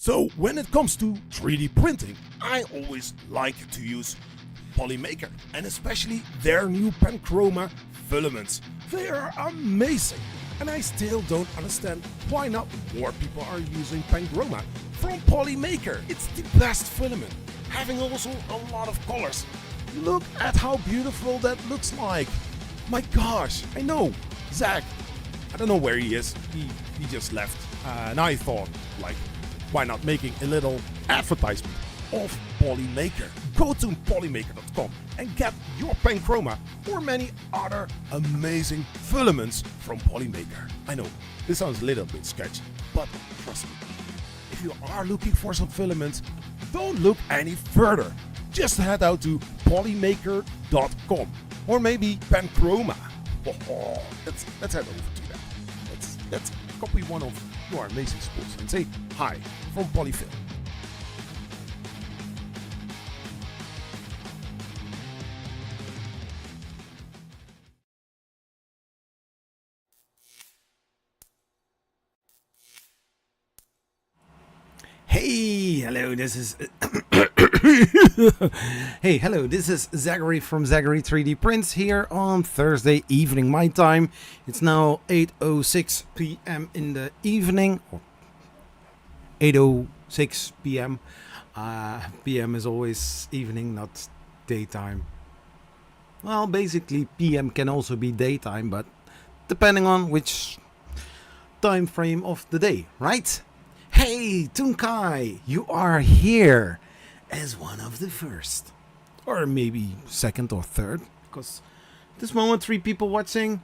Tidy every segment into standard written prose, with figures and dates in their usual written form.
So when it comes to 3D printing, I always like to use Polymaker and especially their new Panchroma filaments. They are amazing and I still don't understand why not more people are using Panchroma from Polymaker. It's the best filament, having also a lot of colors. Look at how beautiful that looks like. My gosh, I know, Zach, I don't know where he is, he just left. And I thought, like, why not making a little advertisement of Polymaker? Go to polymaker.com and get your Panchroma or many other amazing filaments from Polymaker. I know, this sounds a little bit sketchy, but trust me, if you are looking for some filaments, don't look any further. Just head out to polymaker.com or maybe Panchroma. Oh, let's head over to that. Let's copy one of your amazing spools and say hi from Polyfilm. Hey, hello, this is Hey, hello, this is Zachary from Zachary 3D Prints here on Thursday evening my time. It's now 8:06 p.m. in the evening, or 8:06 p.m. PM is always evening, not daytime. Well, basically PM can also be daytime, but depending on which time frame of the day, right? Hey, Tunkai, you are here as one of the first, or maybe second or third, because at this moment 3 people watching.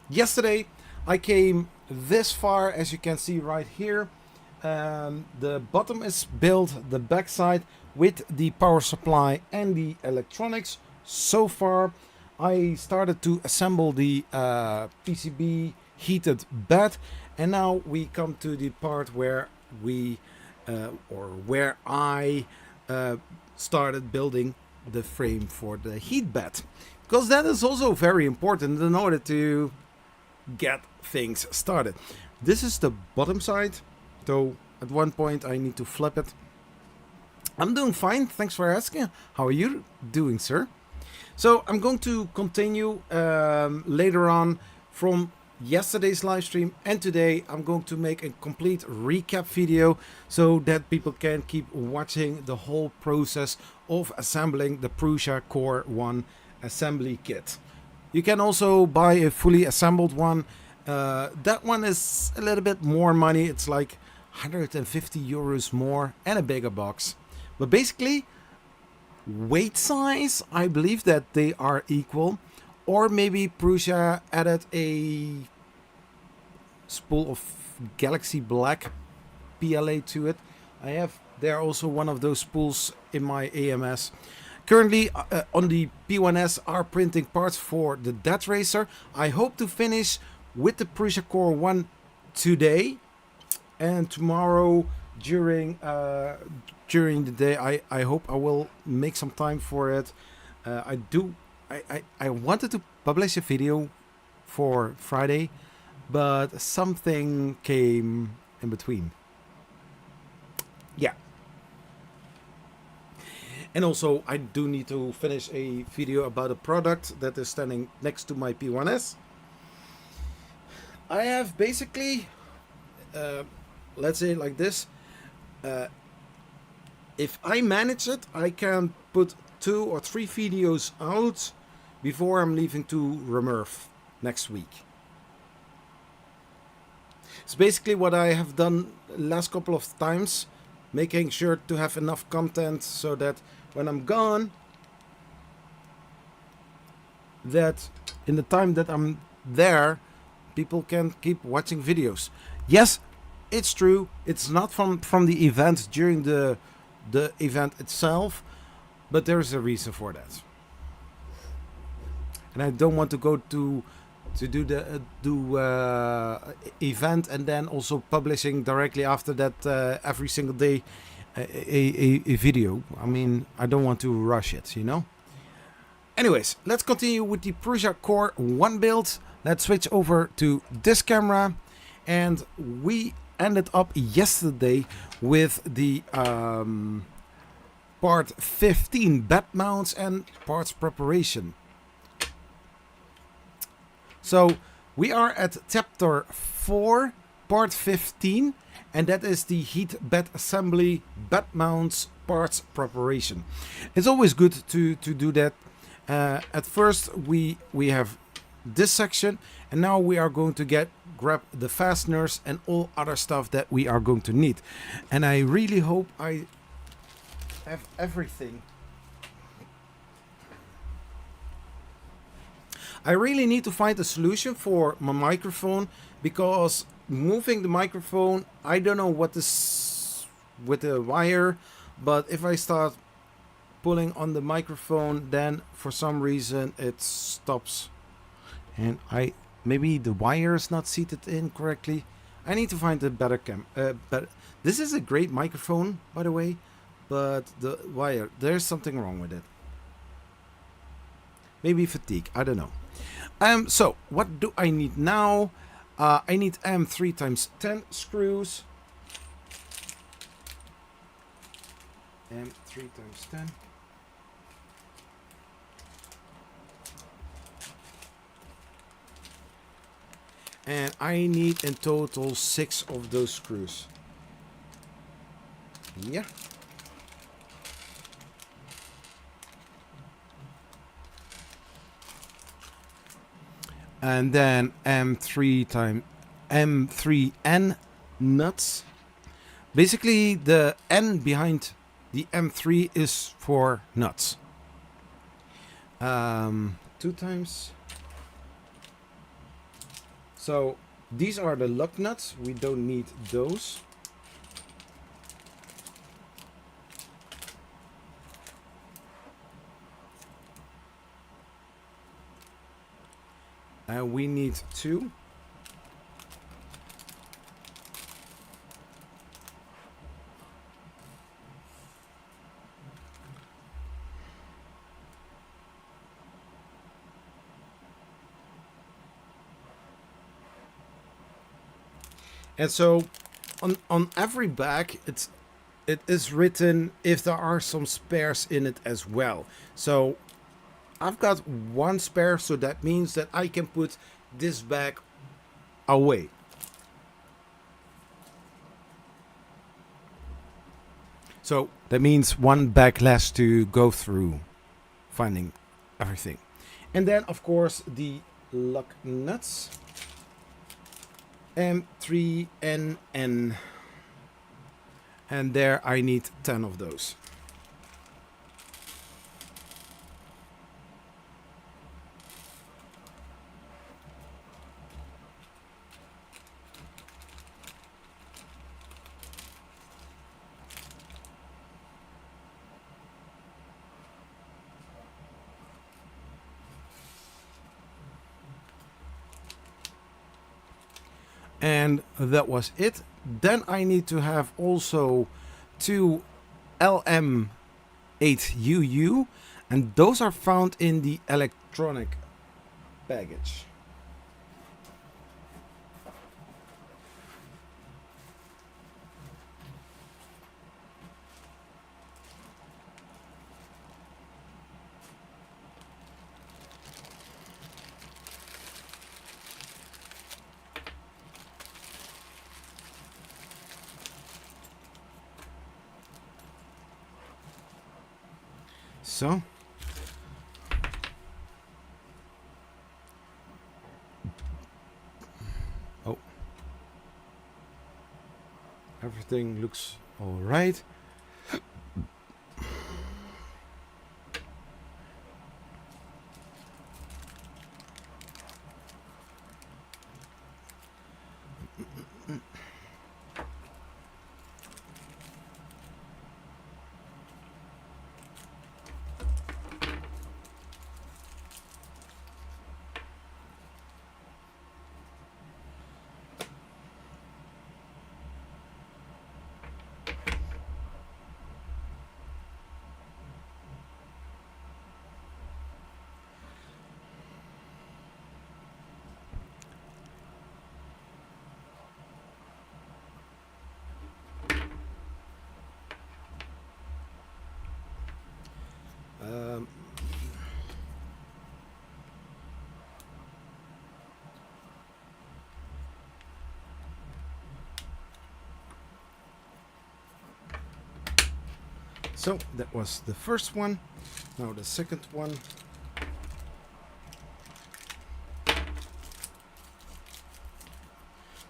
Yesterday I came this far, as you can see right here. The bottom is built, the backside with the power supply and the electronics. So far I started to assemble the PCB heated bed, and now we come to the part where I started building the frame for the heat bed, because that is also very important in order to get things started. This is the bottom side, though at one point I need to flip it. I'm doing fine, thanks for asking. How are you doing, sir? So I'm going to continue later on from yesterday's live stream, and today I'm going to make a complete recap video so that people can keep watching the whole process of assembling the Prusa Core 1 assembly kit. You can also buy a fully assembled one. That one is a little bit more money, it's like 150 euros more and a bigger box, but basically weight size, I believe that they are equal. Or maybe Prusa added a spool of Galaxy Black PLA to it. I have there also one of those spools in my AMS. Currently on the P1S are printing parts for the Death Racer. I hope to finish with the Prusa Core 1 today, and tomorrow during the day I hope I will make some time for it. I wanted to publish a video for Friday, but something came in between. Yeah. And also I do need to finish a video about a product that is standing next to my P1S. I have basically, let's say it like this, if I manage it, I can put 2 or 3 videos out before I'm leaving to Remurf next week. It's basically what I have done last couple of times, making sure to have enough content so that when I'm gone, that in the time that I'm there, people can keep watching videos. Yes, it's true, it's not from the event during the event itself, but there is a reason for that, and I don't want to go to do the event and then also publishing directly after that every single day a video. I mean, I don't want to rush it, you know. Anyways, let's continue with the Prusa Core 1 build. Let's switch over to this camera, and we ended up yesterday with the part 15 bed mounts and parts preparation. So we are at chapter 4, part 15, and that is the heat bed assembly, bed mounts, parts preparation. It's always good to do that. At first we have this section, and now we are going to grab the fasteners and all other stuff that we are going to need. And I really hope I have everything. I really need to find a solution for my microphone, because moving the microphone, I don't know what this with the wire, but if I start pulling on the microphone, then for some reason it stops, and maybe the wire is not seated in correctly. I need to find a better but this is a great microphone, by the way, but the wire, there's something wrong with it. Maybe fatigue, I don't know. So what do I need now? I need 3 times 10 screws. 3 times 10. And I need in total 6 of those screws. Yeah. And then M3N nuts. Basically, the N behind the M3 is for nuts. 2 times. So these are the lug nuts. We don't need those. We need 2. And so on every bag it is written if there are some spares in it as well. So I've got 1 spare, so that means that I can put this bag away. So that means 1 bag less to go through finding everything. And then of course the lug nuts. M3NN. And there I need 10 of those. And that was it. Then I need to have also 2 LM8UU, and those are found in the electronic baggage. So everything looks all right. So that was the first one. Now the second one.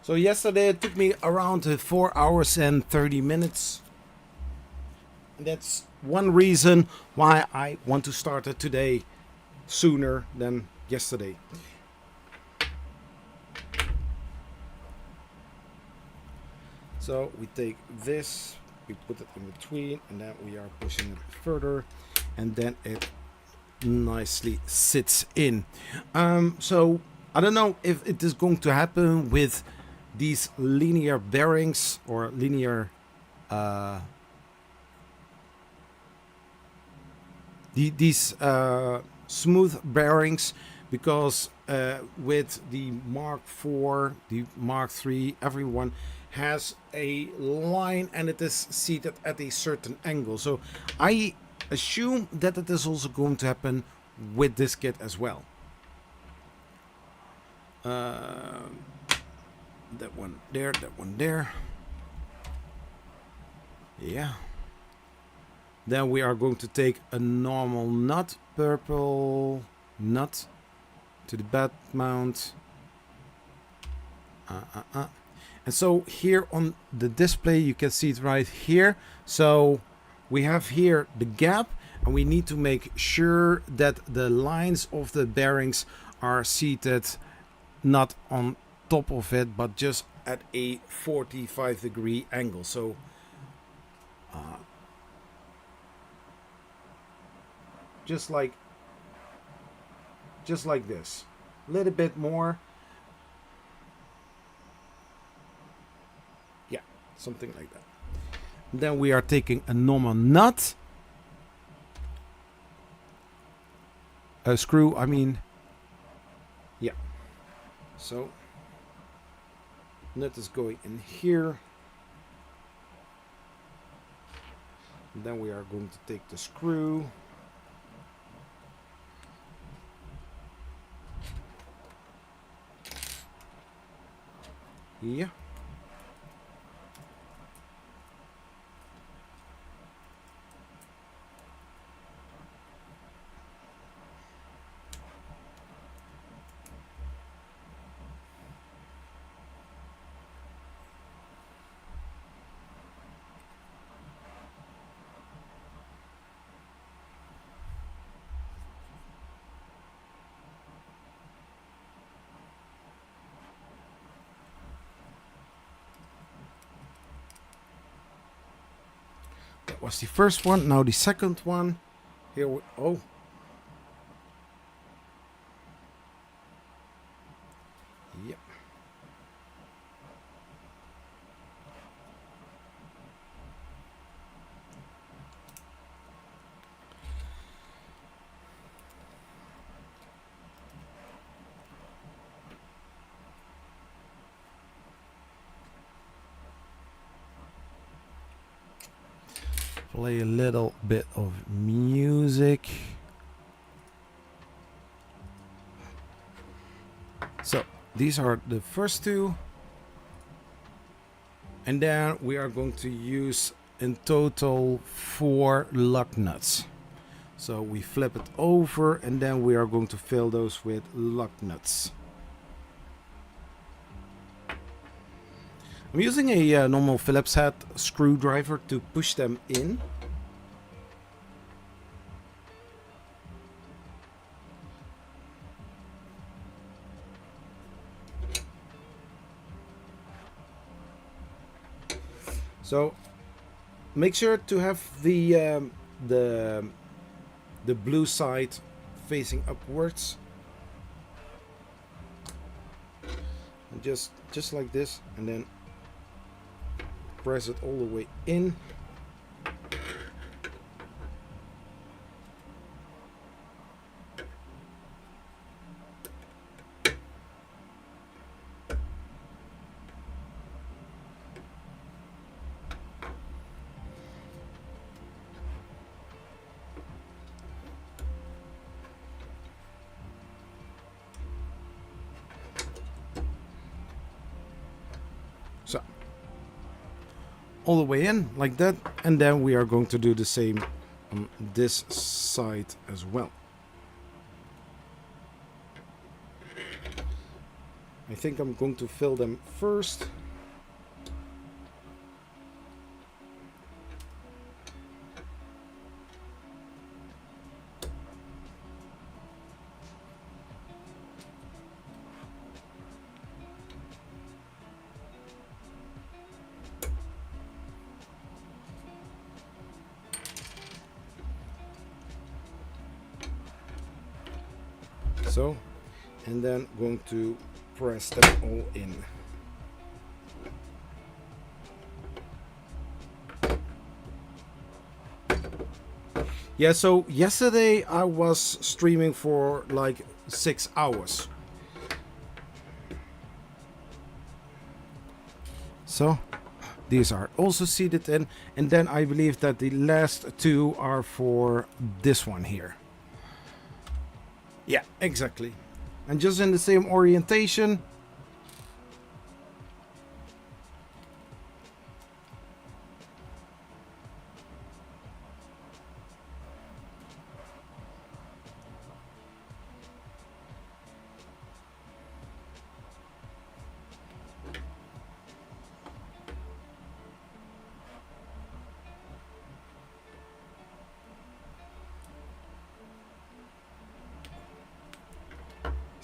So yesterday it took me around 4 hours and 30 minutes. That's one reason why I want to start it today sooner than yesterday. So we take this, we put it in between, and then we are pushing it further, and then it nicely sits in. So I don't know if it is going to happen with these linear bearings or linear these smooth bearings, because with the Mark IV, the Mark III, everyone has a line and it is seated at a certain angle. So I assume that it is also going to happen with this kit as well. That one there, that one there. Yeah. Then we are going to take a normal nut, purple nut, to the bed mount. And so here on the display, you can see it right here. So we have here the gap, and we need to make sure that the lines of the bearings are seated not on top of it, but just at a 45-degree angle. So just like this, a little bit more. Yeah, something like that. Then we are taking a normal nut, a screw, I mean. Yeah, so nut is going in here. And then we are going to take the screw. Yeah. That was the first one. Now the second one. Here we, oh. Yep. Play a little bit of music. So these are the first two, and then we are going to use in total 4 lug nuts. So we flip it over, and then we are going to fill those with lug nuts. I'm using a normal Phillips head screwdriver to push them in. So make sure to have the blue side facing upwards, and just like this, and then press it all the way in. all the way in like that, and then we are going to do the same on this side as well. I think I'm going to fill them first. So, and then going to press them all in. Yeah, so yesterday I was streaming for like 6 hours. So these are also seated in, and then I believe that the last two are for this one here. Yeah, exactly. And just in the same orientation.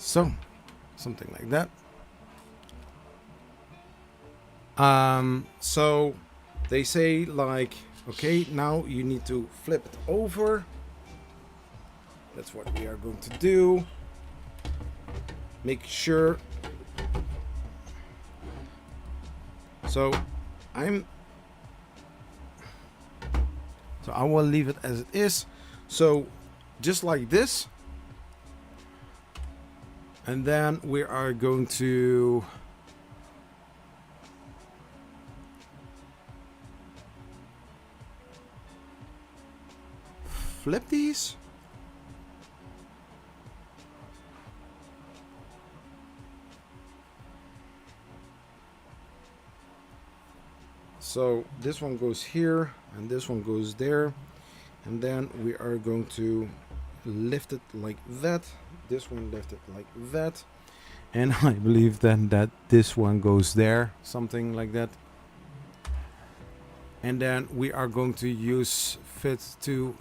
So, something like that. So they say like, okay, now you need to flip it over. That's what we are going to do. Make sure. So I will leave it as it is. So just like this. And then we are going to flip these. So this one goes here and this one goes there. And then we are going to lift it like that. This one lift it like that. And I believe then that this one goes there. Something like that. And then we are going to use fit to...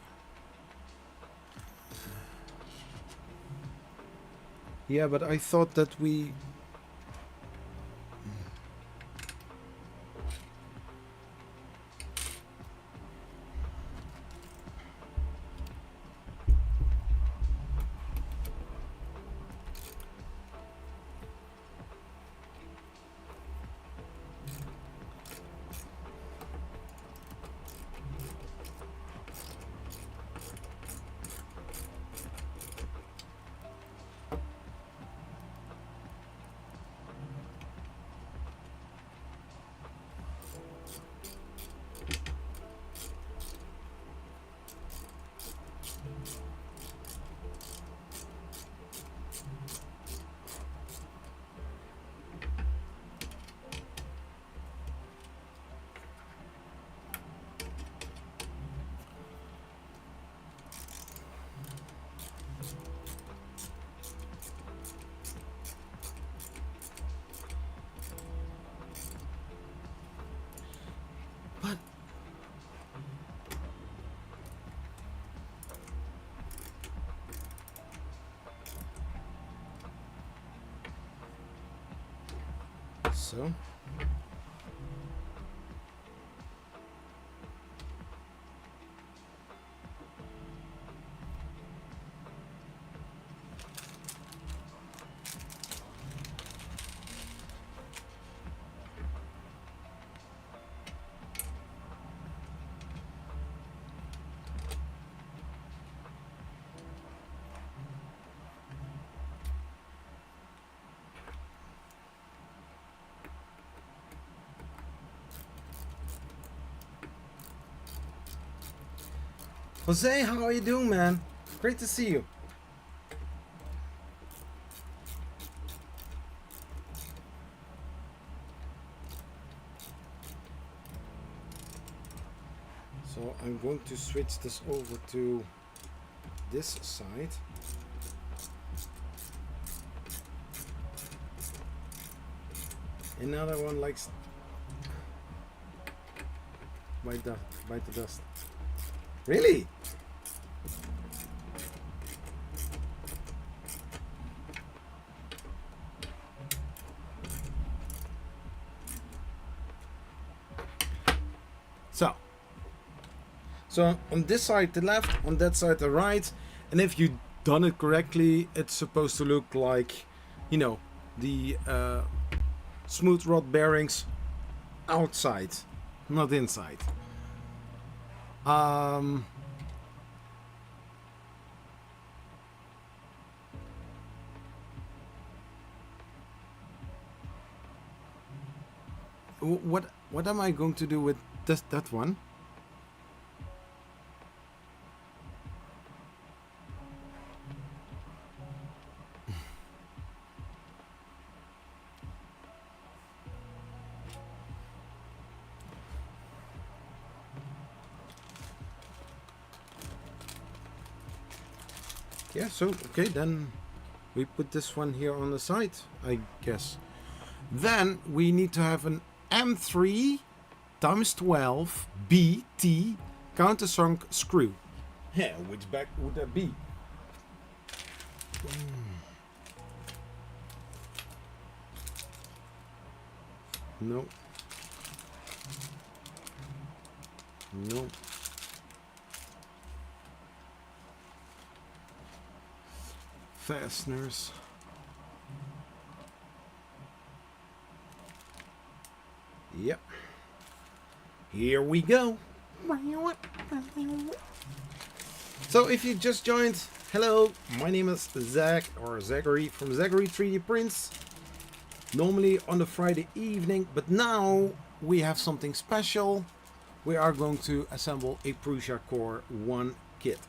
Yeah, but I thought that we... So... Jose, how are you doing, man? Great to see you. So I'm going to switch this over to this side. Another one likes bite the dust. Really? So on this side the left, on that side the right, and if you done it correctly, it's supposed to look like, you know, the smooth rod bearings outside, not inside. What am I going to do with that one? Yeah, so okay, then we put this one here on the side, I guess. Then we need to have an M3 times 12 BT countersunk screw. Yeah, which back would that be? No. No. Fasteners. Yep. Here we go. So if you just joined, hello, my name is Zach or Zachary from Zachary 3D Prints. Normally on the Friday evening, but now we have something special. We are going to assemble a Prusa Core 1 kit.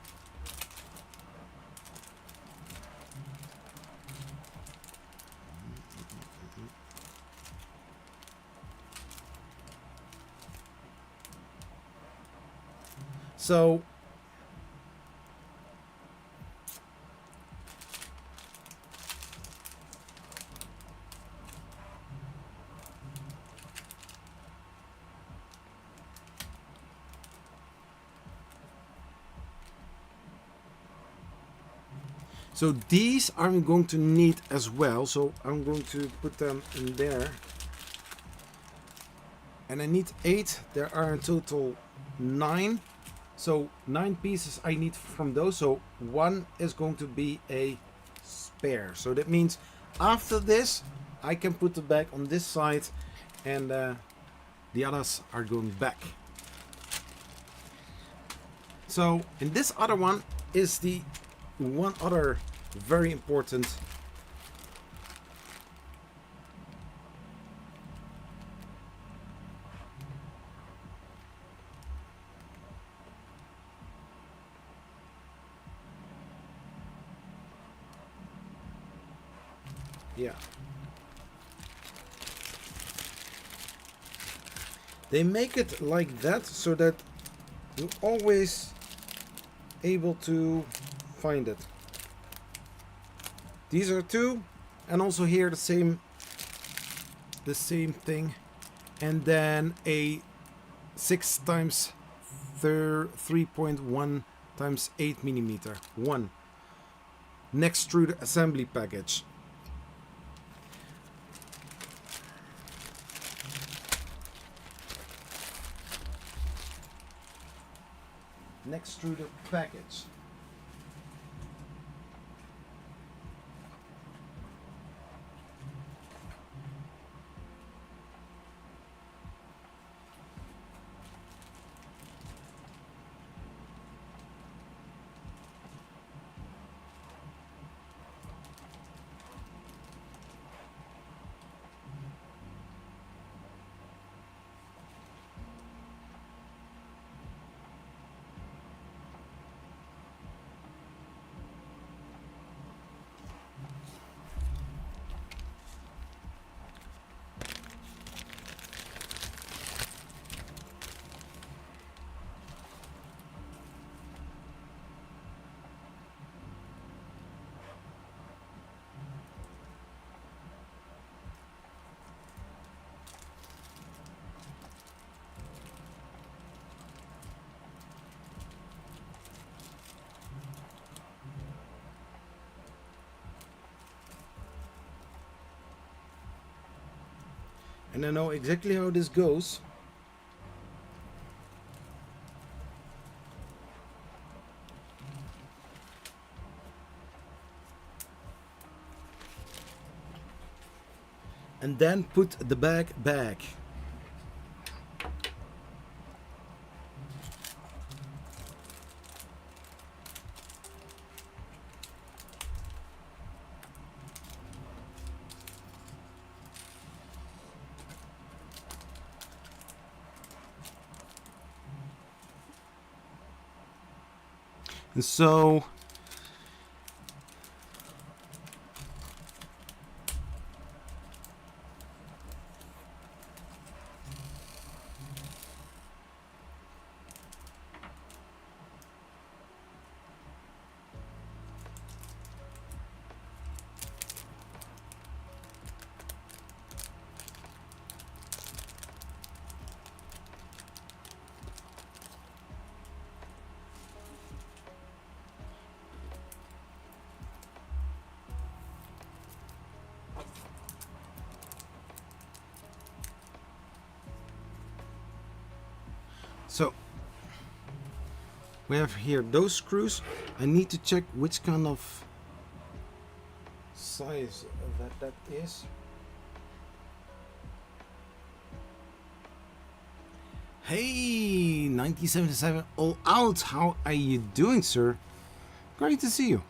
So these I'm going to need as well. So I'm going to put them in there. And I need 8. There are in total 9. So 9 pieces I need from those. So 1 is going to be a spare. So that means after this, I can put it back on this side and the others are going back. So in this other one is the one other very important they make it like that so that you're always able to find it. These are 2, and also here the same thing, and then a 6 times 3.1 times 8 millimeter 1 next to the assembly package. Next to the package. And I know exactly how this goes. And then put the bag back. And so So we have here those screws. I need to check which kind of size that is. Hey, 1977 all out. How are you doing, sir? Great to see you.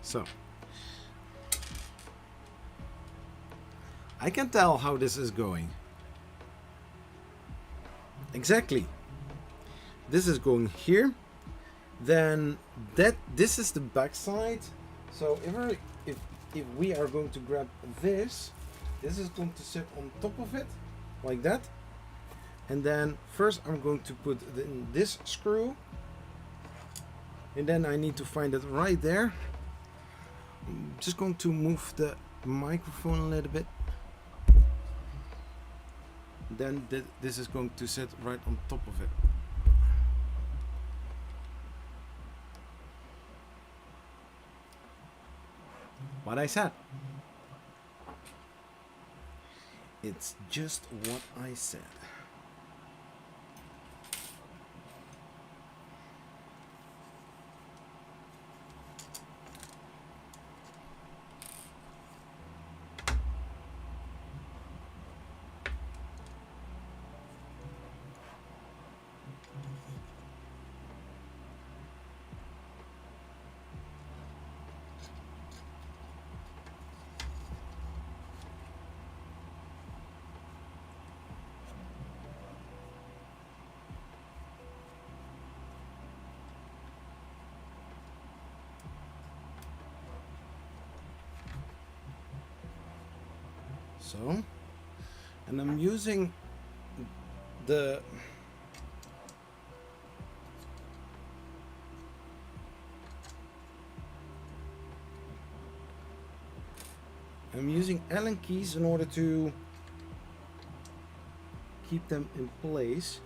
So I can tell how this is going. Exactly. This is going here. Then this is the back side. So if we are going to grab this is going to sit on top of it like that. And then first I'm going to put in this screw. And then I need to find it right there. I'm just going to move the microphone a little bit. Then this is going to sit right on top of it. What I said. It's just what I said. So, and I'm using Allen keys in order to keep them in place.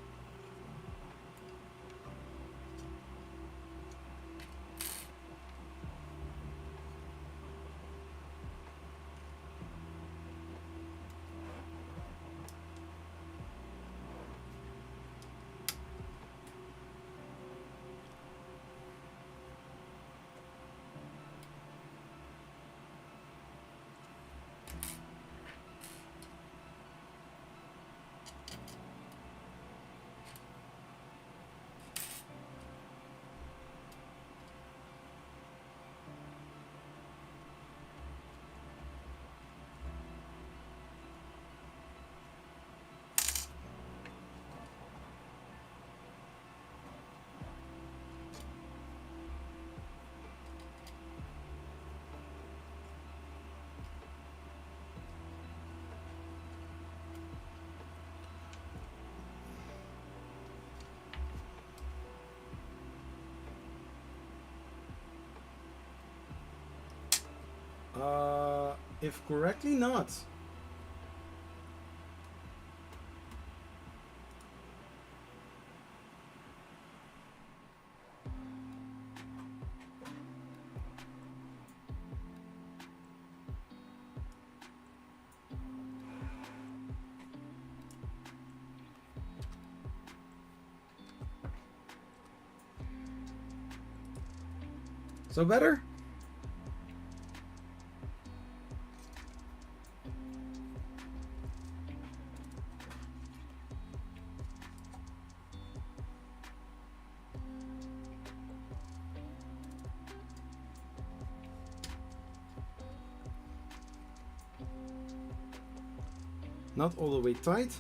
If correctly, not. So better? Not all the way tight.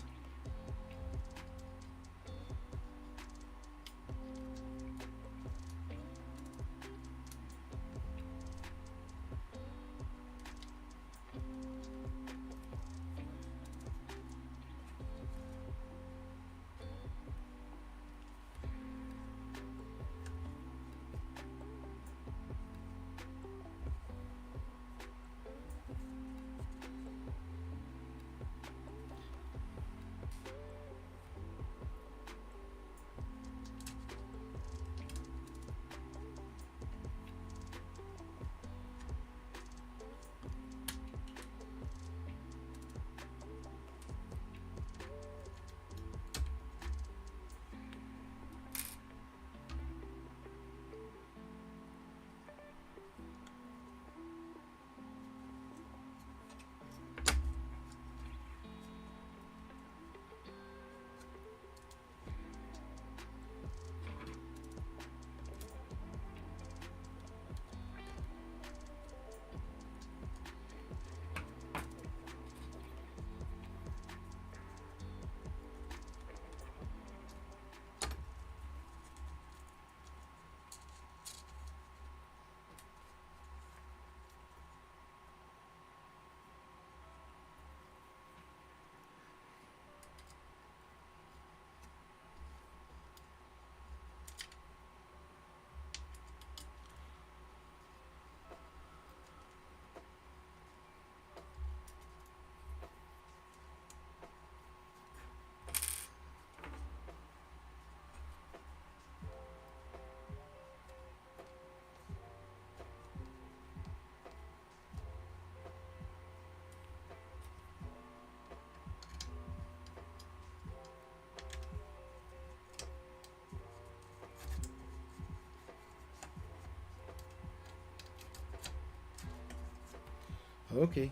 Okay.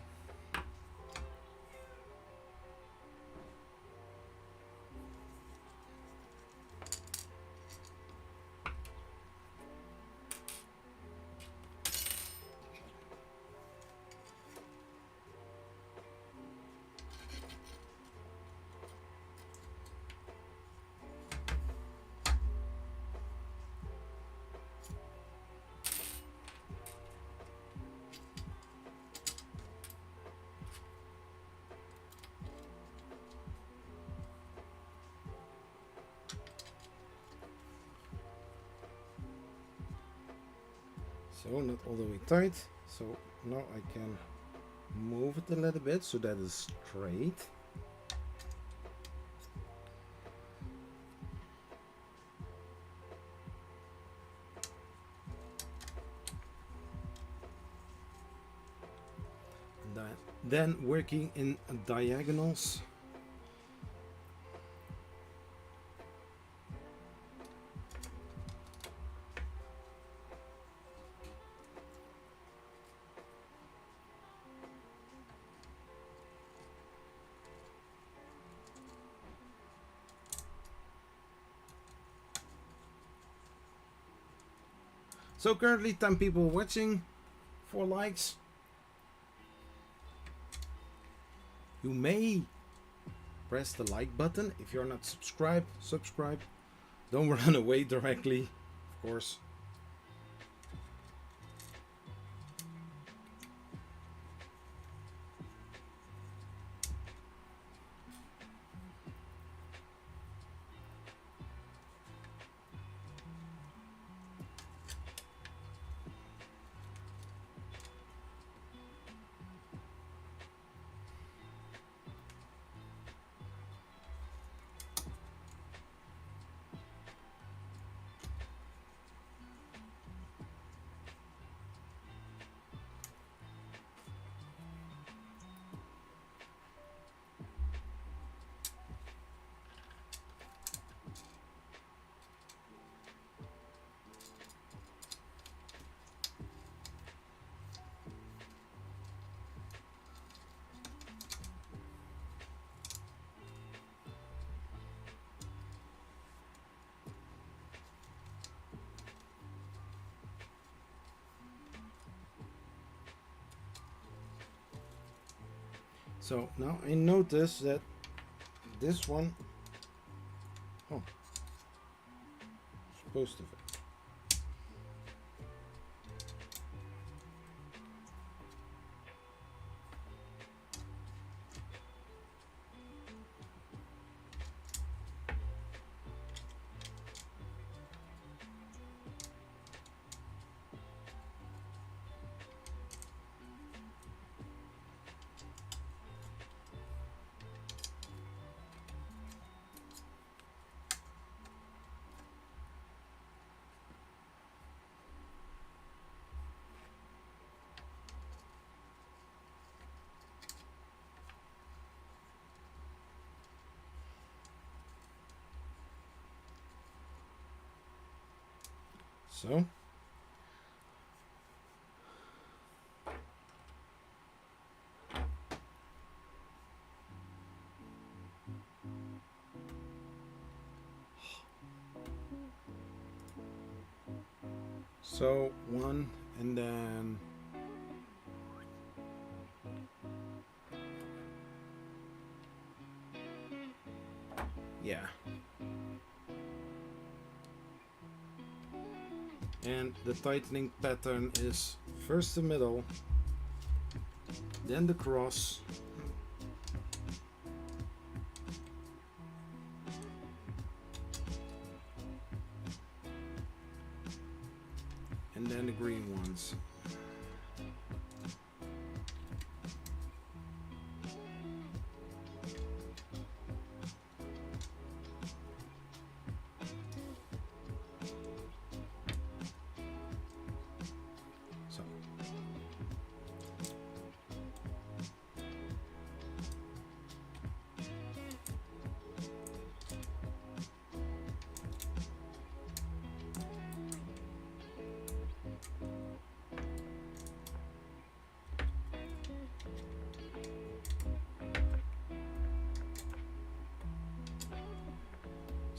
So not all the way tight. So now I can move it a little bit so that is straight. Then working in diagonals. So currently 10 people watching, 4 likes. You may press the like button. If you're not subscribed, subscribe. Don't run away directly, of course. So now I notice that this one, oh, supposed to fit. So one, and then yeah, and the tightening pattern is first the middle, then the cross, and then the green ones. So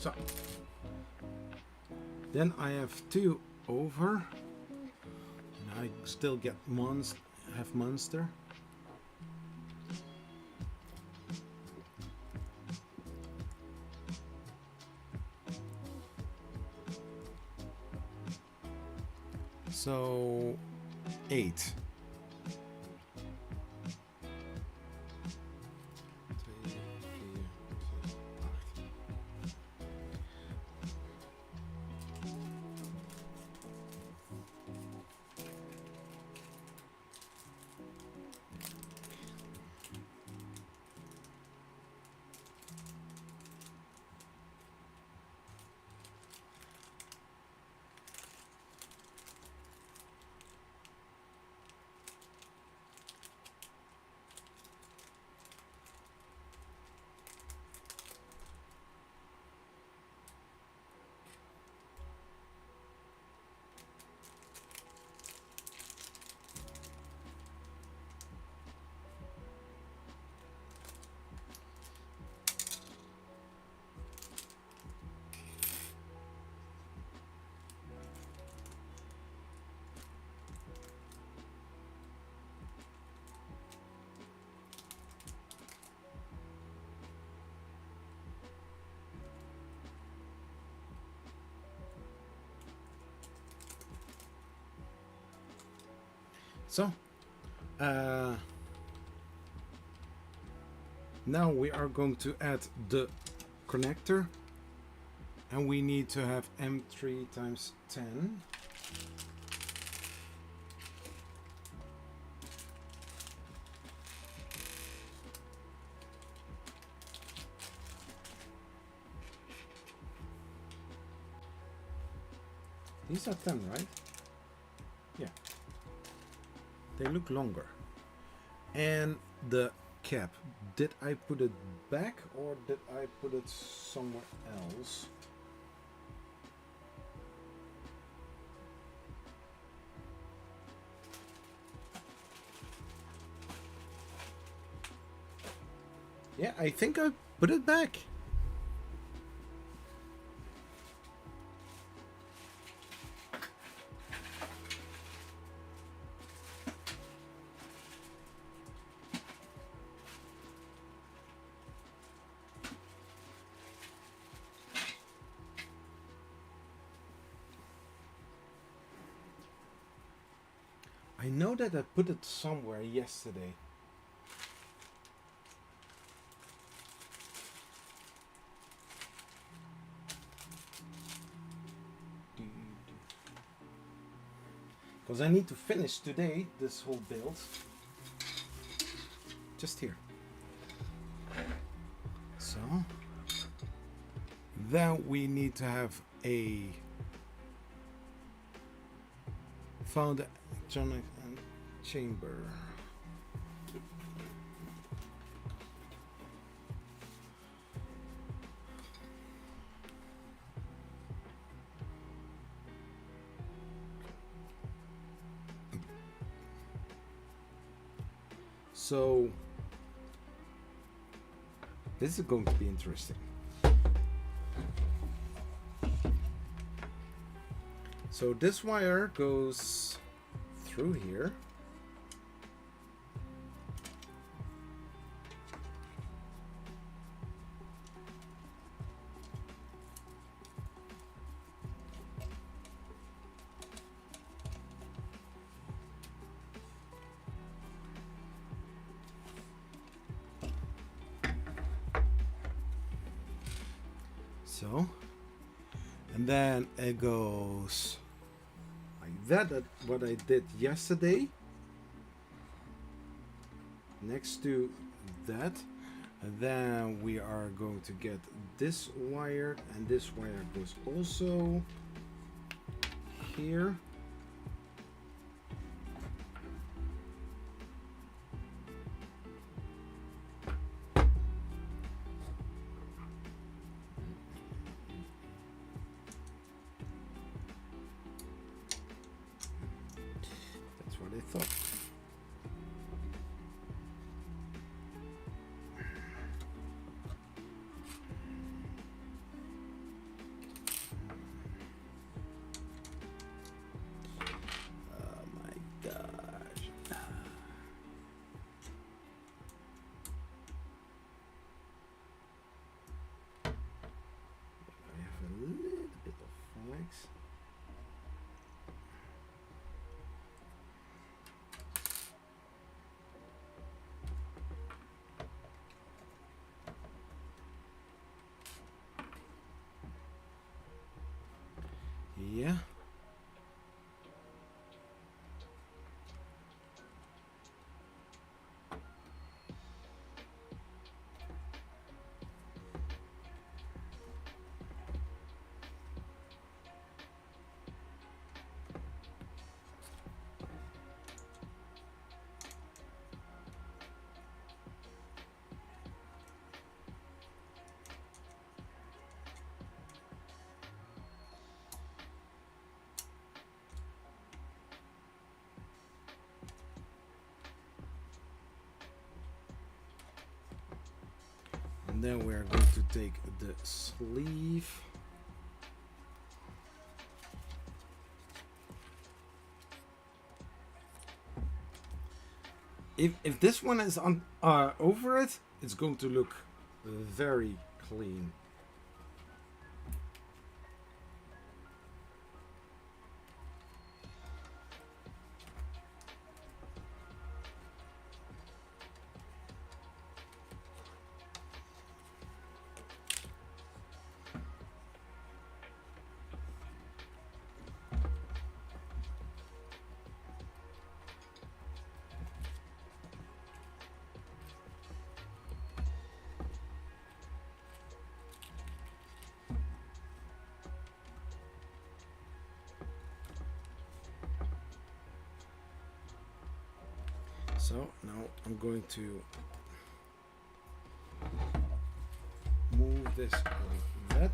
So then I have two over, and I still get have monster. So 8. So now we are going to add the connector, and we need to have M3 times 10. These are 10, right? Yeah. They look longer. And the cap, did I put it back or did I put it somewhere else? Yeah, I think I put it back. I know that I put it somewhere yesterday. Because I need to finish today this whole build. Just here. So then we need to have a found electronic chamber. So this is going to be interesting. So this wire goes through here. So, and then it goes like that. That's what I did yesterday. Next to that, and then we are going to get this wire, and this wire goes also here. What I thought. Oh my gosh. I have a little bit of flex. Yeah. And then we are going to take the sleeve. If this one is on over it, it's going to look very clean. So now I'm going to move this like that.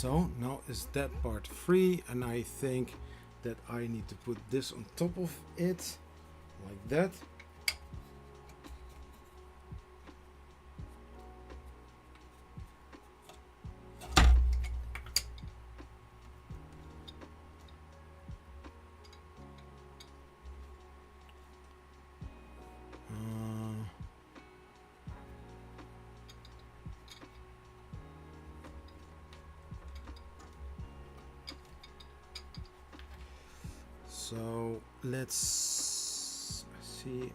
So now is that part free, and I think that I need to put this on top of it, like that. So let's see.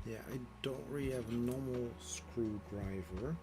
Yeah, I don't really have a normal screwdriver.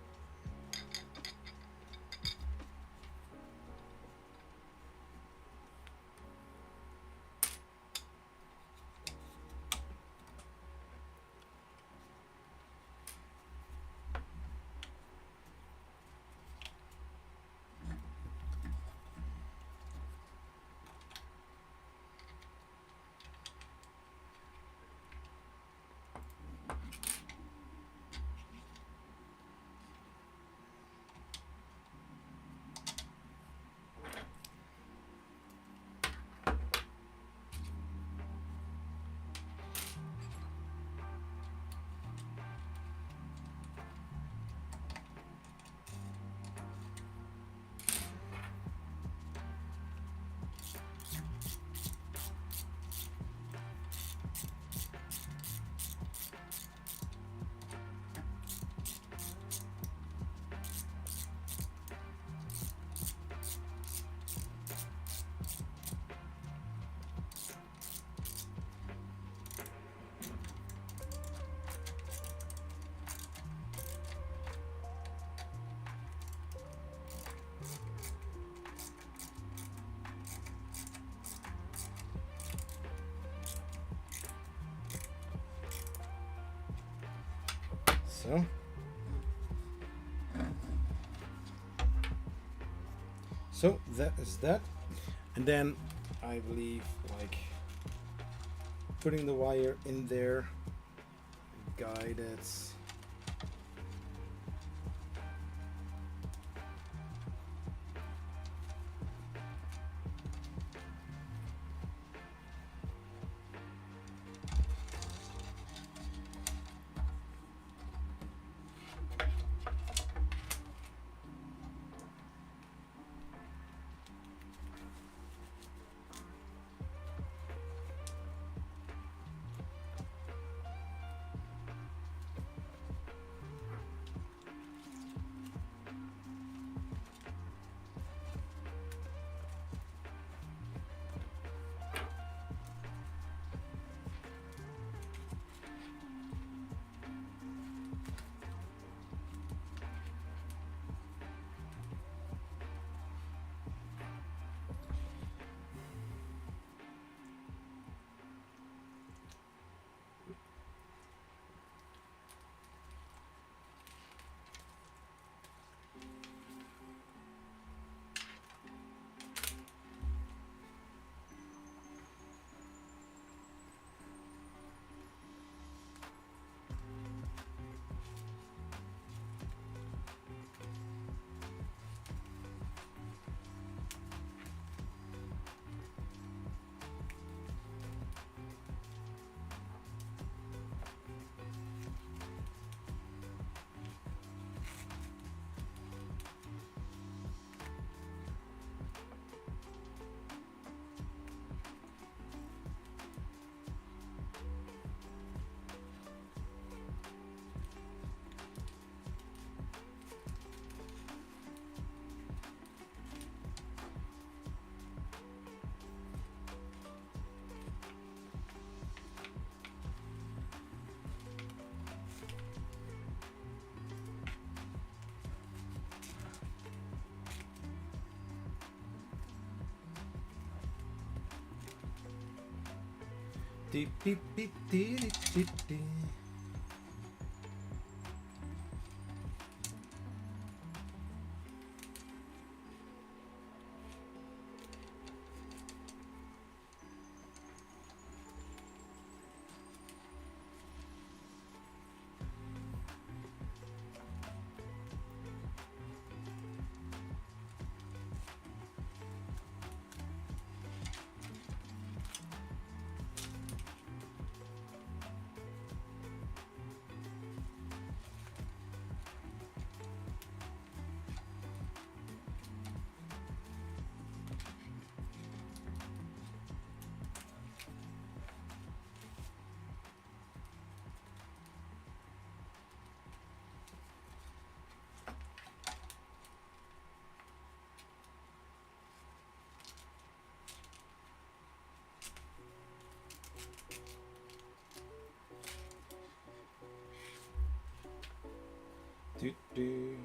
So that is that, and then I believe like putting the wire in there, guide it. Beep, beep, beep, dee, dee, dee, dee. Do, do.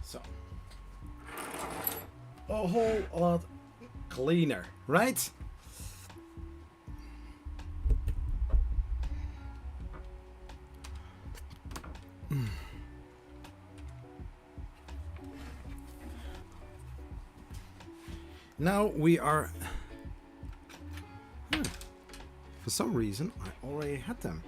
So, a whole lot cleaner, right? Now we are... For some reason, I already had them.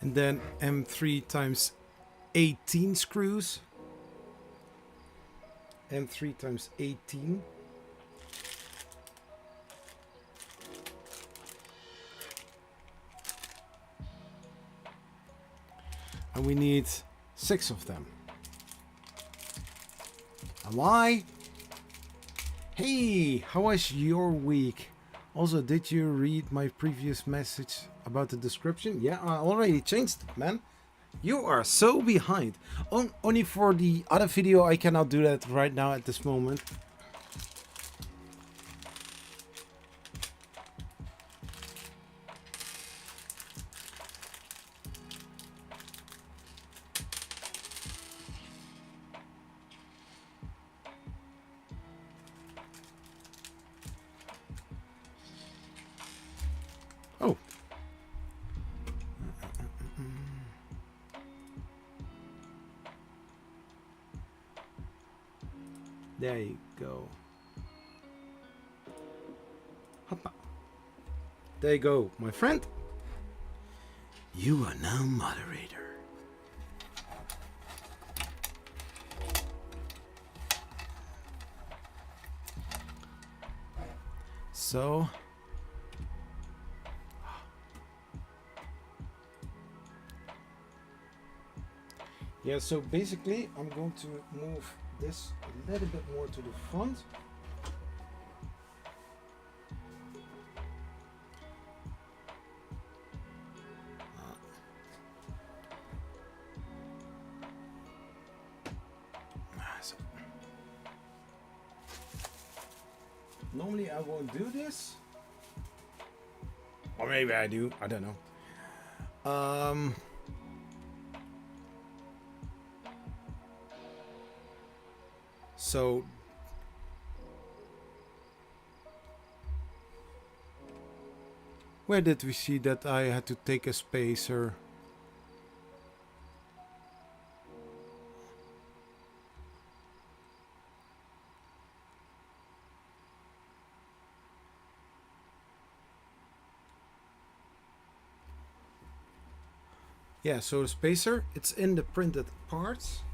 And then M3 times 18 screws. M3 times 18. And we need 6 of them. And why? Hey, how was your week? Also, did you read my previous message about the description? Yeah, I already changed it, man. You are so behind. Only for the other video, I cannot do that right now at this moment. Oh. There you go. Hoppa. There you go, my friend. You are now moderator. So... yeah, so basically I'm going to move this a little bit more to the front. So. Normally I won't do this. Or maybe I do, I don't know. So where did we see that I had to take a spacer? Yeah, so the spacer, it's in the printed parts.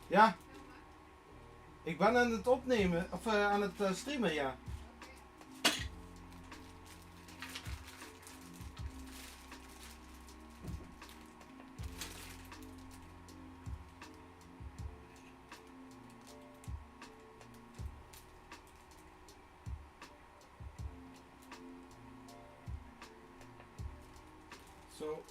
Ja, ik ben aan het opnemen, of aan het streamen, ja. Zo.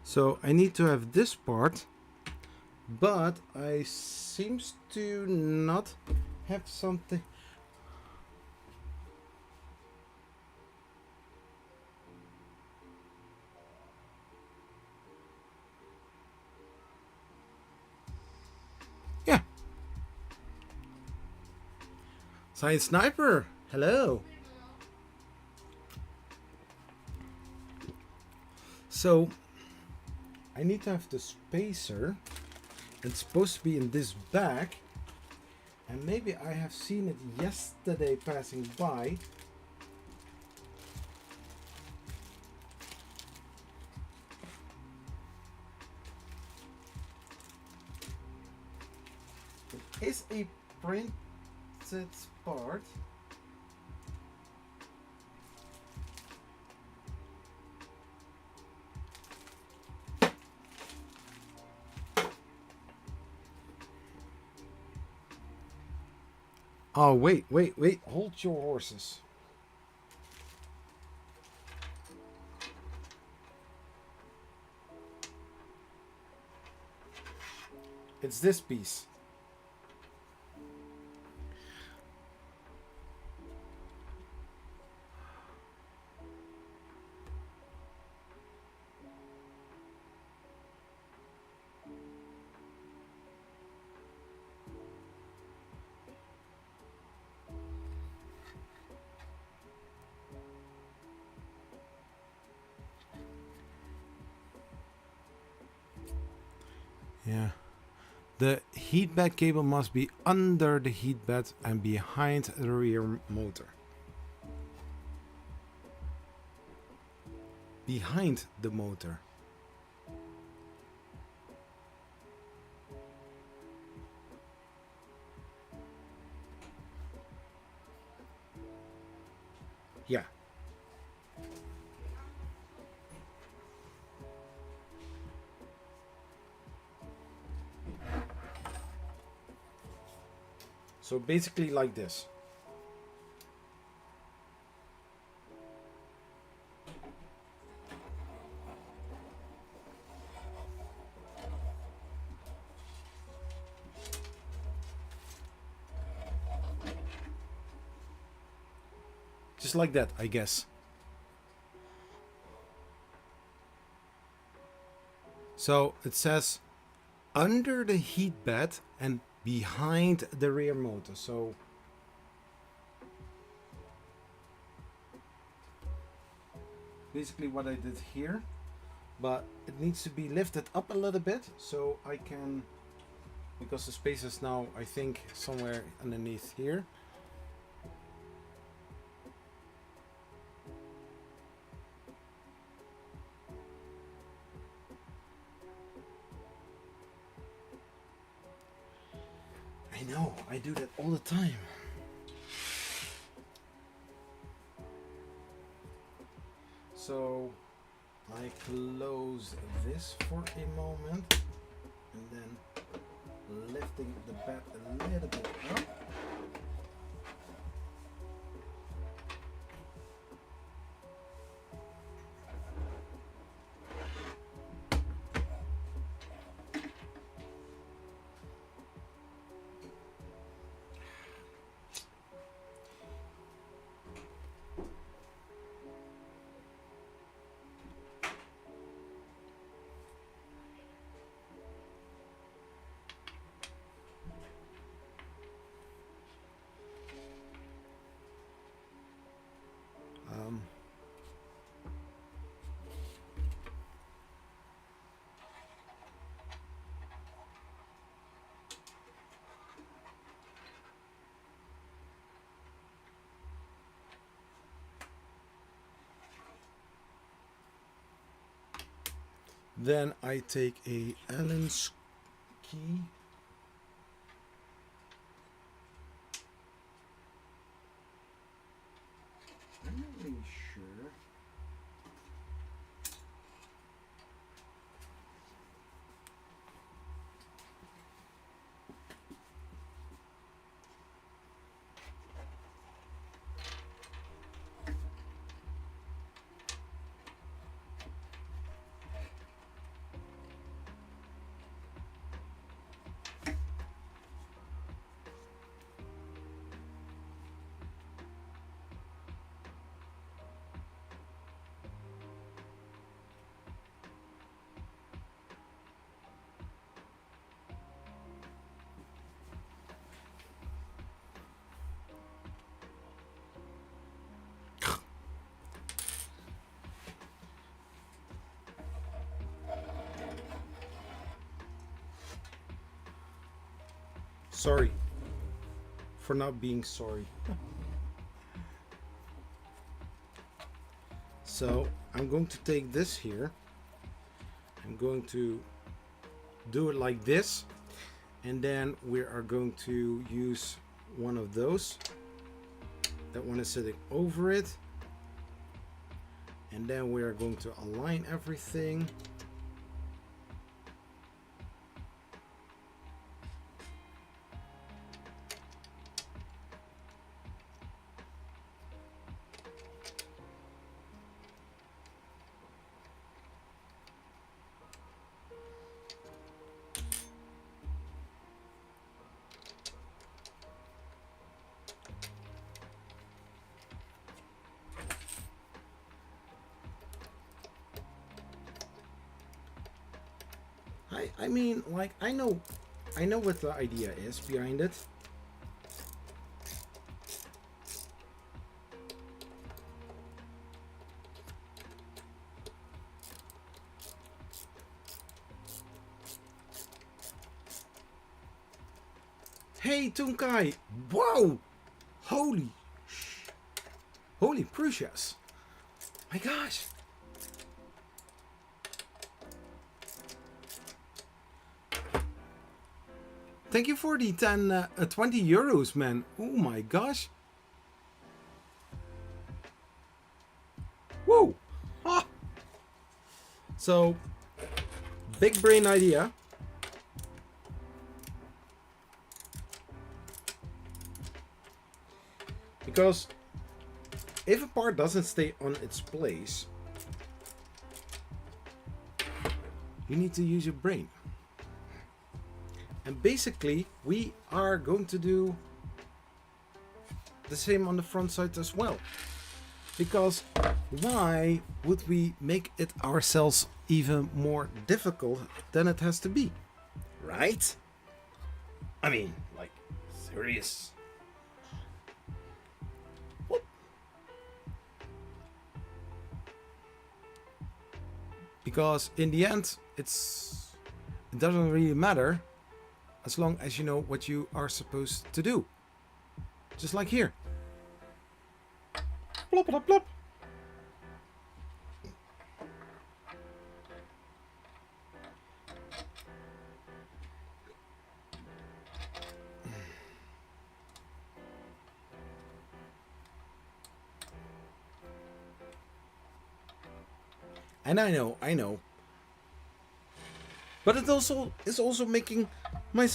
So I need to have this part, but I seems to not have something. Yeah. Science Sniper, hello. So I need to have the spacer. It's supposed to be in this bag, and maybe I have seen it yesterday passing by. It is a printed part. Oh, wait, hold your horses. It's this piece. Yeah. The heat bed cable must be under the heat bed and behind the rear motor. Behind the motor. Yeah. So basically like this. Just like that, I guess. So it says under the heat bed and behind the rear motor. So basically what I did here, but it needs to be lifted up a little bit so I can, because the space is now I think somewhere underneath here. I know, I do that all the time. So I close this for a moment and then lifting the bed a little bit up. Then I take a Allen's key. I'm not really sure. Sorry for not being sorry. So I'm going to take this here. I'm going to do it like this, and then we are going to use one of those. That one is sitting over it, and then we are going to align everything. I mean, like, I know what the idea is behind it. Hey, Tunkai! Wow! Holy Prusias! My gosh! Thank you for the 20 euros, man. Oh my gosh. Whoa. Ah. So, big brain idea. Because if a part doesn't stay on its place, you need to use your brain. And basically, we are going to do the same on the front side as well. Because why would we make it ourselves even more difficult than it has to be? Right? I mean, like, serious. Whoop. Because in the end, it doesn't really matter. As long as you know what you are supposed to do. Just like here. Plop, plop, plop. And I know. But it also is also making my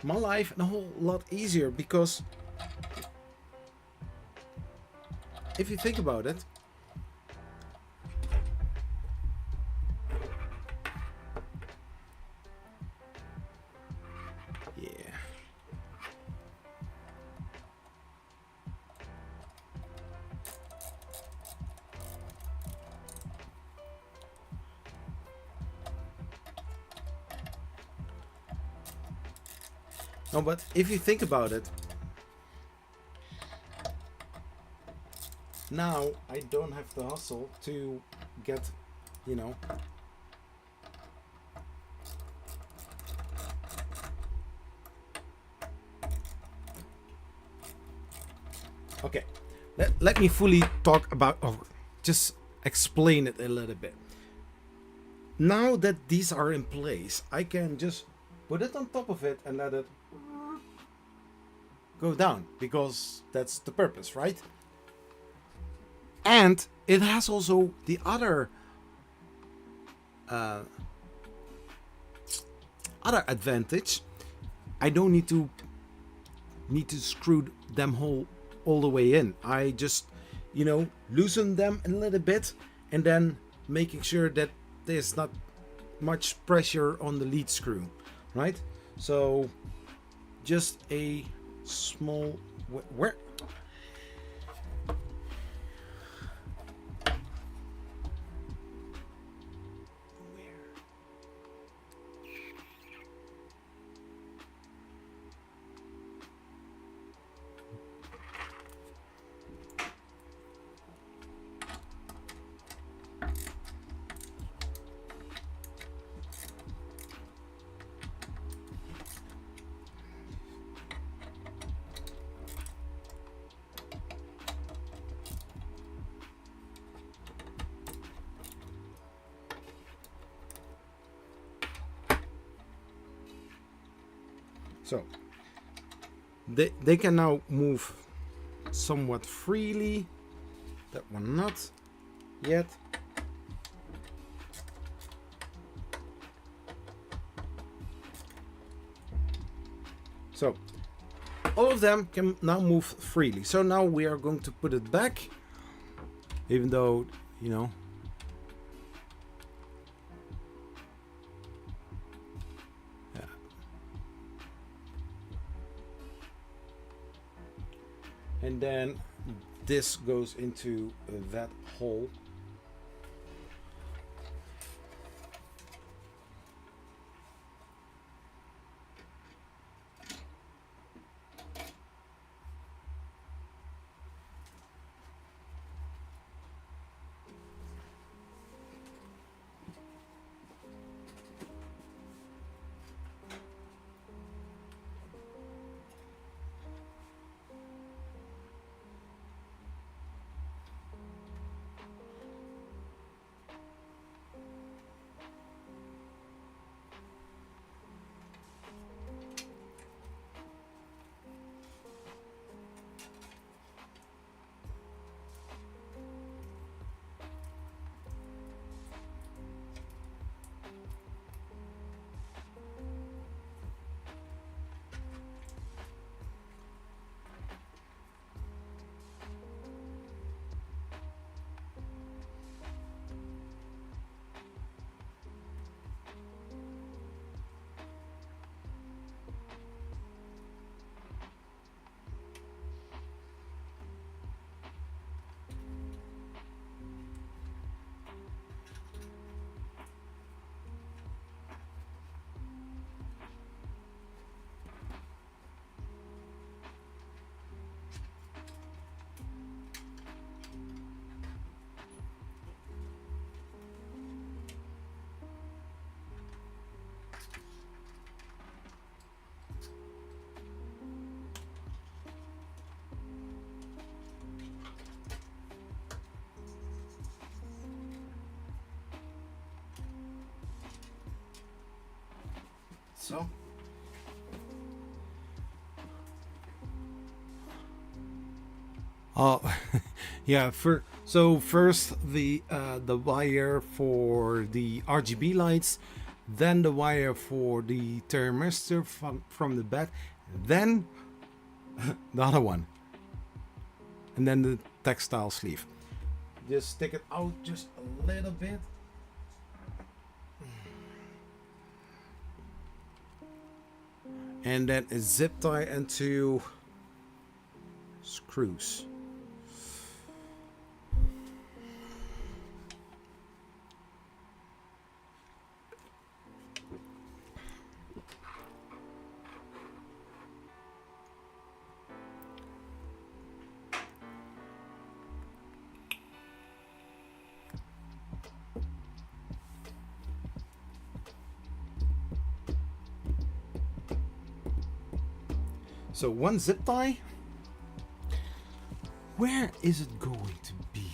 life a whole lot easier, because if you think about it, yeah. No, but if you think about it, now I don't have the hustle to get, you know, okay, let me fully talk about, or just explain it a little bit. Now that these are in place, I can just put it on top of it and let it go down, because that's the purpose, right? And it has also the other advantage. I don't need to screw them all the way in. I just, loosen them a little bit, and then making sure that there's not much pressure on the lead screw, right? So just a small where so they can now move somewhat freely. That one not yet. So all of them can now move freely. So now we are going to put it back, even though, yeah. And then this goes into that hole. So yeah, So first the wire for the RGB lights, then the wire for the thermistor from the bed, then the other one, and then the textile sleeve. Just stick it out just a little bit. And then a zip tie and 2 screws. So one zip tie. Where is it going to be?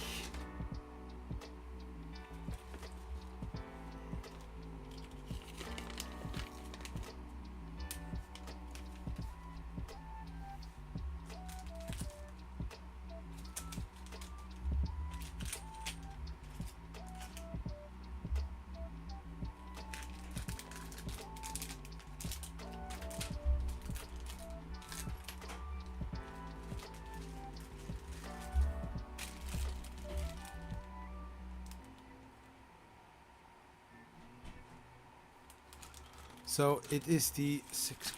So it is the 6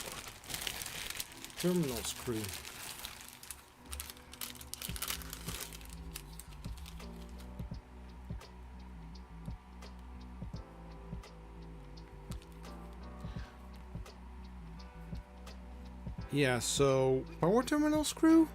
terminal screw. Yeah, so power terminal screw.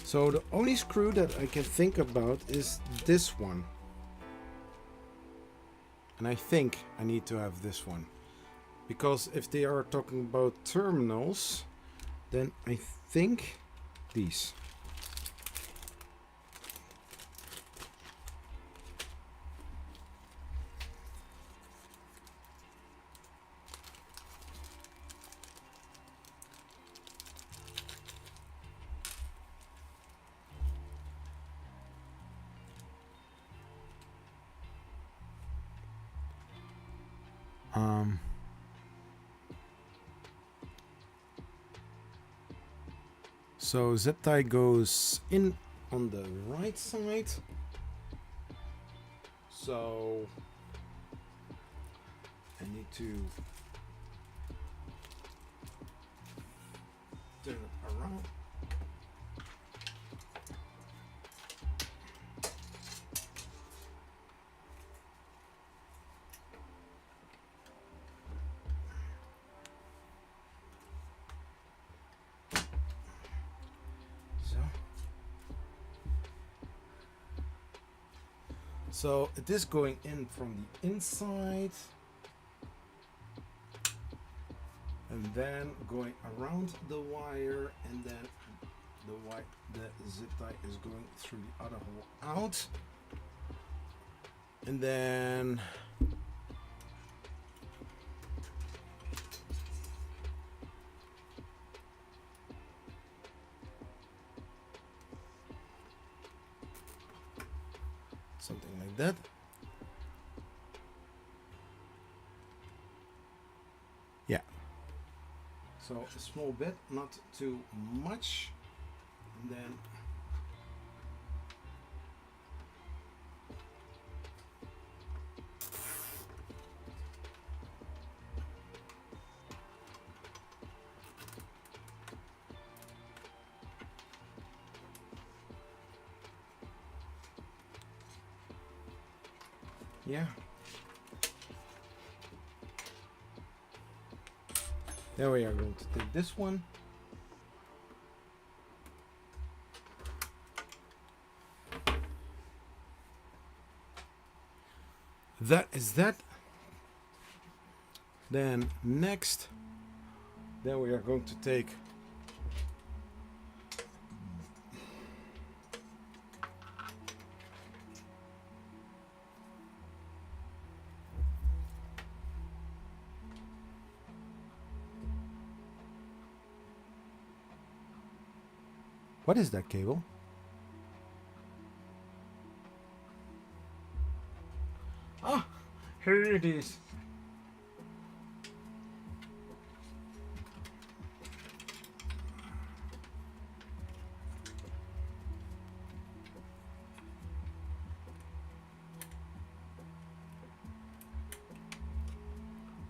So the only screw that I can think about is this one. And I think I need to have this one. Because if they are talking about terminals, then I think these. So zip tie goes in on the right side. So I need to turn it around. So it is going in from the inside and then going around the wire, and then the zip tie is going through the other hole out, and then something like that. Yeah. So a small bit, not too much. And then yeah. There we are going to take this one. that is that. Then next, then we are going to take what is that cable? Ah, here it is.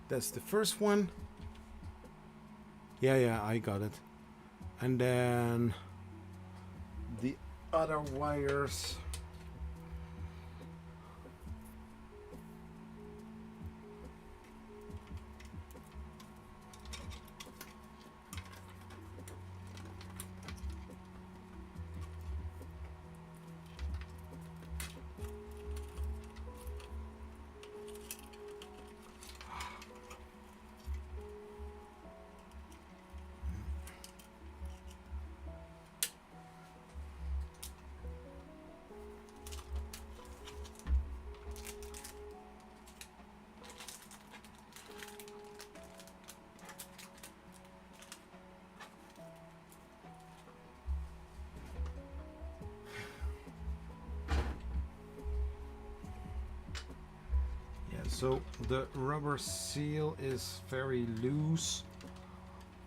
That's the first one. Yeah, I got it. And then the other wires. So the rubber seal is very loose.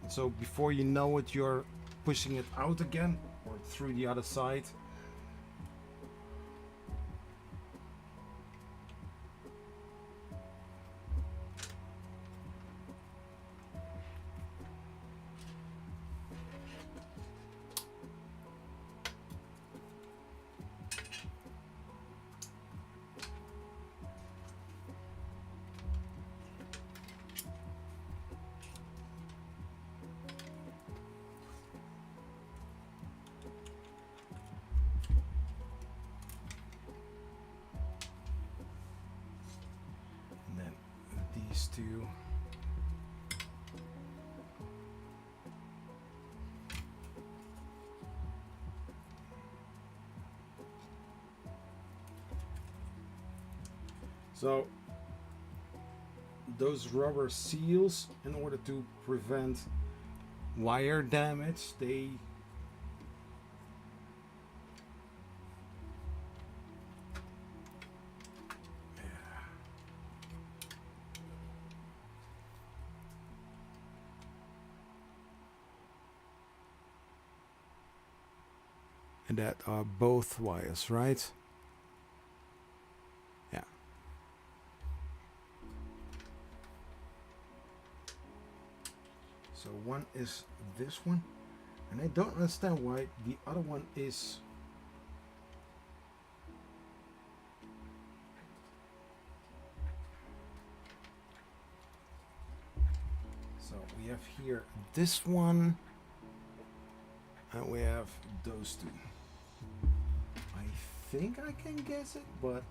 So before you know it, you're pushing it out again or through the other side. These two. So those rubber seals, in order to prevent wire damage, they and that are both wires, right? Yeah. So one is this one, and I don't understand why the other one is so we have here this one, and we have those two. I think I can guess it, but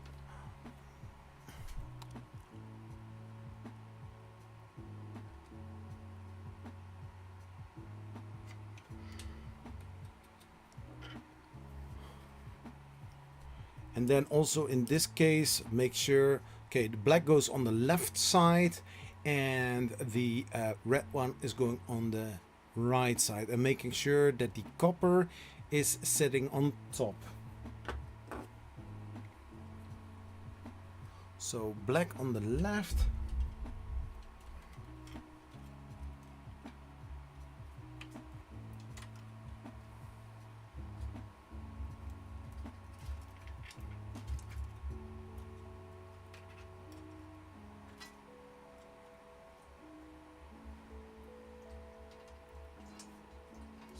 and then also in this case, make sure, okay, the black goes on the left side and the red one is going on the right side, and making sure that the copper is sitting on top. So black on the left.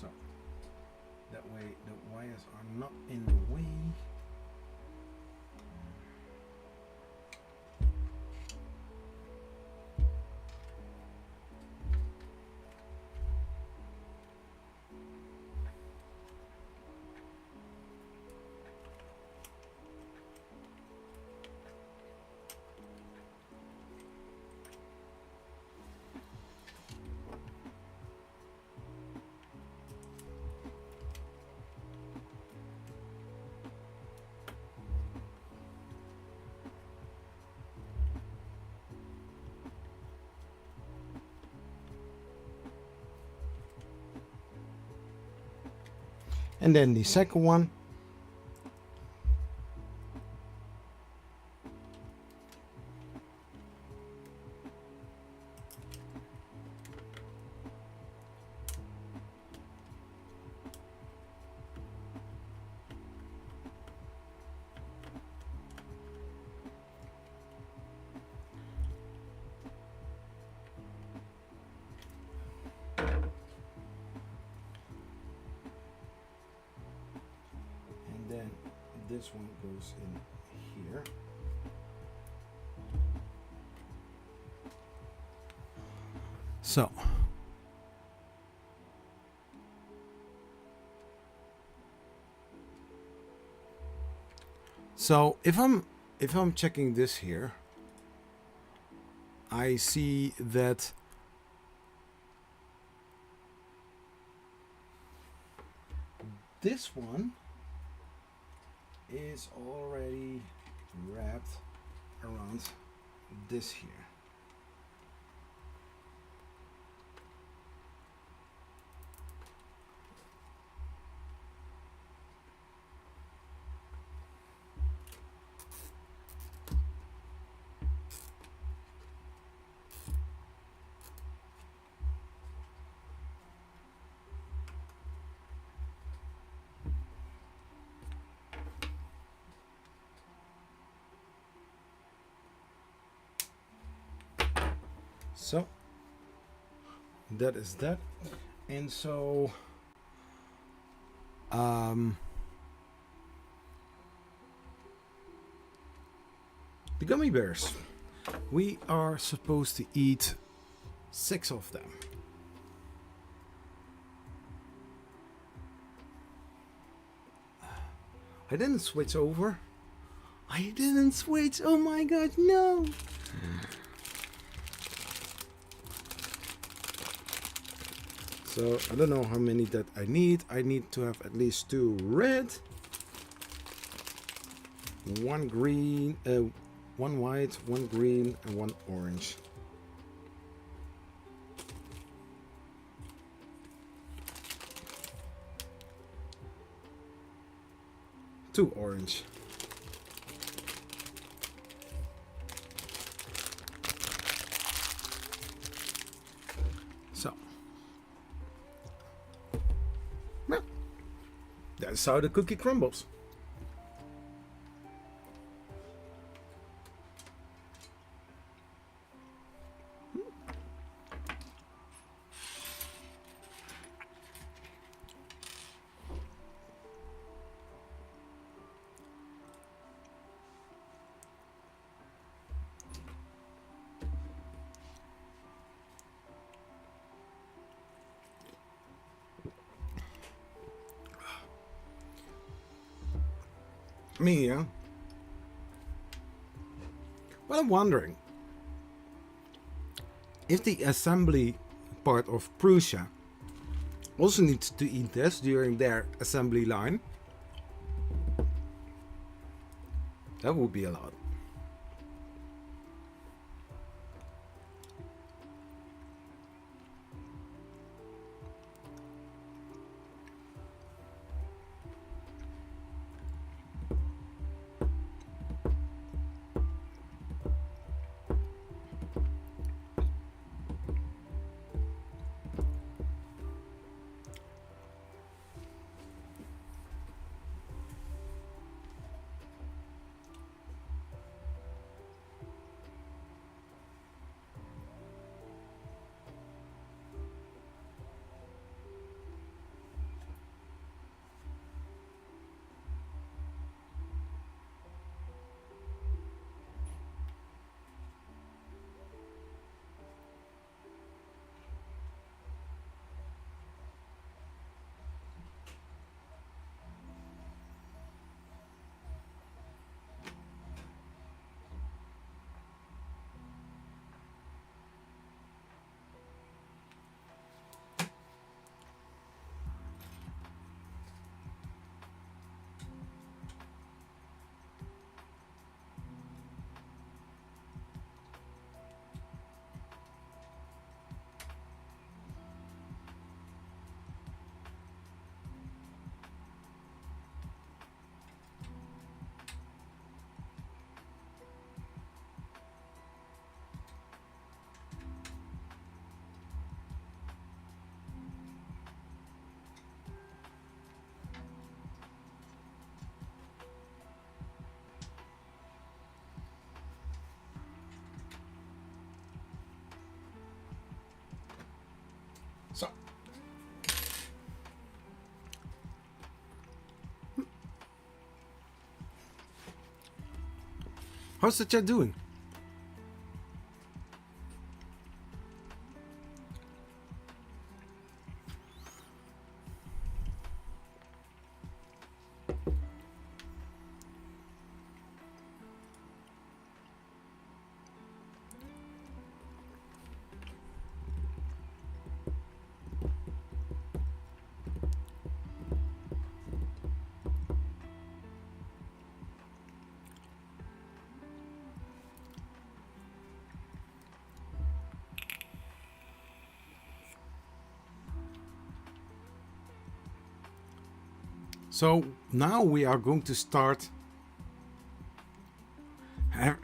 So that way the wires are not in the way. And then the second one. Then this one goes in here. So if I'm checking this here, I see that this one is already wrapped around this here. So that is that. And so the gummy bears, we are supposed to eat 6 of them. I didn't switch over. Oh my god, no. So I don't know how many that I need. I need to have at least 2 red, 1 green, 1 white, 1 green, and 1 orange. Two orange. So. Well, that's how the cookie crumbles. Me, yeah. Well, I'm wondering if the assembly part of Prusa also needs to eat this during their assembly line. That would be a lot. How's the chat doing? So now we are going to start.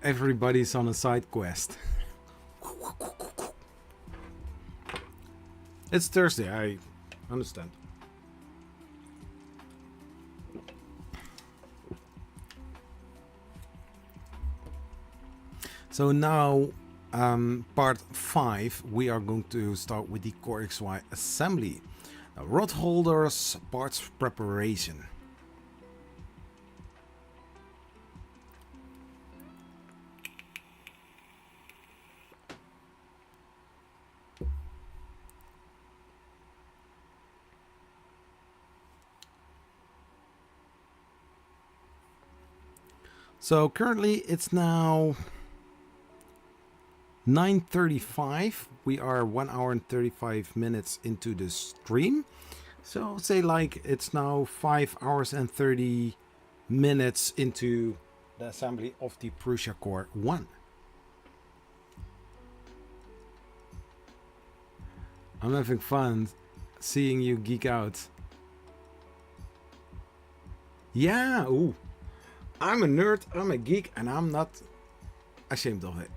Everybody's on a side quest. It's Thursday, I understand. So now, part 5, we are going to start with the Core XY assembly. Rod holders, parts preparation. So currently it's now 9:35. We are 1 hour and 35 minutes into the stream. So say like it's now 5 hours and 30 minutes into the assembly of the Prusa Core 1. I'm having fun seeing you geek out. Yeah, ooh. I'm a nerd, I'm a geek, and I'm not ashamed of it.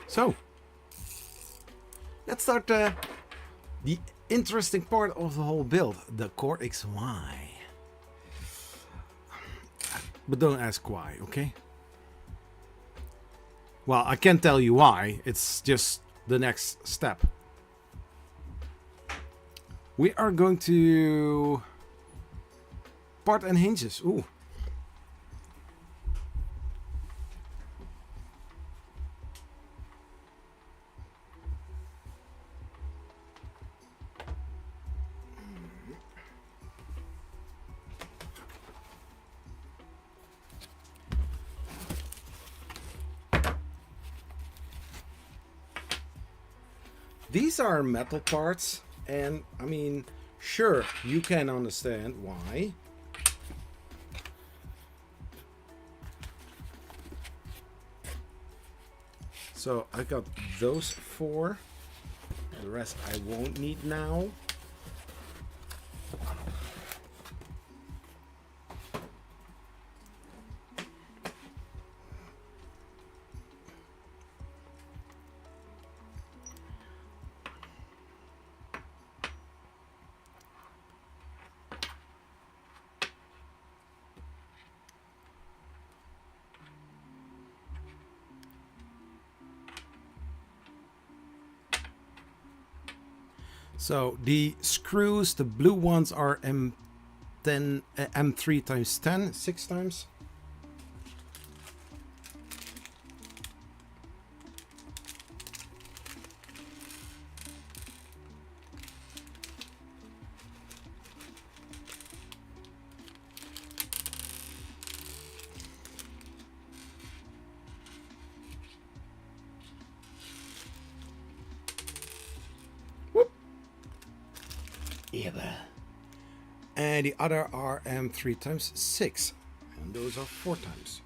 So, let's start the interesting part of the whole build, the Core XY. But don't ask why, okay? Well, I can't tell you why, it's just the next step. We are going to part and hinges. Ooh. These are metal parts. And I mean, sure, you can understand why. So I got those 4. The rest I won't need now. So the screws, the blue ones are M10, M3 times 10, 6 times. And the other are M3 times 6, and those are 4 times.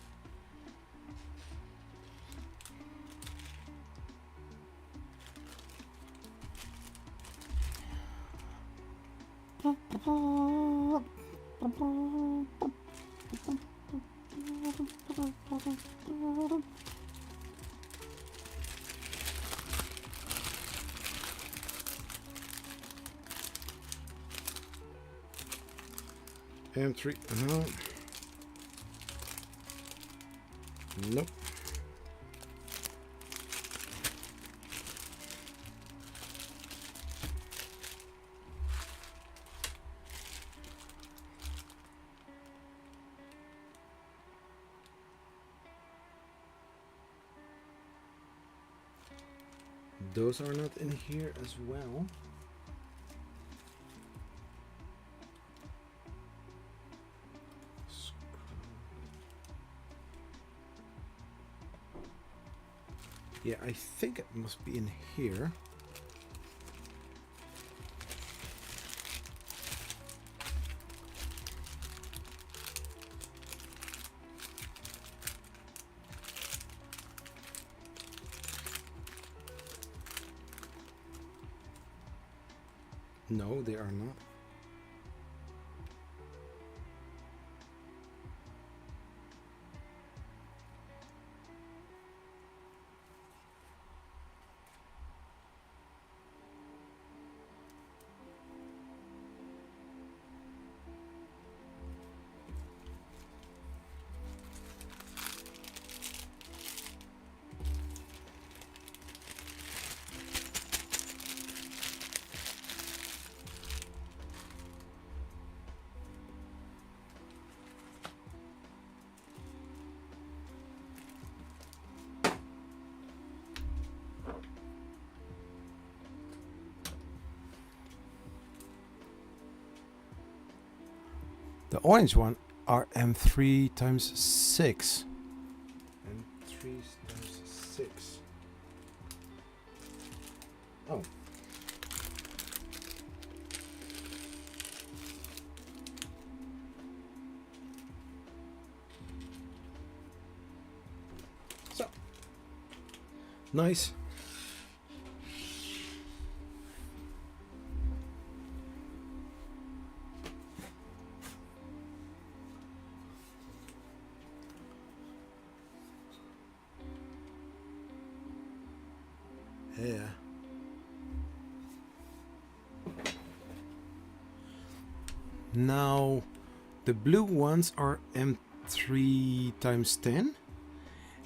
M3, no. Nope. those are not in here as well. Yeah, I think it must be in here. No, they are not. The orange one are M3 times 6. M3 times 6. Oh. So. Nice. Yeah. Now, the blue ones are M3 times 10,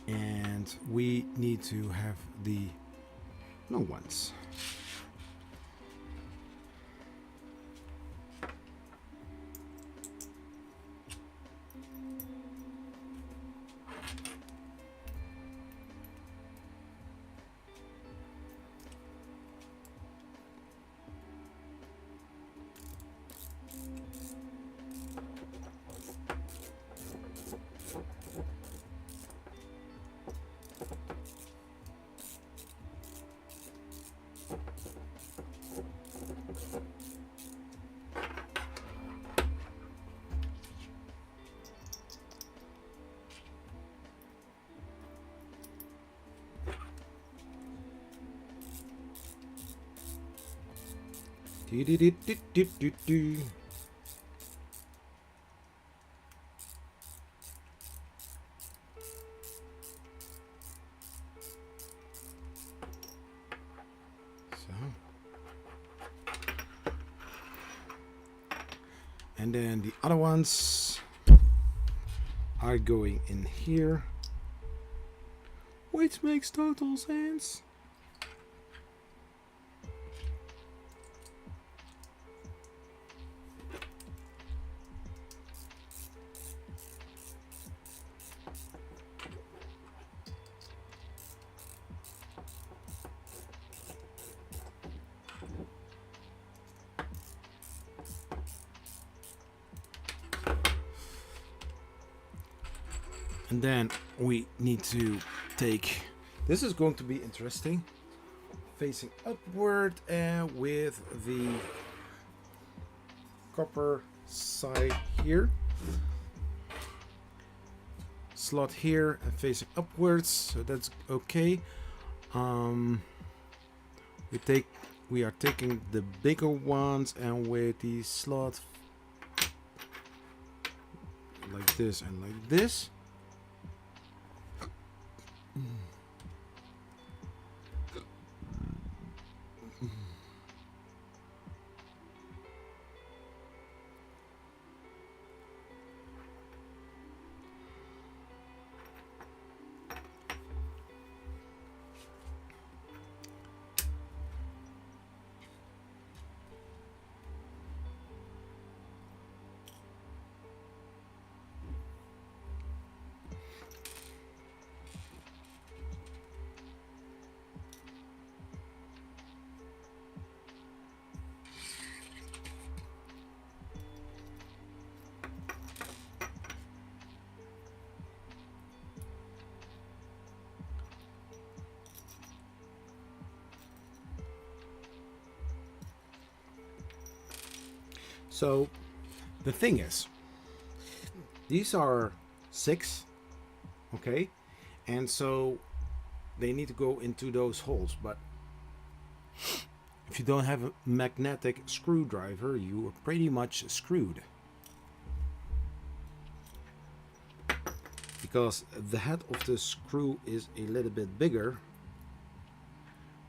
and we need to have the no ones. Do. So. And then the other ones are going in here, which makes total sense. And then we need to take, this is going to be interesting, facing upward and with the copper side here. Slot here and facing upwards, so that's okay. We are taking the bigger ones and with the slot like this and like this. So the thing is, these are 6, okay, and so they need to go into those holes. But if you don't have a magnetic screwdriver, you are pretty much screwed, because the head of the screw is a little bit bigger.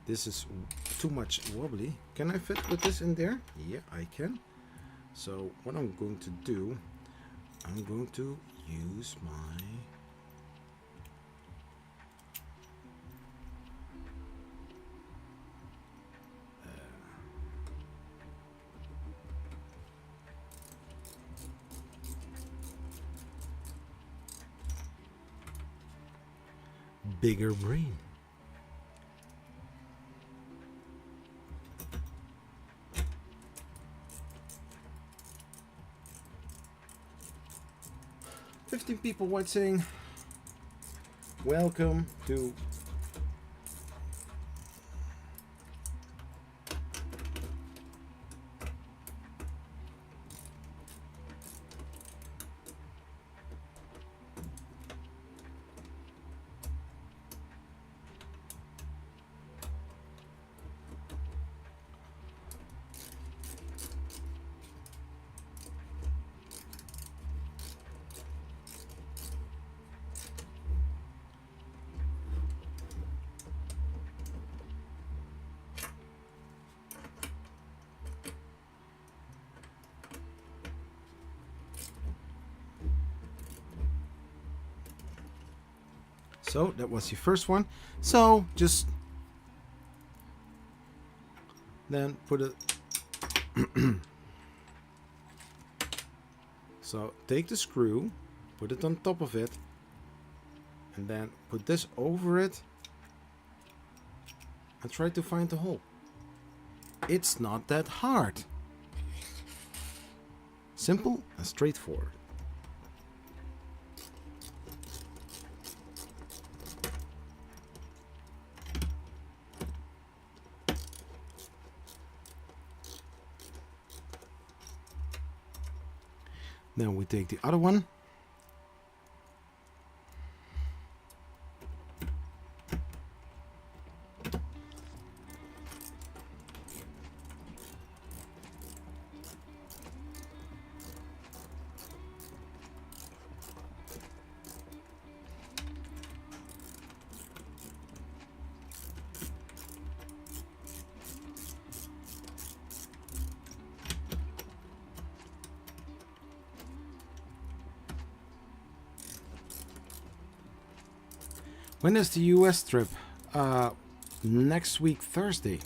This is too much wobbly. Can I fit with this in there? Yeah, I can. So what I'm going to do, I'm going to use my bigger brain. People watching. Welcome to So that was the first one. So just then put it. So take the screw, put it on top of it, and then put this over it and try to find the hole. It's not that hard. Simple and straightforward. Then we take the other one. When is the US trip? Next week, Thursday.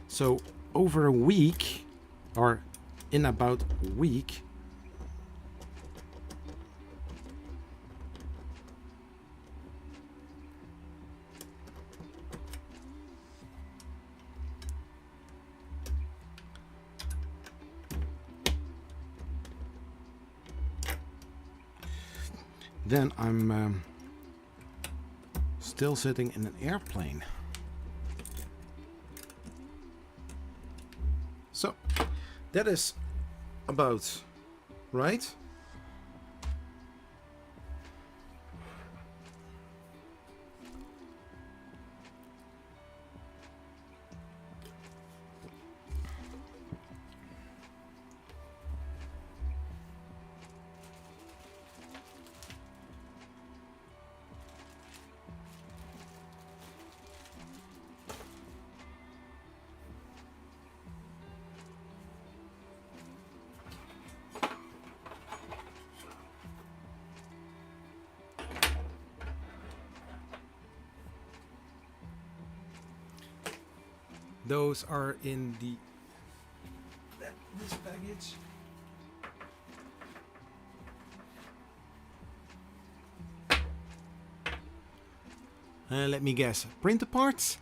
So over a week, or in about a week, then I'm still sitting in an airplane. So that is about right. Those are in this package. Let me guess. Printer parts?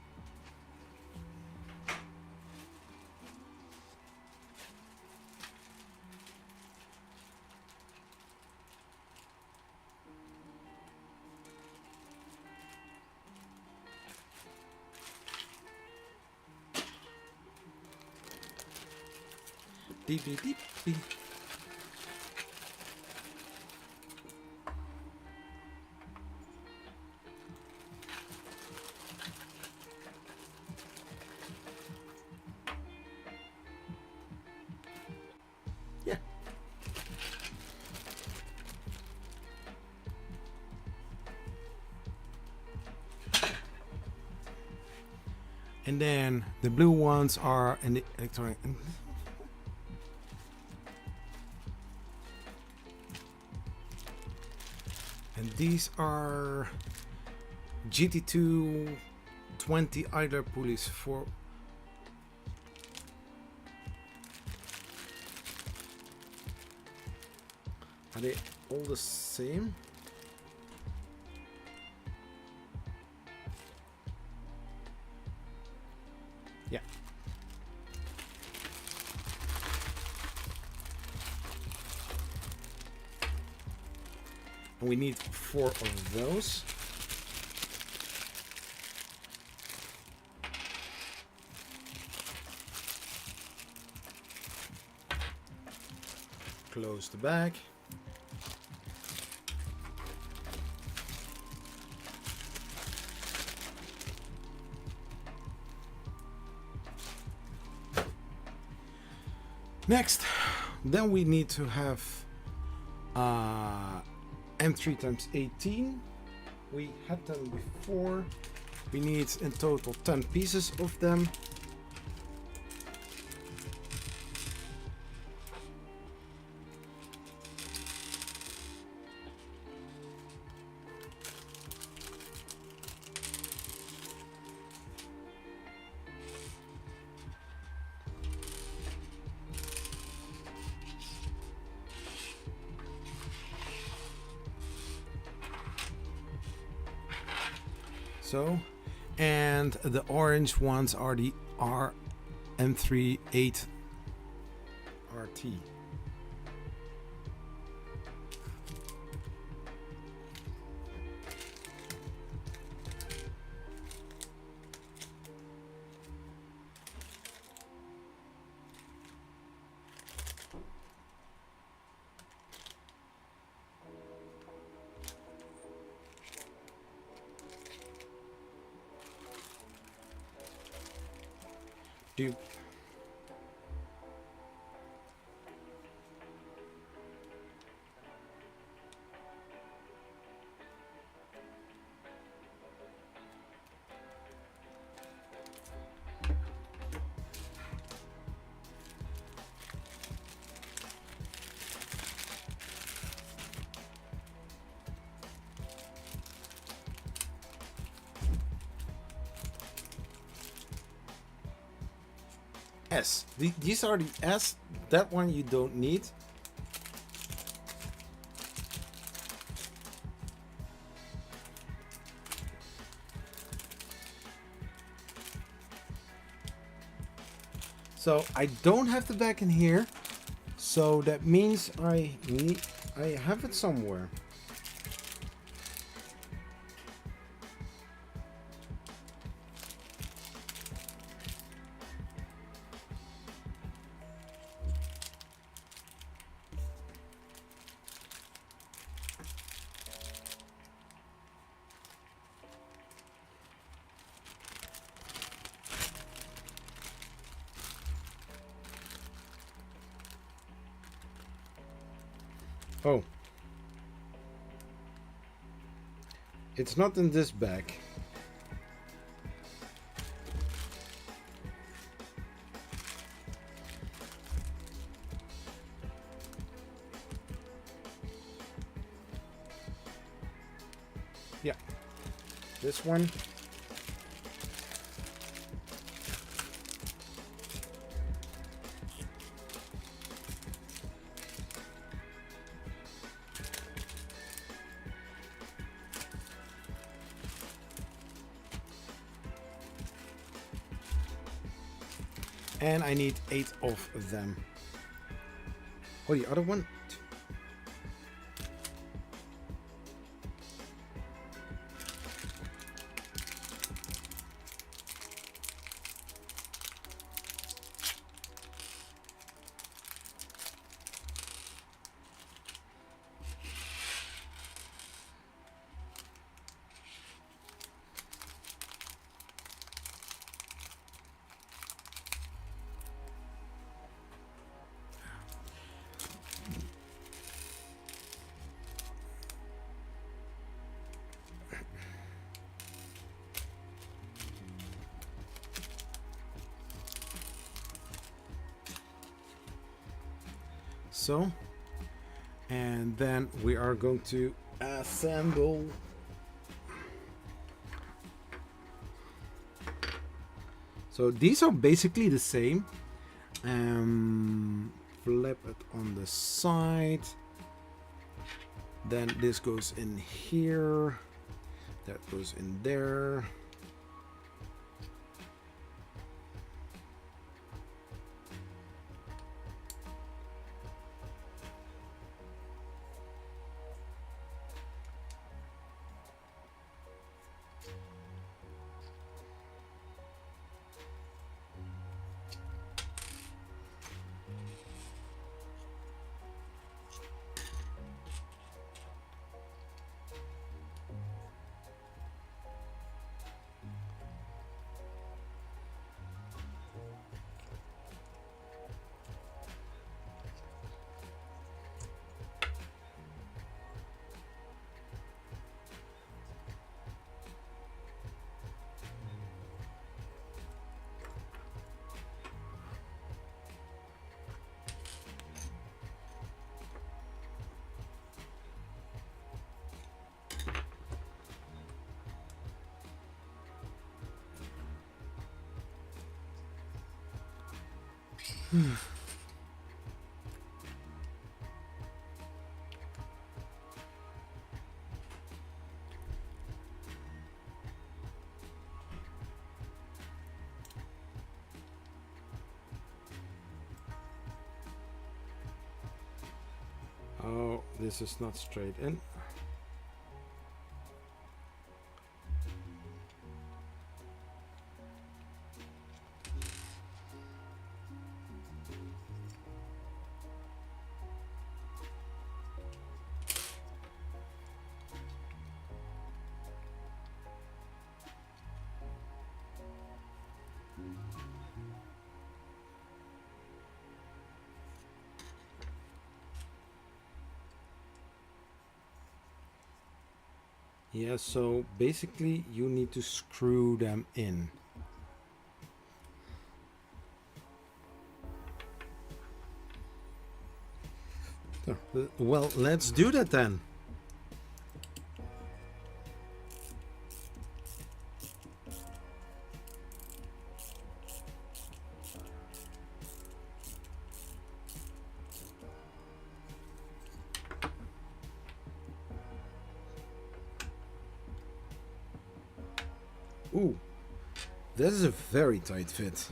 Deep, deep, deep, deep. Yeah. And then the blue ones are in the electronic. And these are GT2 20 idler pulleys for. Are they all the same? Yeah. And we need 4 of those. Close the bag. Next, then we need to have M3 times 18. We had them before. We need in total 10 pieces of them. So, and the orange ones are the RM3 8 RT. Do S. These are the S. That one you don't need. So I don't have the back in here. So that means I have it somewhere. Oh. It's not in this bag. Yeah. This one. And I need 8 of them. Oh, the other one? so. And then we are going to assemble. So these are basically the same. Flip it on the side. Then this goes in here. That goes in there. Oh, this is not straight in. Yeah, so basically you need to screw them in. Well, let's do that then. Ooh, that is a very tight fit.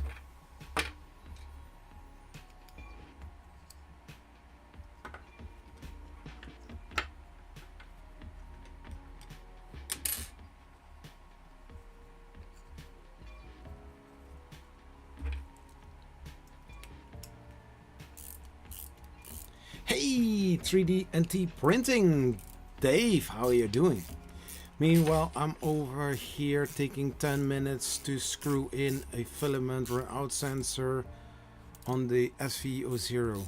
Hey, 3D NT Printing! Dave, how are you doing? Meanwhile, I'm over here taking 10 minutes to screw in a filament route sensor on the SV00.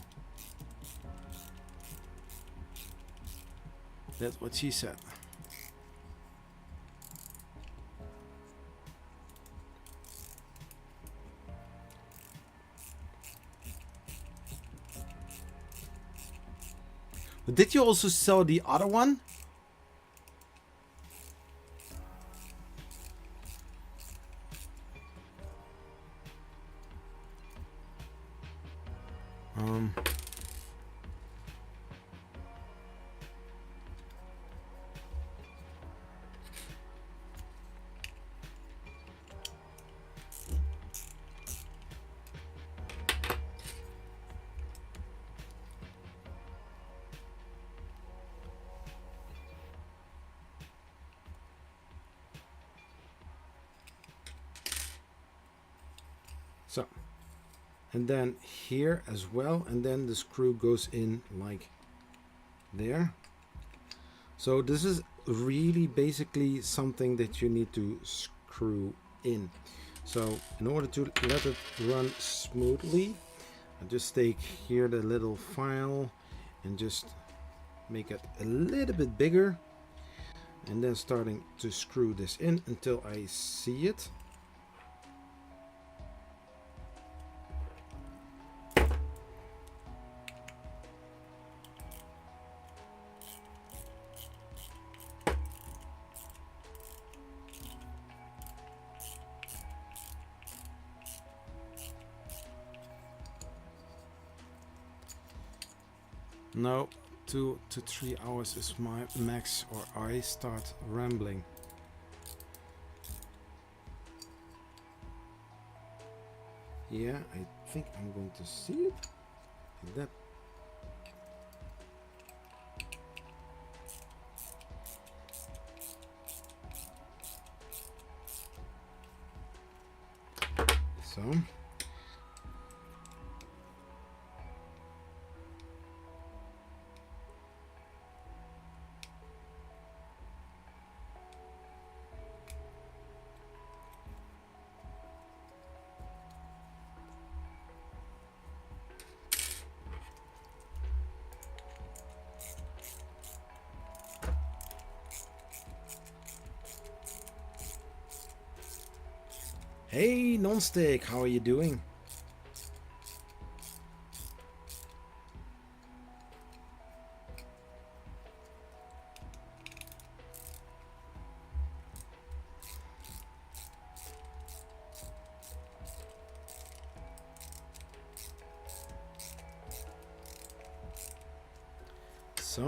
That's what she said. But did you also sell the other one? So, and then here as well, and then the screw goes in like there. So this is really basically something that you need to screw in. So in order to let it run smoothly, I just take here the little file and just make it a little bit bigger, and then starting to screw this in until I see it. No, 2 to 3 hours is my max, or I start rambling. Yeah, I think I'm going to see it like that. So. Hey, Nonstick, how are you doing? So.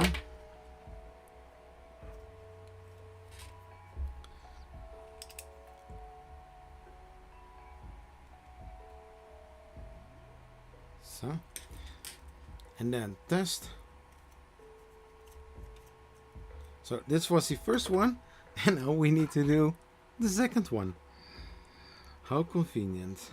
So. And then test. So this was the first one, and now we need to do the second one. How convenient.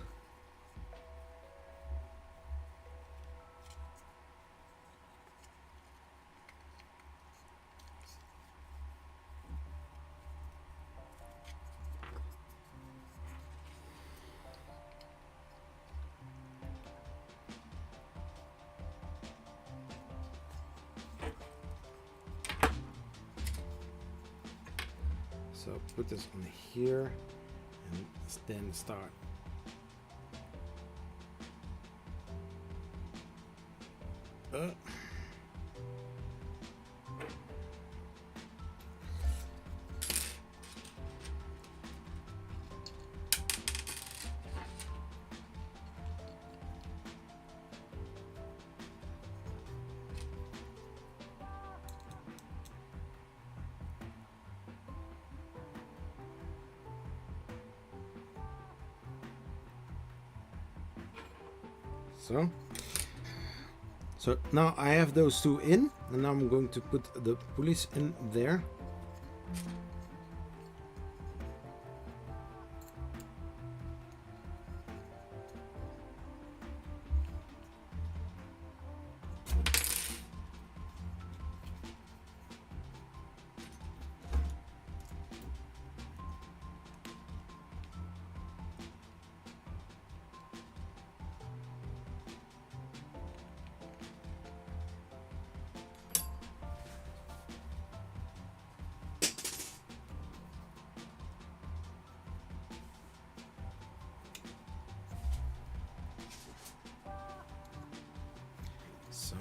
So put this on here and then start. So now I have those two in, and now I'm going to put the pulleys in there. So.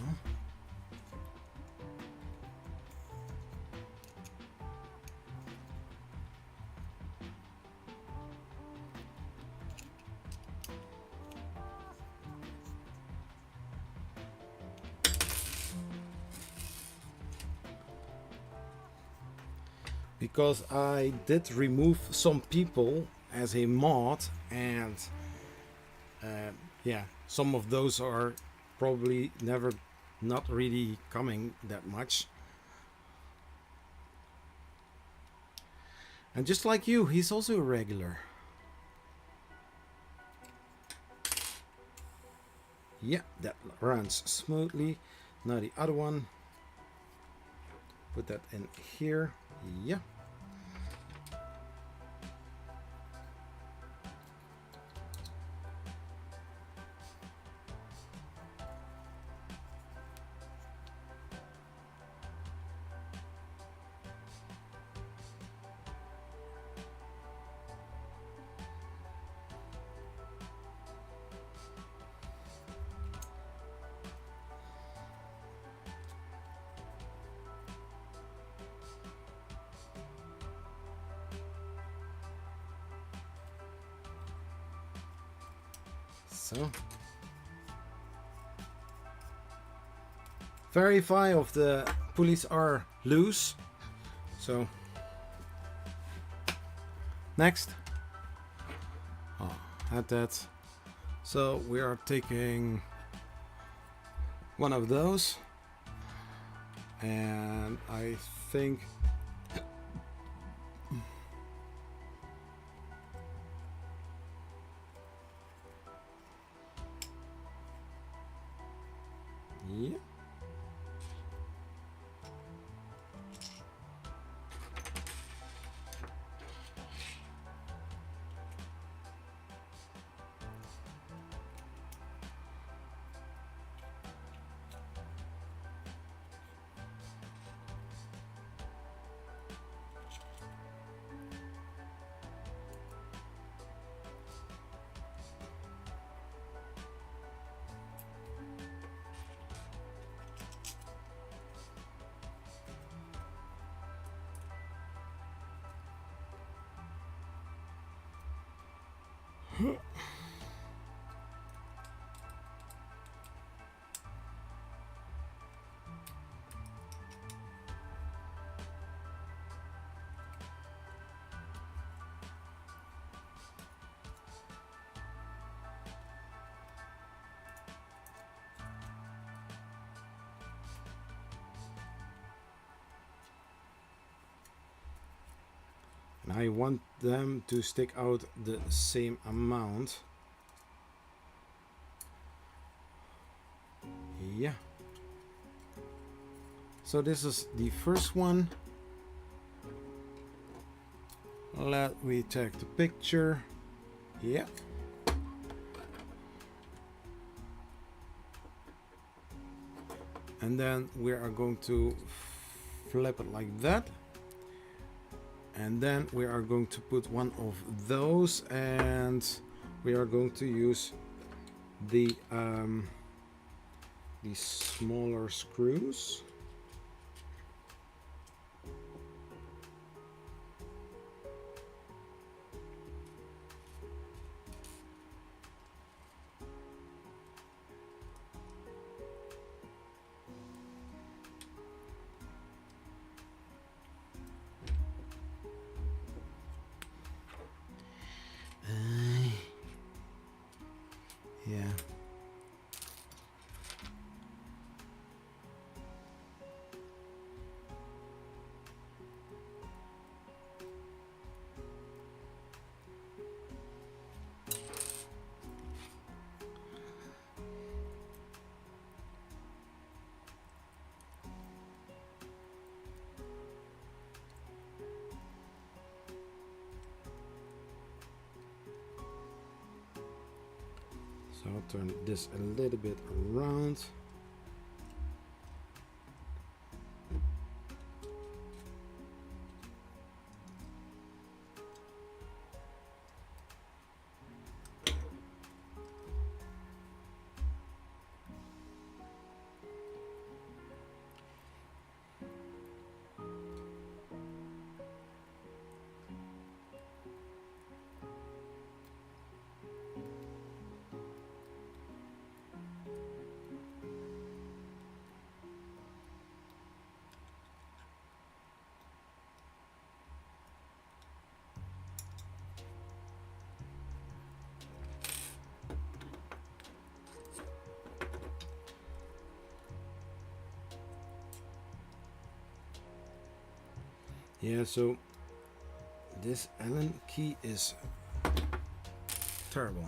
Because I did remove some people as a mod, and yeah, some of those are probably never not really coming that much. And just like you, he's also a regular. Yeah, that runs smoothly. Now the other one, put that in here. Yeah. So. verify if the pulleys are loose. So next, had that. So we are taking one of those, and I think yeah. And I want them to stick out the same amount. Yeah. So this is the first one. Let me take the picture. Yeah. And then we are going to flip it like that. And then we are going to put one of those, and we are going to use the these smaller screws. Yeah. So I'll turn this a little bit around. Yeah, so this Allen key is terrible.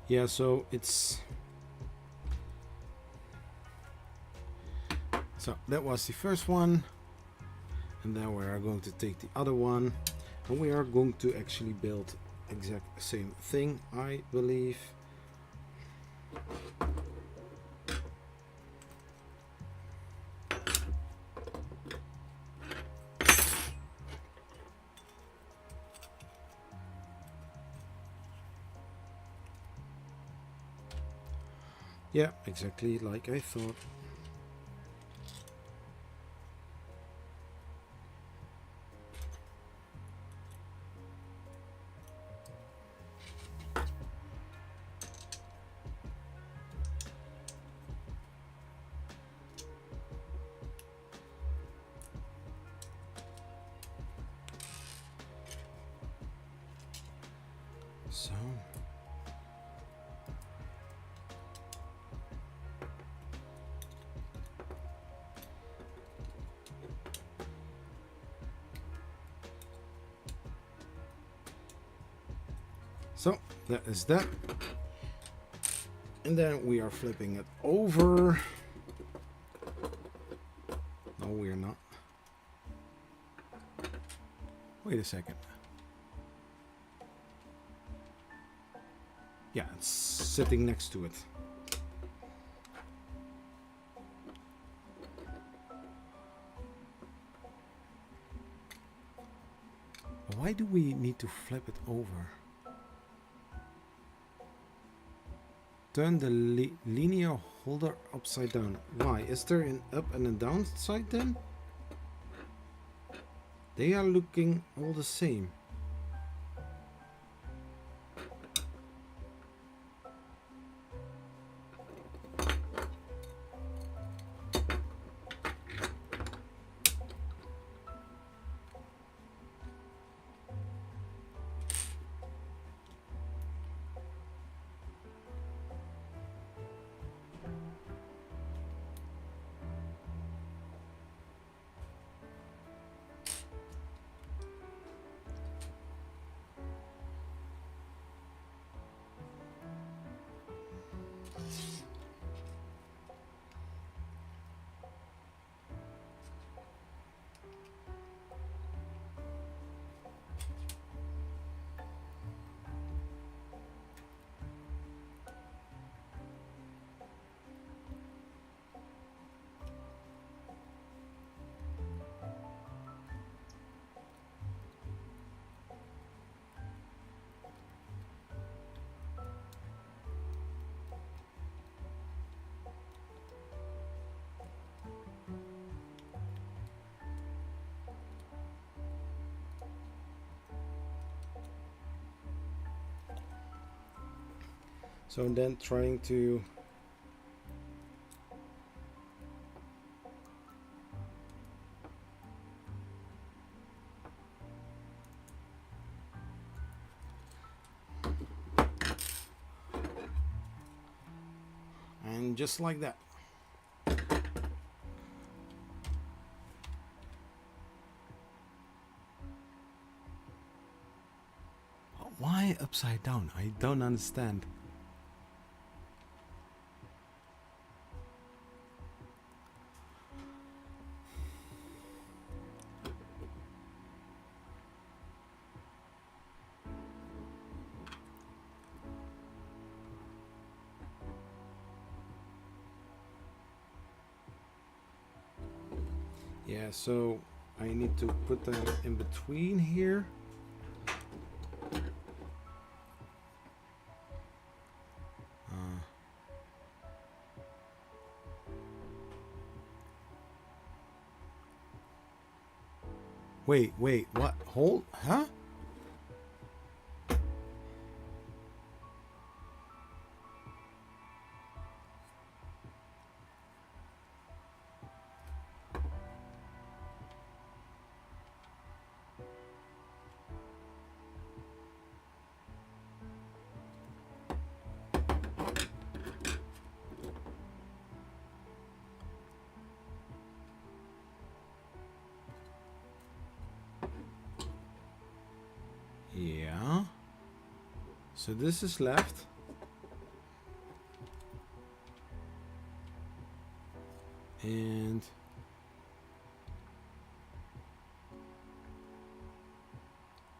Yeah, so that was the first one, and then we are going to take the other one, and we are going to actually build exact same thing, I believe. Yeah, exactly like I thought. So that is that. And then we are flipping it over. No, we're not. Wait a second. Yeah, it's sitting next to it. Why do we need to flip it over? Turn the linear holder upside down. Why? Is there an up and a down side then? They are looking all the same. So then trying to and just like that. Why upside down? I don't understand. Yeah, so I need to put that in between here. Wait, what? Hold? Huh? Yeah. So this is left. And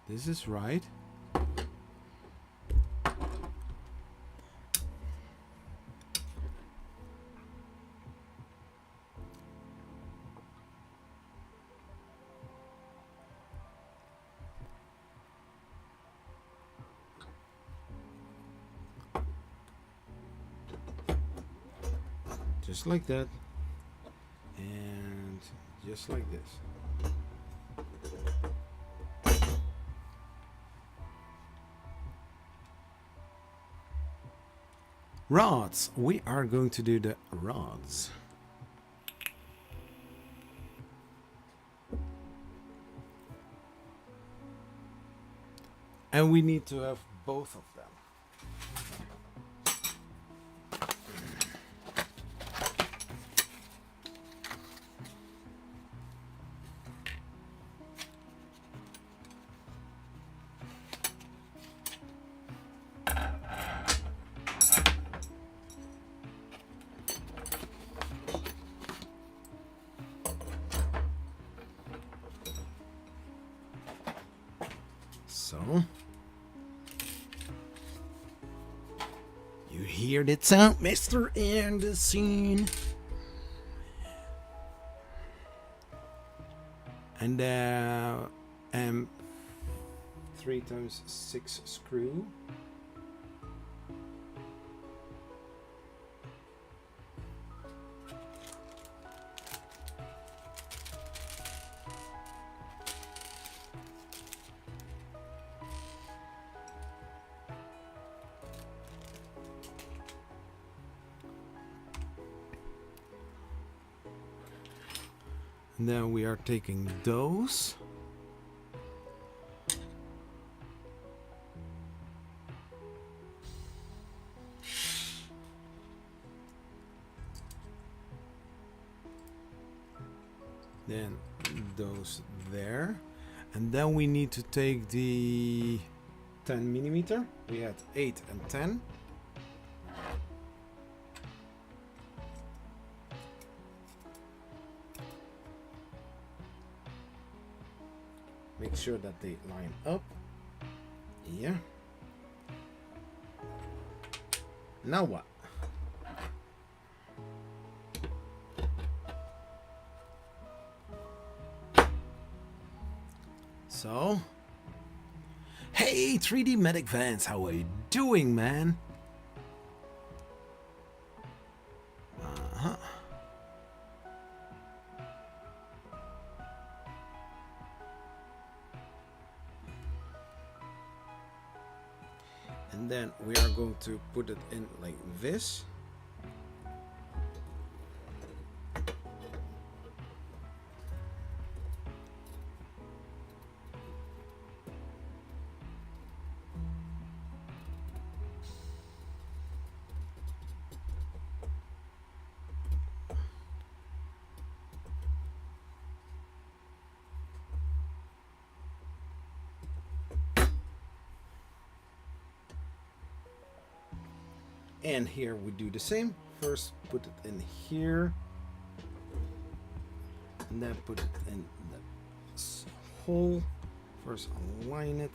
this is right. just like that, and just like this. Rods. We are going to do the rods. And we need to have both of them. So, you hear that sound, Mr. Anderson? And 3x6 screw. And then we are taking those. Then those there. And then we need to take the 10mm. We had 8 and 10. Make sure that they line up. Yeah. Now what? So, hey 3D Medic Vance, how are you doing, man? And then we are going to put it in like this. And here we do the same. First put it in here, and then put it in the hole. First align it.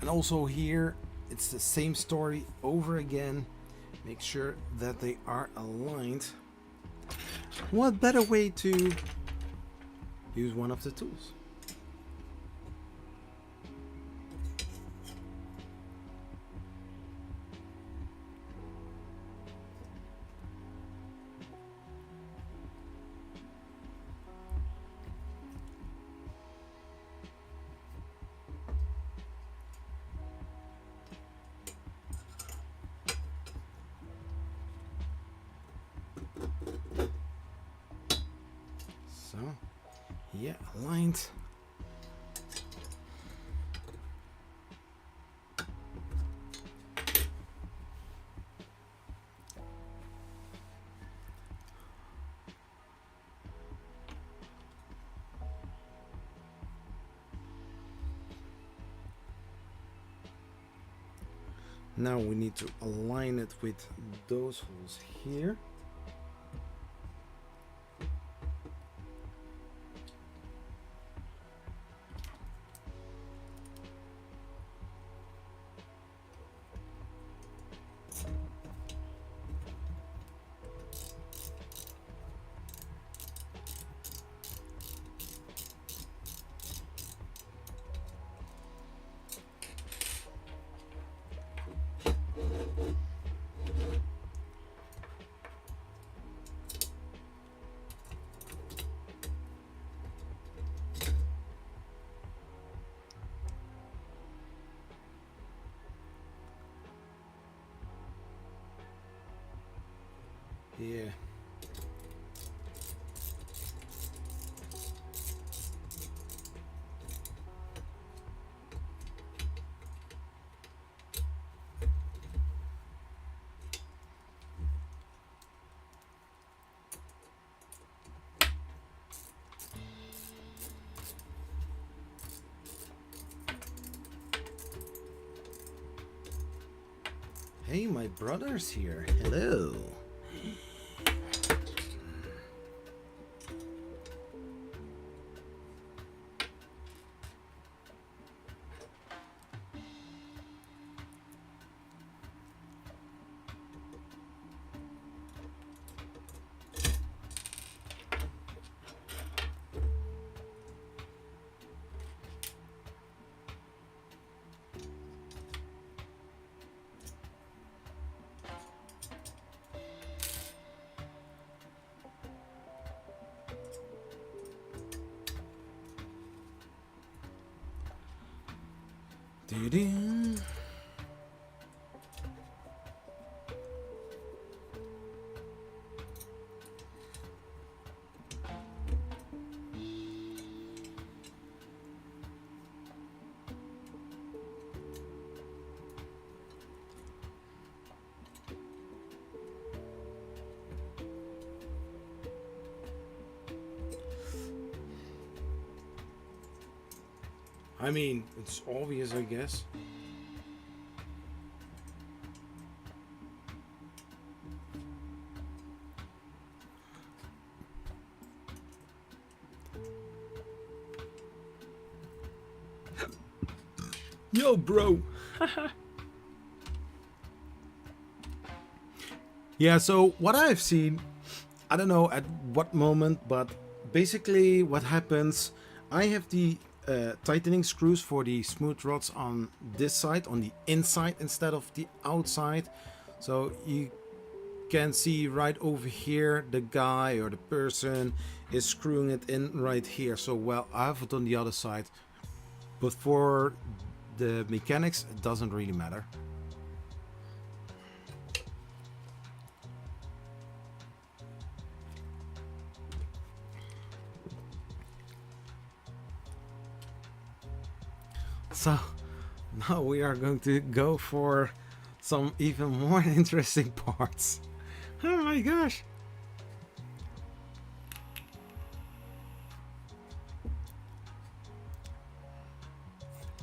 And also here, it's the same story over again. Make sure that they are aligned. What better way to use one of the tools? So, yeah, aligned. Now we need to align it with those holes here. Yeah. Hey, my brother's here. Hello. Doo-doo. I mean, it's obvious, I guess. Yo, bro. Yeah, so what I've seen, I don't know at what moment, but basically what happens, I have the tightening screws for the smooth rods on this side, on the inside instead of the outside. So you can see right over here, the guy or the person is screwing it in right here. So, well, I have it on the other side, but for the mechanics, it doesn't really matter. So now we are going to go for some even more interesting parts. Oh my gosh.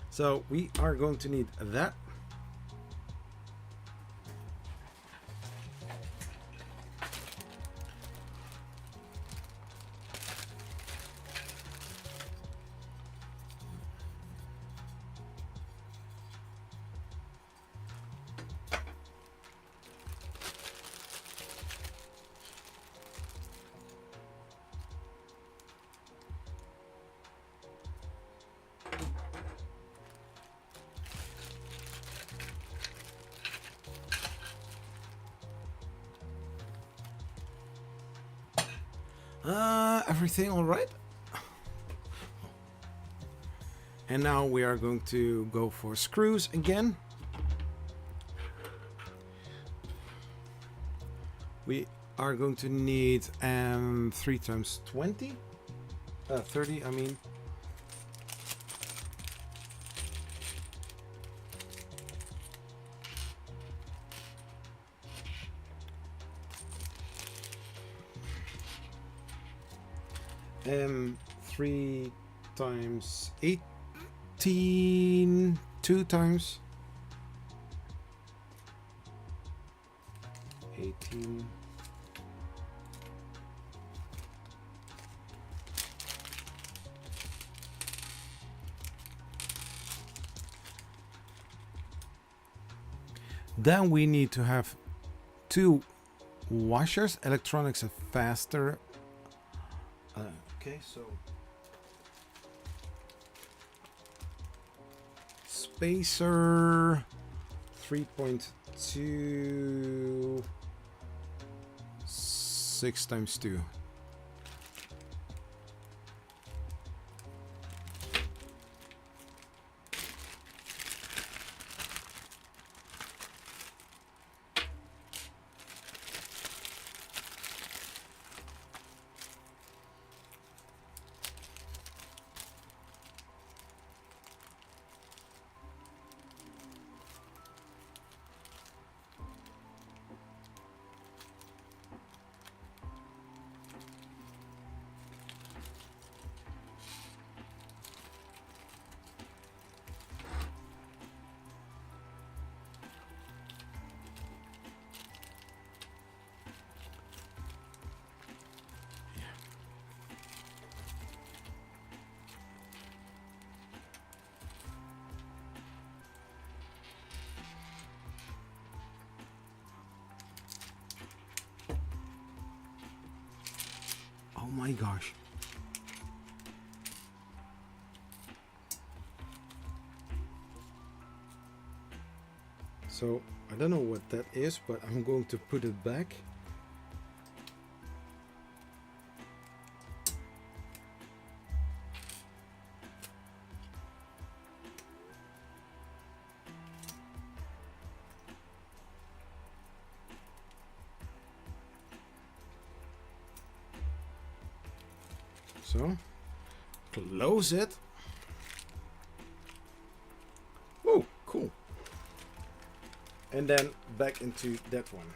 So we are going to need that. Everything all right? And now we are going to go for screws again. We are going to need 3 times 20, 30, I mean. And 3 times 18, 2 times 18. Then we need to have 2 washers. Electronics are faster. Okay, so spacer 3.2, 6 times 2. my gosh. So I don't know what that is, but I'm going to put it back. So close it. Oh, cool. And then back into that one.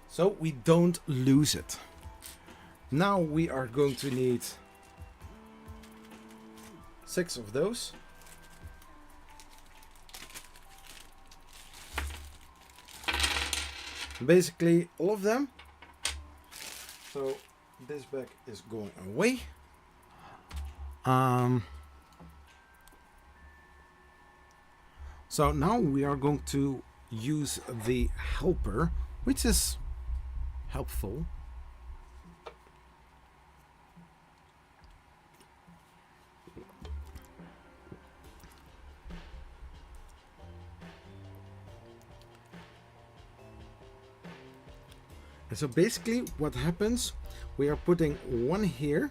So we don't lose it. Now we are going to need 6 of those. Basically all of them. So this back is going away. So now we are going to use the helper, which is helpful. And so basically what happens, we are putting one here.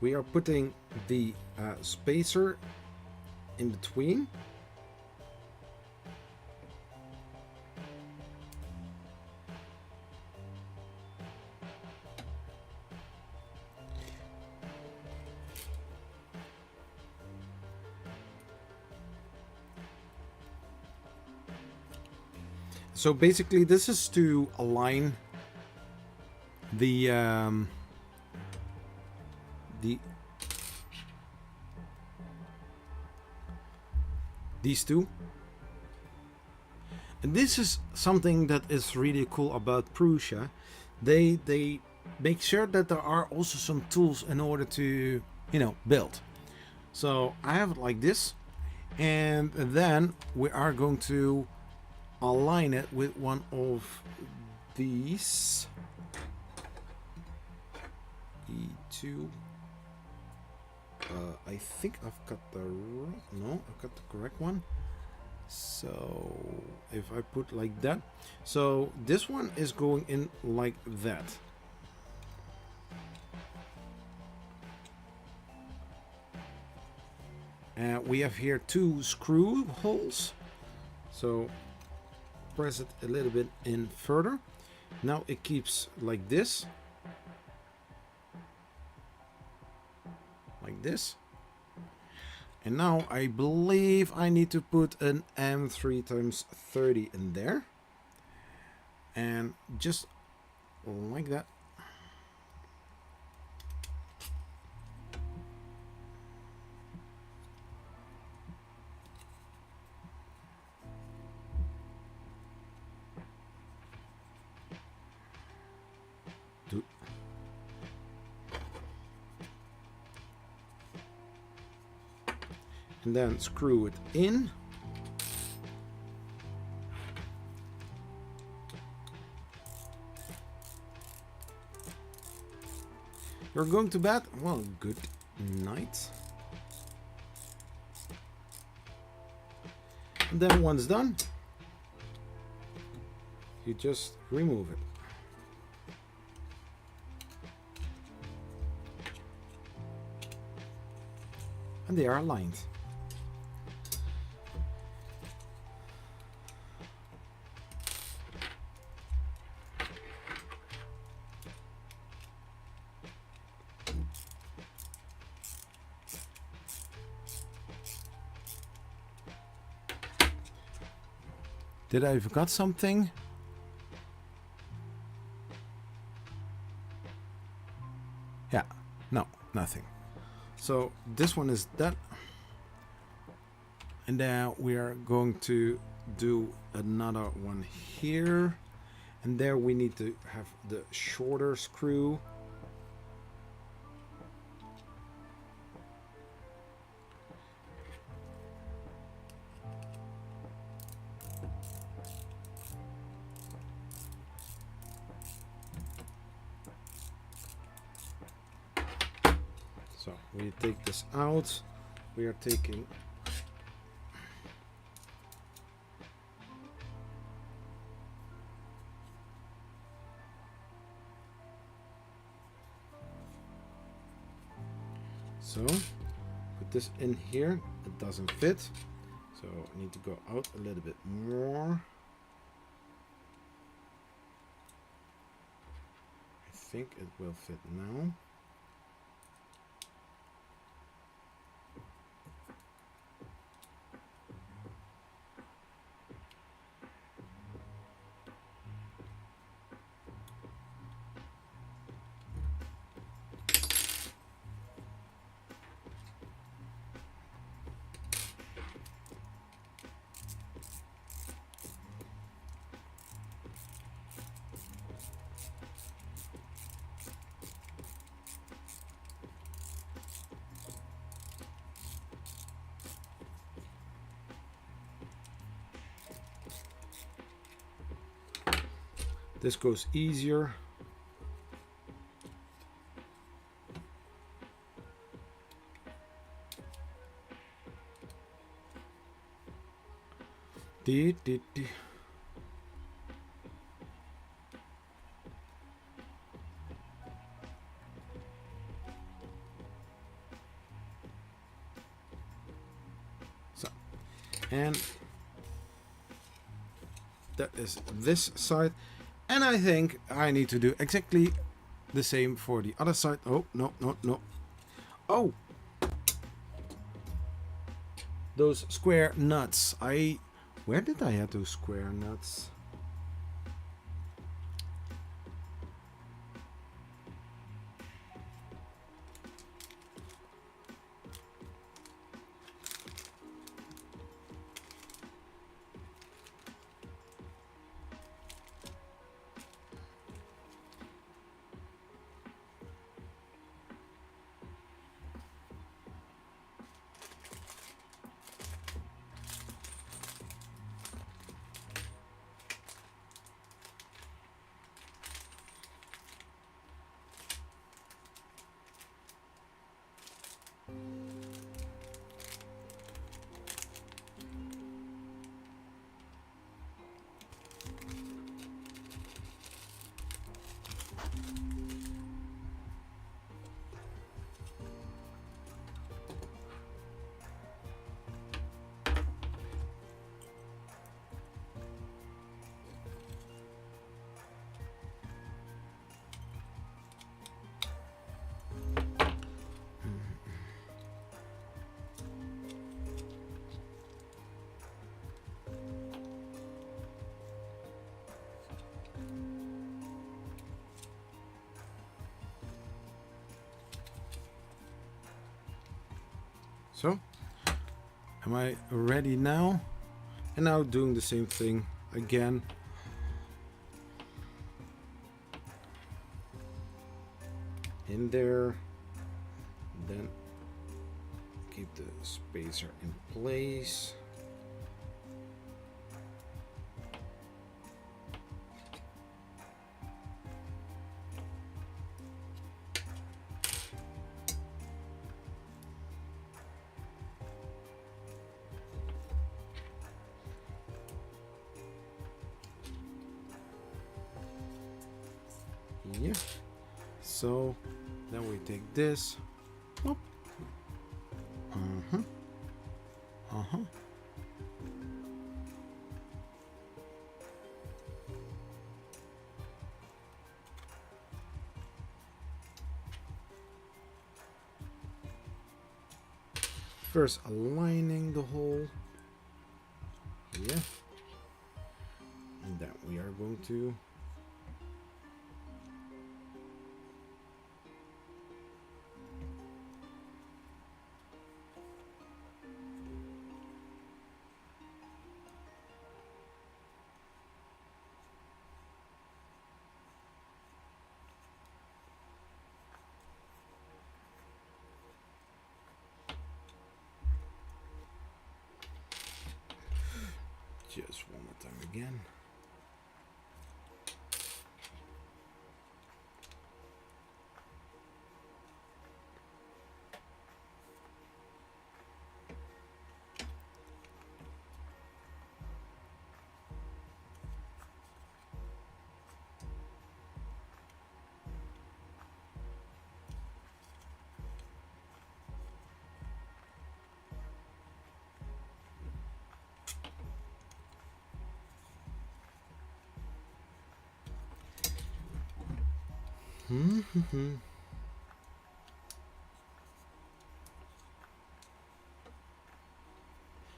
We are putting the spacer in between. So basically this is to align these two. And this is something that is really cool about Prusa. They make sure that there are also some tools in order to, you know, build. So I have it like this, and then we are going to align it with one of these. E2. I think I've got the I've got the correct one. So if I put like that, so this one is going in like that. We have here 2 screw holes. So press it a little bit in further. Now it keeps like this. Like this. And now I believe I need to put an M3 times 30 in there. And just like that. And then screw it in. You're going to bed? Well, good night. And then once done, you just remove it. And they are aligned. Did I forgot something? Yeah, no, nothing. So this one is done. And then we are going to do another one here. And there we need to have the shorter screw. So we take this out. We are taking so put this in here. It doesn't fit, so I need to go out a little bit more. I think it will fit now. This goes easier. So, and that is this side. And I think I need to do exactly the same for the other side. Oh, no, no, no. Oh! Those square nuts. Where did I have those square nuts? So, am I ready now? And now doing the same thing again. In there. Then keep the spacer in place. Yeah. So then we take this. Oh. Uh-huh. Uh-huh. First aligning the hole. Yeah. And then we are going to just one more time again.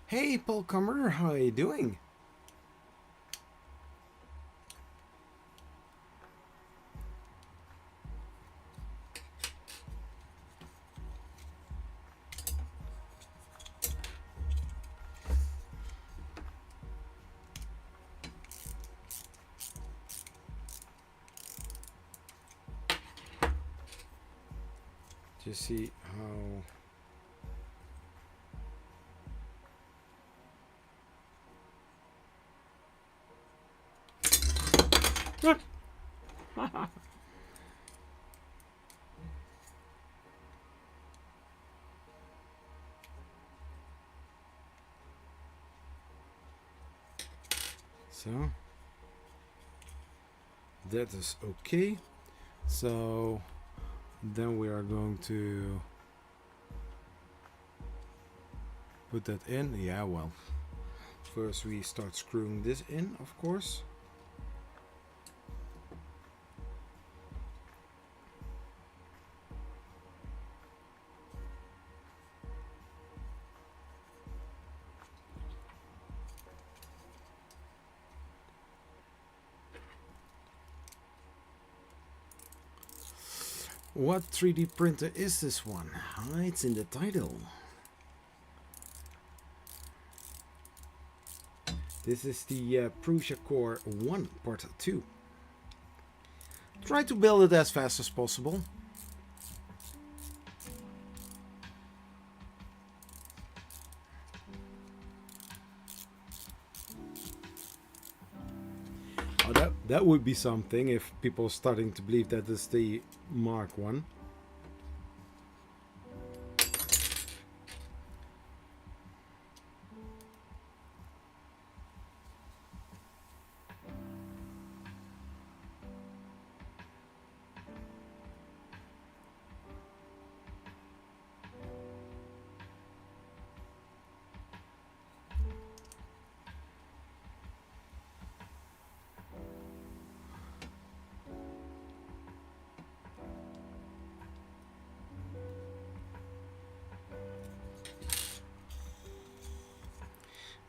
Hey, Paul Comer, how are you doing? Just see how. So that is okay. So then we are going to put that in. Yeah, well, first we start screwing this in, of course. What 3D printer is this one? It's in the title. This is the Prusa Core 1 Part 2. Try to build it as fast as possible. Oh, that would be something if people are starting to believe that is the Mark 1.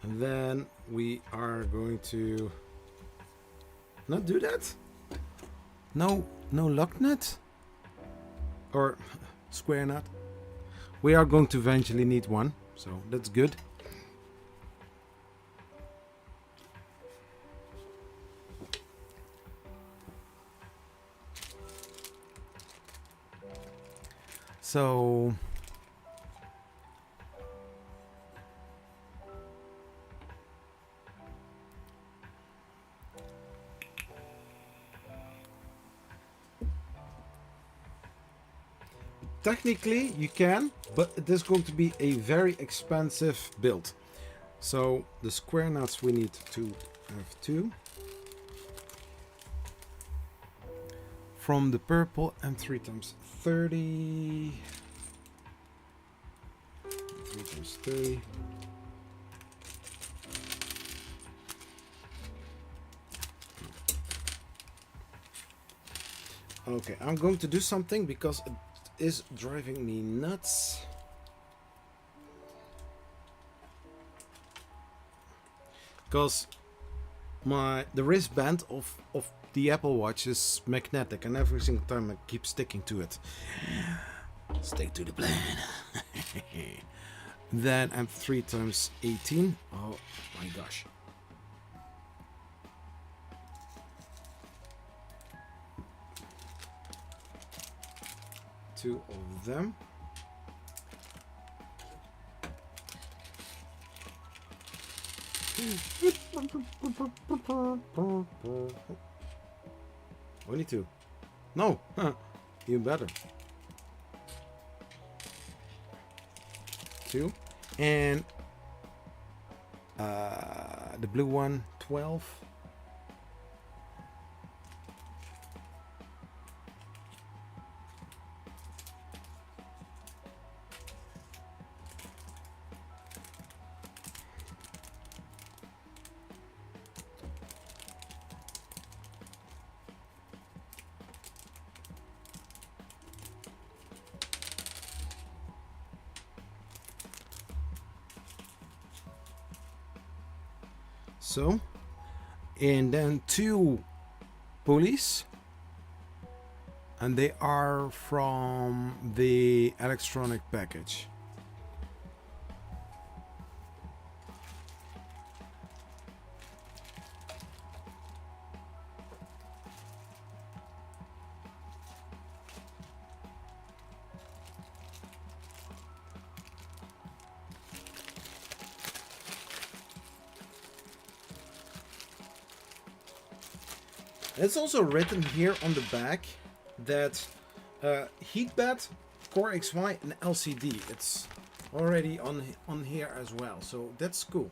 And then we are going to not do that. No lock nut or square nut. We are going to eventually need one, so that's good. So technically you can, but it is going to be a very expensive build. So the square nuts we need to have 2. From the purple and 3 times 30. 3 times 30. Okay, I'm going to do something because it is driving me nuts. Because the wristband of the Apple Watch is magnetic, and every single time I keep sticking to it. Stick to the plan. Then I'm 3 times 18. Oh my gosh. Two of them. Only 2. No, even better. 2 and the blue one 12. so. And then 2 pulleys, and they are from the electronic package. It's also written here on the back that heat bed, Core XY, and LCD. It's already on here as well, so that's cool.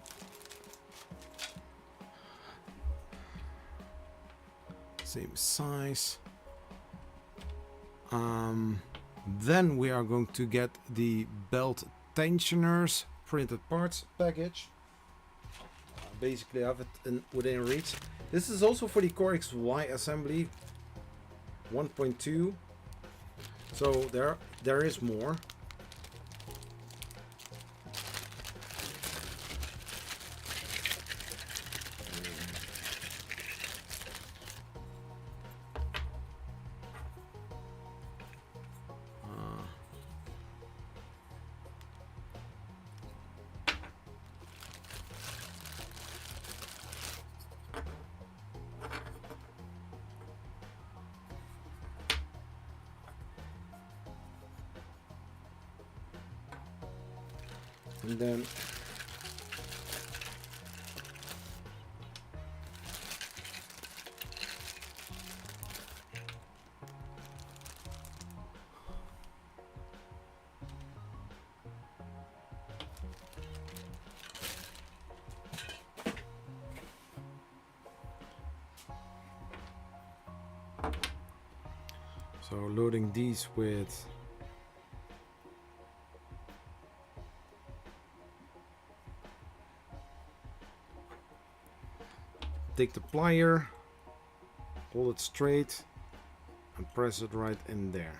Same size. Then we are going to get the belt tensioners printed parts package. Basically, I have it within reach. This is also for the Core XY assembly 1.2. So there is more. And then so loading these with take the plier, hold it straight, and press it right in there.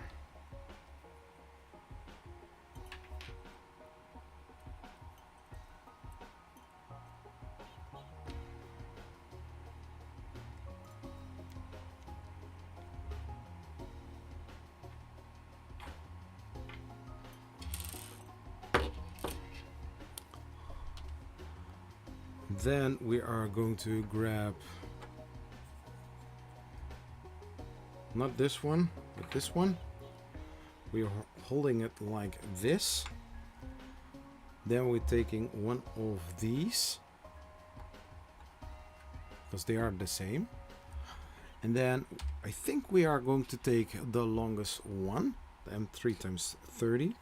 Then we are going to grab not this one, but this one. We are holding it like this. Then we're taking one of these, because they are the same. And then I think we are going to take the longest one, the M3x30.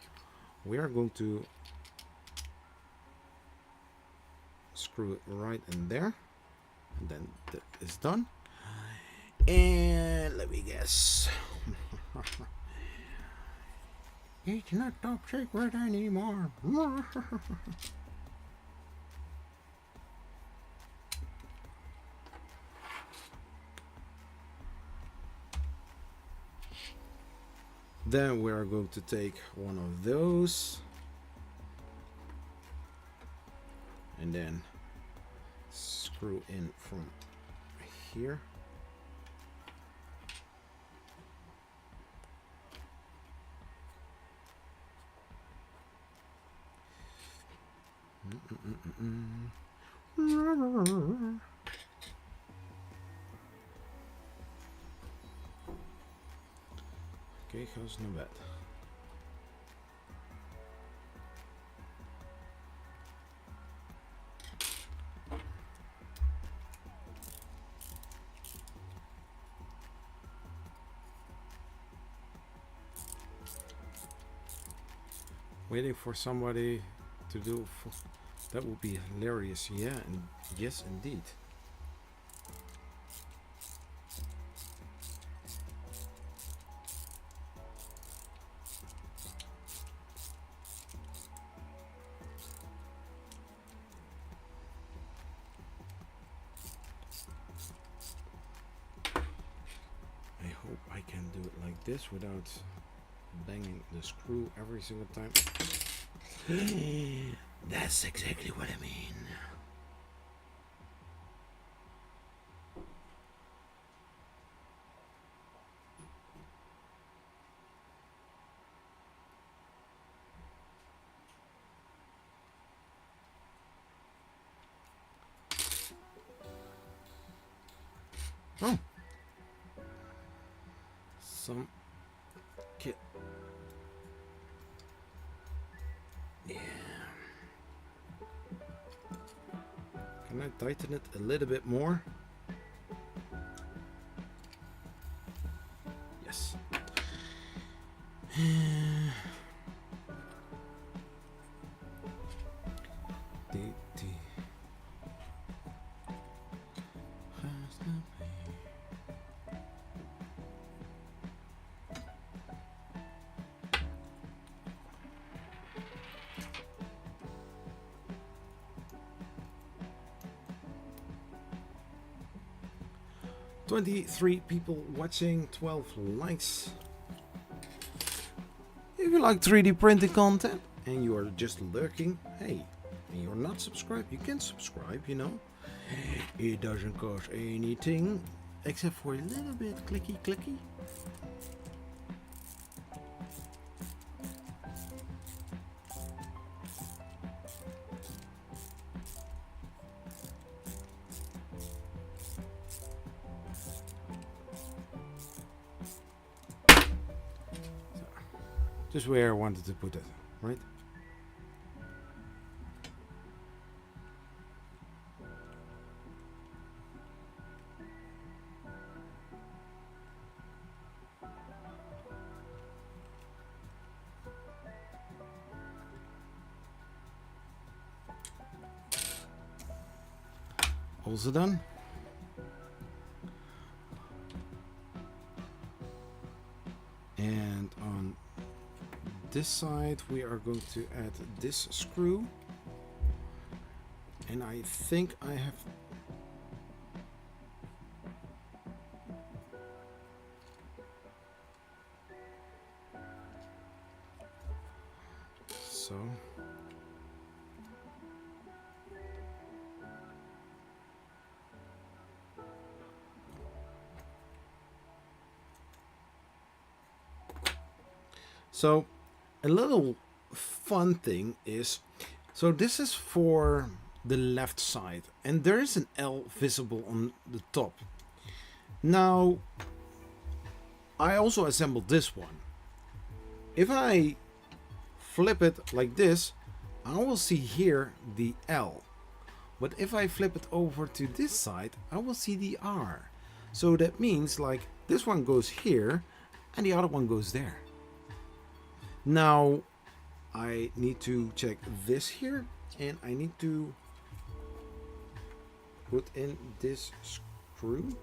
We are going to screw it right in there, and then that is done. And let me guess. It's not top secret anymore. Then we are going to take one of those and then screw in from here. Okay, how's no bad. Waiting for somebody to do. That would be hilarious. Yeah, and yes, indeed. I hope I can do it like this without banging the screw every single time. That's exactly what I mean. Oh. Some kit. Yeah. Can I tighten it a little bit more? Yes. "23 people watching, 12 likes. If you like 3D printing content and you are just lurking, hey, and you're not subscribed, you can subscribe, you know. It doesn't cost anything except for a little bit clicky. Just where I wanted to put it, right? Also done. And on this side we are going to add this screw, and I think I have so a little fun thing is, so this is for the left side and there is an L visible on the top. Now I also assembled this one. If I flip it like this, I will see here the L, but if I flip it over to this side, I will see the R. So that means like this one goes here and the other one goes there. Now I need to check this here, and I need to put in this screw.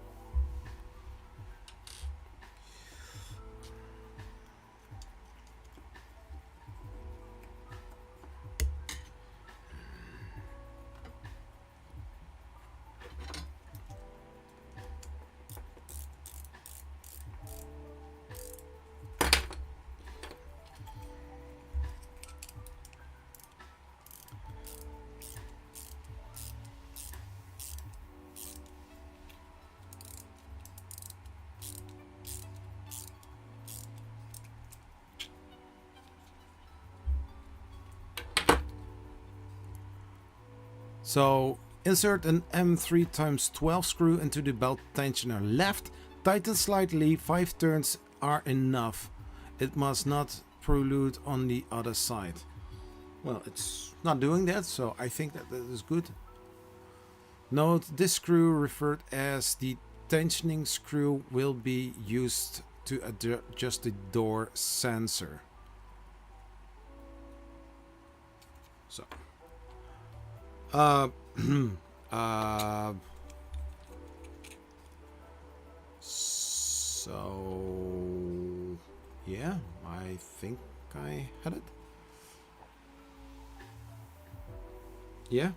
So insert an M3x12 screw into the belt tensioner left, tighten slightly, 5 turns are enough. It must not protrude on the other side. Well, it's not doing that, so I think that is good. Note, this screw, referred as the tensioning screw, will be used to adjust the door sensor. So so yeah, I think I had it. Yeah.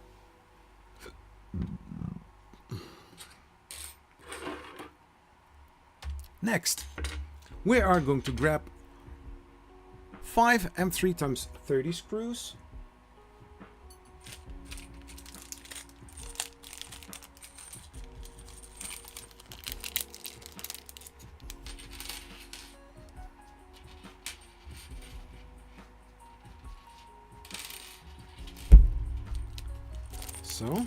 Next, we are going to grab 5 M3x30 screws. So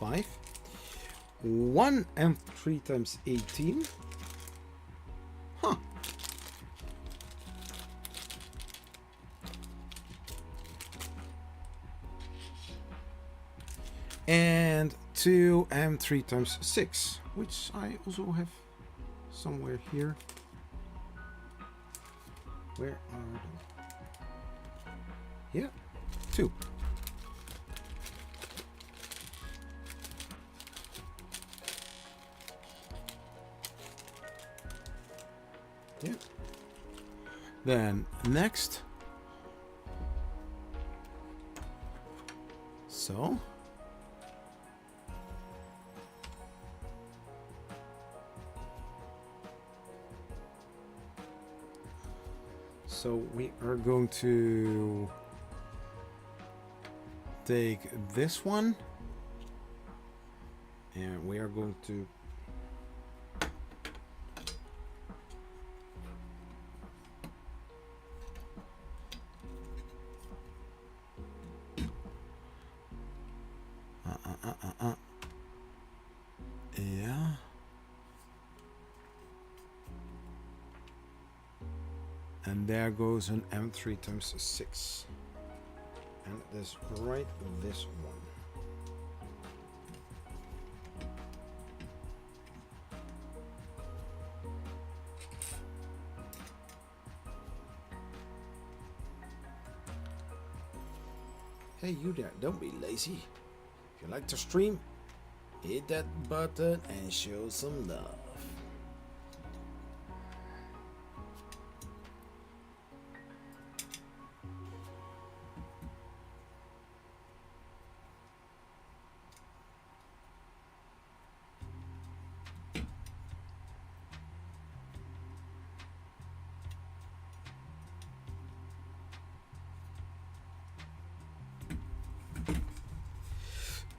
5, 1 3 times 18. Huh. And 2 and 3 times 6, which I also have somewhere here. Where are they? Yeah, 2. Yeah. Then next. So. So we are going to take this one and we are going to yeah. And there goes an M3 times 6. And let's write this one. Hey, you there, don't be lazy. If you like to stream, hit that button and show some love.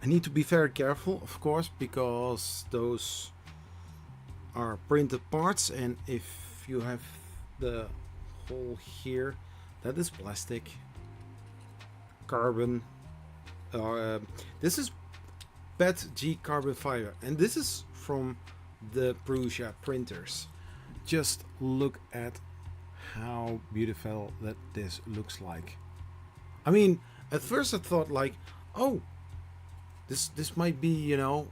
I need to be very careful, of course, because those are printed parts, and if you have the hole here, that is plastic, carbon. This is PETG carbon fiber, and this is from the Prusa printers. Just look at how beautiful that this looks like. I mean, at first I thought like, oh, this might be, you know,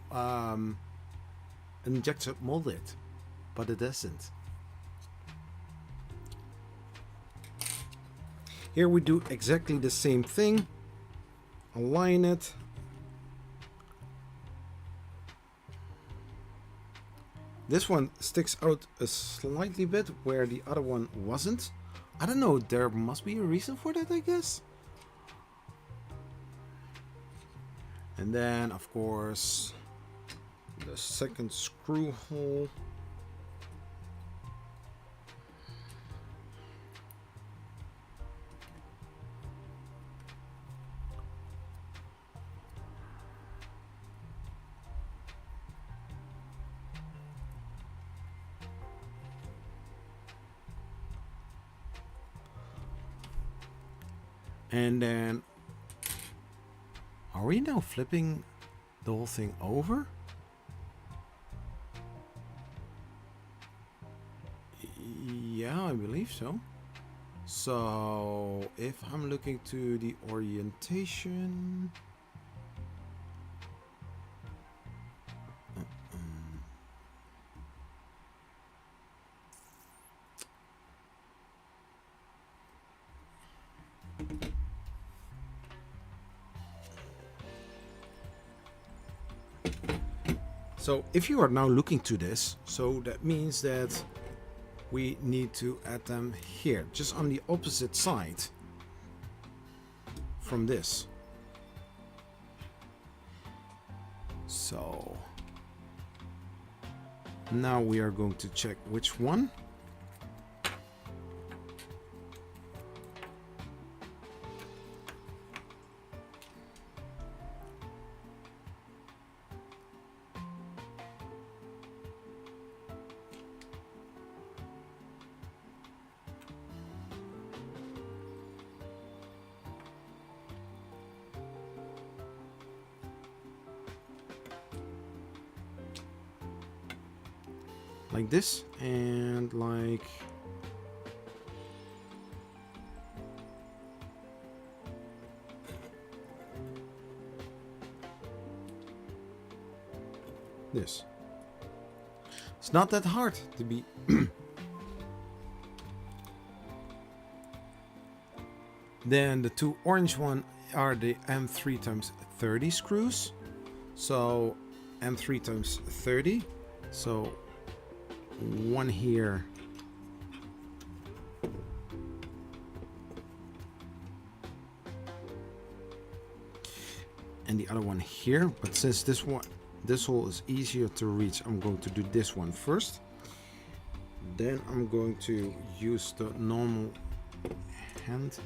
injector molded, but it isn't. Here we do exactly the same thing. Align it. This one sticks out a slightly bit where the other one wasn't. I don't know, there must be a reason for that, I guess. And then, of course, the second screw hole. And then, are we now flipping the whole thing over? Yeah, I believe so. So if I'm looking to the orientation, so if you are now looking to this, so that means that we need to add them here, just on the opposite side from this. So now we are going to check which one. like this and like this. It's not that hard to be Then the two orange one are the M3 times 30 screws. So M3 times 30. So one here. And the other one here. But since this hole is easier to reach, I'm going to do this one first. Then I'm going to use the normal hand.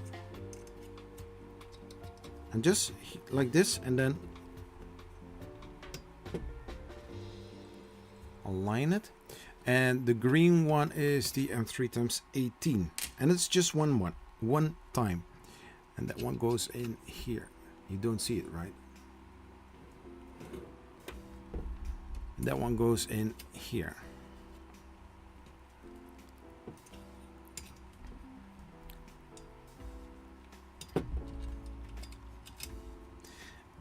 And just like this, and then align it. And the green one is the M3 times 18. And it's just one time. And that one goes in here. You don't see it, right? And that one goes in here.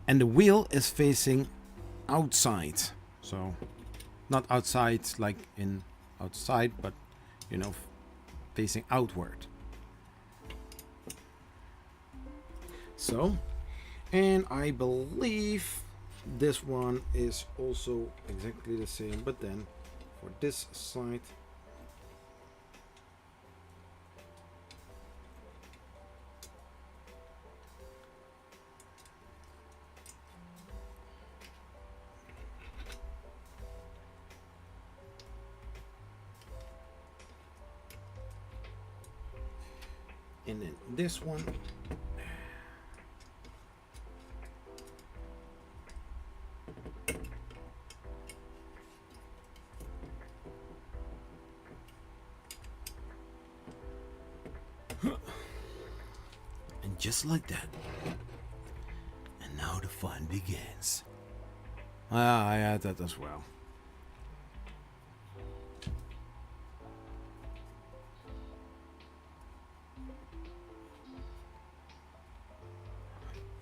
And the wheel is facing outside. So not outside like in outside, but you know, facing outward. So, and I believe this one is also exactly the same, but then for this side, and then this one. And just like that. And now the fun begins. I had that as well.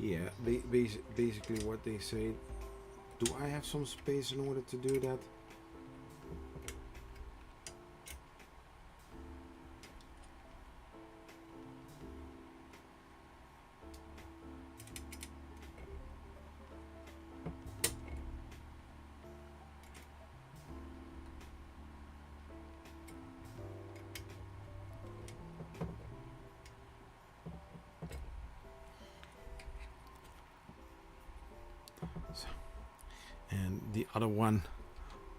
Yeah, basically what they say. Do I have some space in order to do that? And the other one,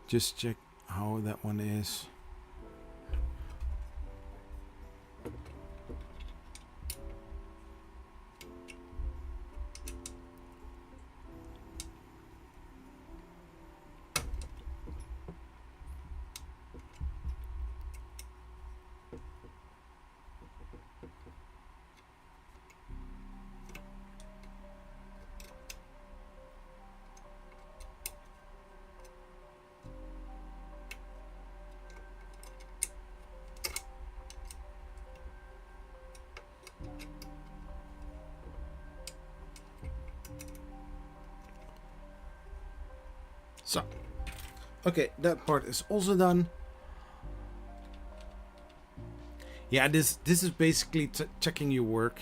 just check how that one is. So, okay, that part is also done. Yeah, this is basically checking your work.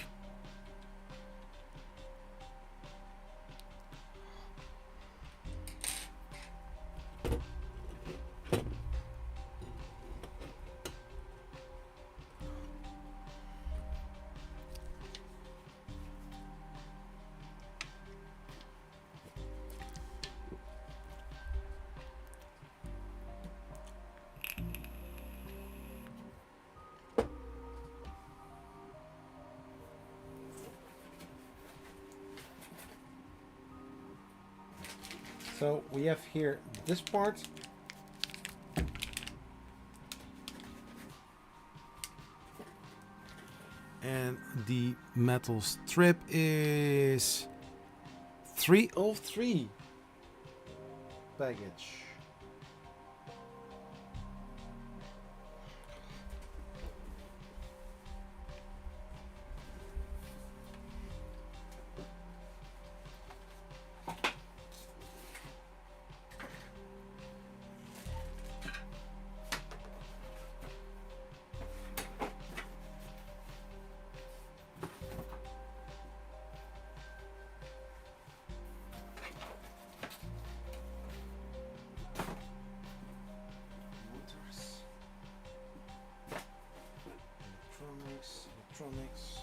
So we have here this part. And the metal strip is 303 baggage. electronics.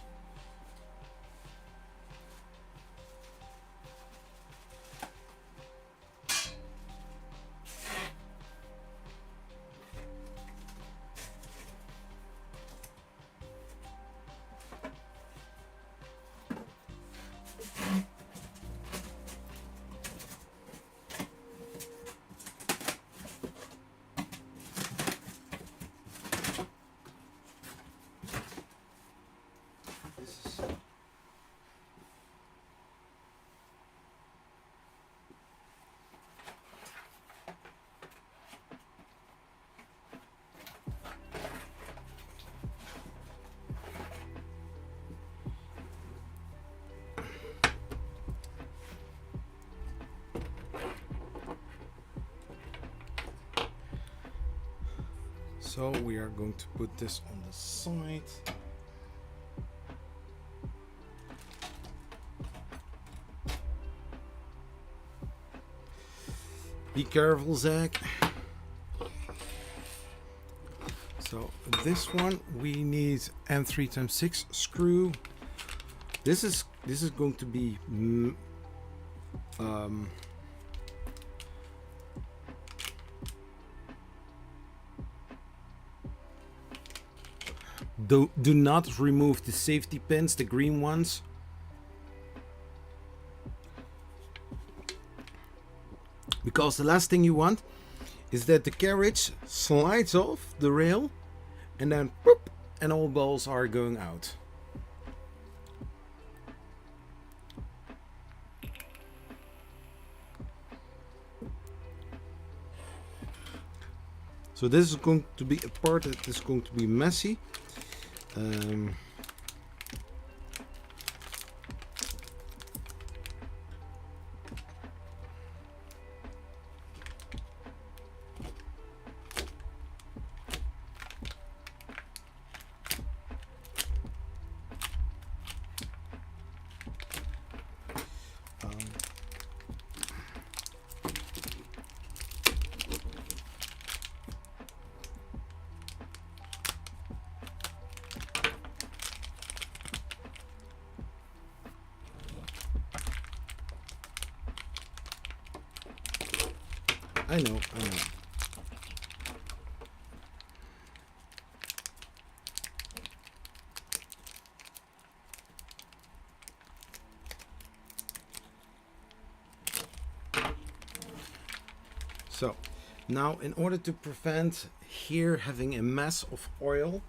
So we are going to put this on the side. Be careful, Zach. So this one we need N3x6 screw. This is going to be do not remove the safety pins, the green ones. Because the last thing you want is that the carriage slides off the rail and then boop, and all balls are going out. So this is going to be a part that is going to be messy. I know. So now, in order to prevent here having a mess of oil,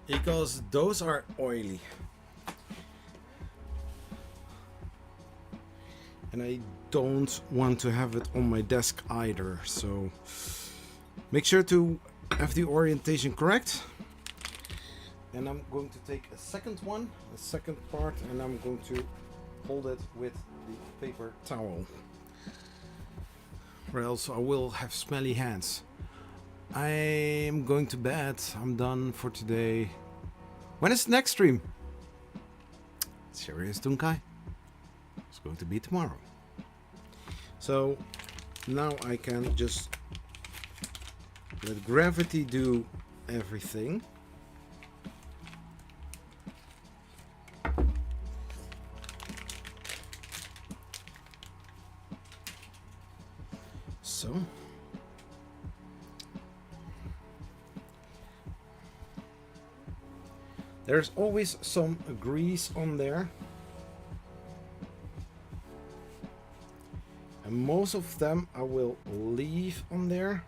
because those are oily and I don't want to have it on my desk either, so make sure to have the orientation correct. And I'm going to take a second part, and I'm going to hold it with the paper towel, or else I will have smelly hands. I'm going to bed. I'm done for today. When is the next stream? Serious Dunkai? It's going to be tomorrow. So now I can just let gravity do everything. So there's always some grease on there, and most of them I will leave on there.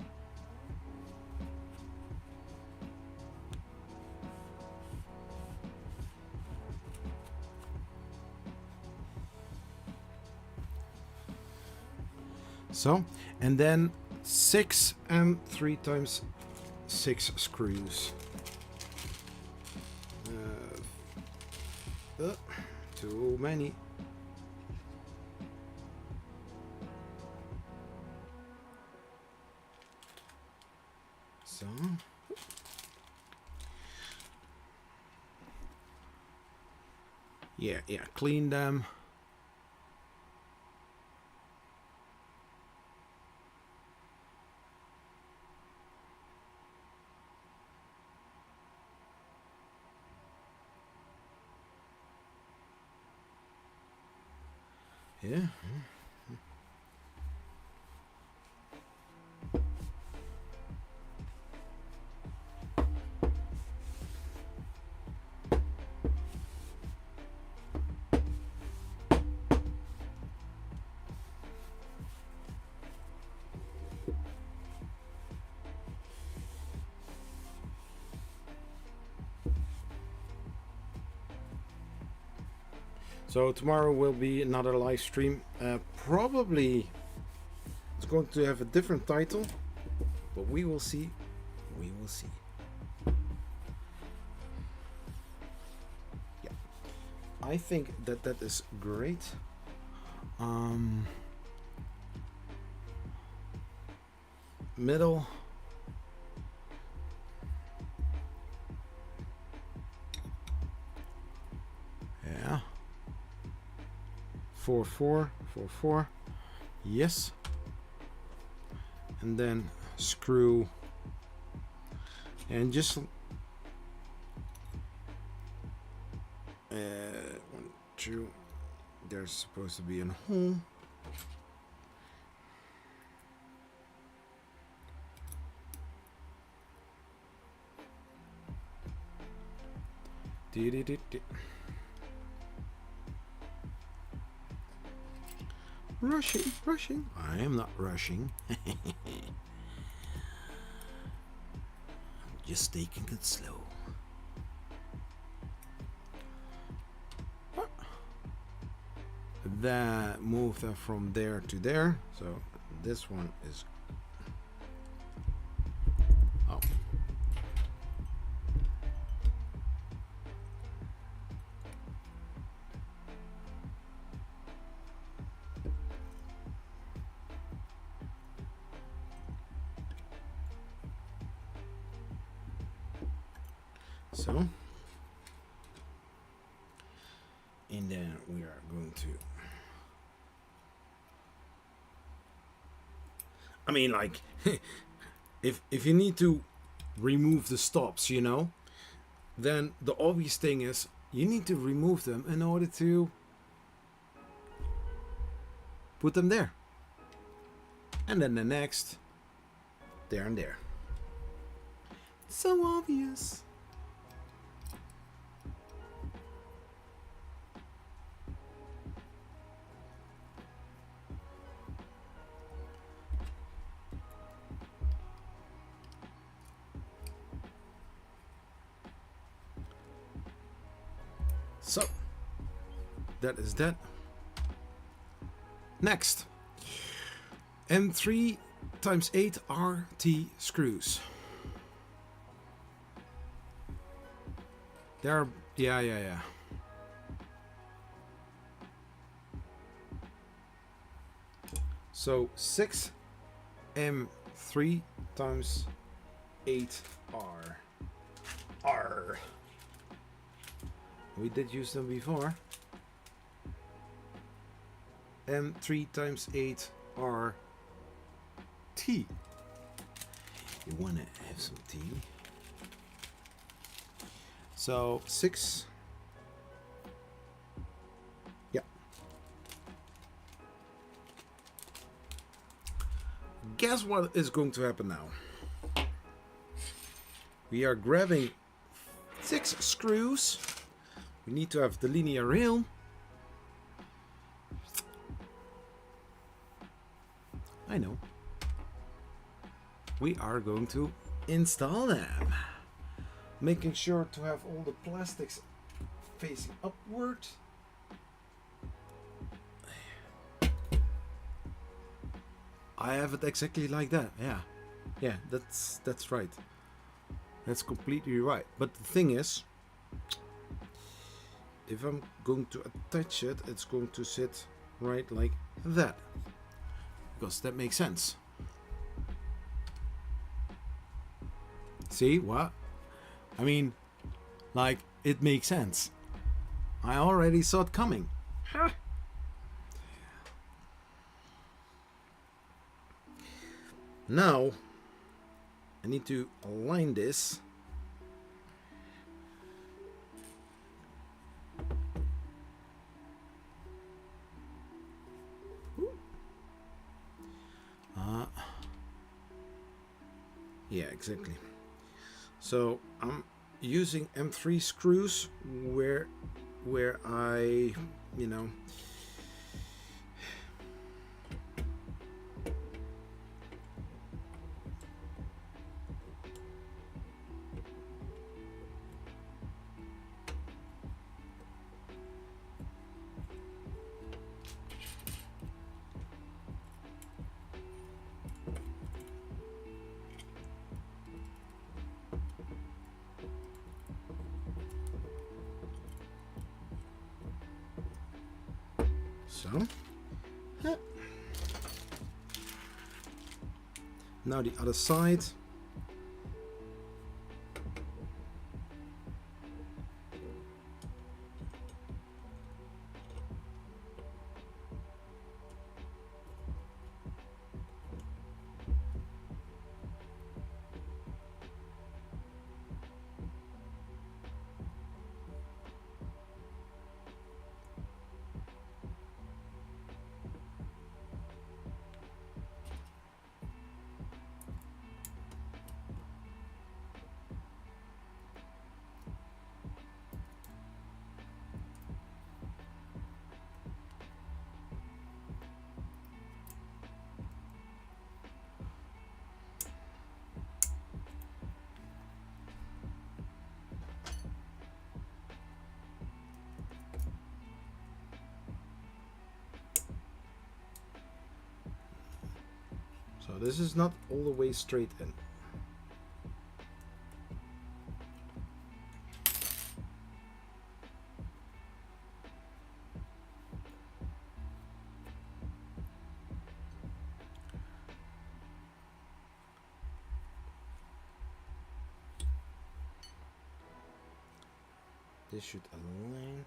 So, and then 6 and 3x6 screws. Too many. So. Yeah, clean them. Yeah. So tomorrow will be another live stream. Probably it's going to have a different title, but we will see. We will see. Yeah, I think that is great. Middle. Yeah. 4 4 4 4. Yes. And then screw and just 1 2. There's supposed to be a hole. Rushing. I am not rushing. Just taking it slow. That move that from there to there. So this one is. Oh. So, and then we are going to, I mean, like, if you need to remove the stops, you know, then the obvious thing is you need to remove them in order to put them there. And then the next, there and there. So obvious. So, that is that. Next, M3 times 8 RT screws. They're, yeah. So 6 M3 times 8 R. We did use them before. M3 times 8 R T. You want to have some tea? So 6. Yeah. Guess what is going to happen now? We are grabbing 6 screws. We need to have the linear rail. I know. We are going to install them. Making sure to have all the plastics facing upward. I have it exactly like that. Yeah, that's right. That's completely right. But the thing is, if I'm going to attach it, it's going to sit right like that. Because that makes sense. See what? I mean, like, it makes sense. I already saw it coming. Now, I need to align this. Yeah, exactly. So I'm using M3 screws where I, you know, so. Now the other side. So this is not all the way straight in. This should align.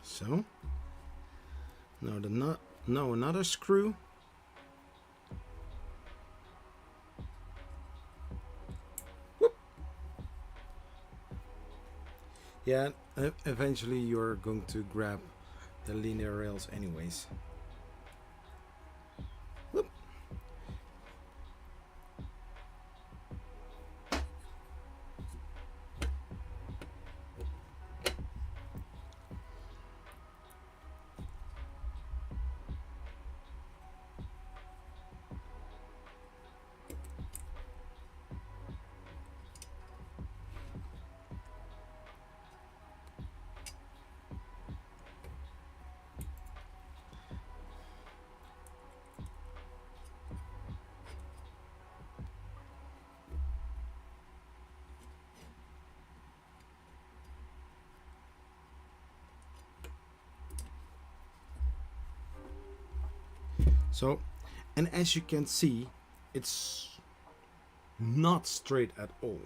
So now the nut, now another screw. Whoop. Yeah, eventually you're going to grab the linear rails anyways. Whoop. So, and as you can see, it's not straight at all.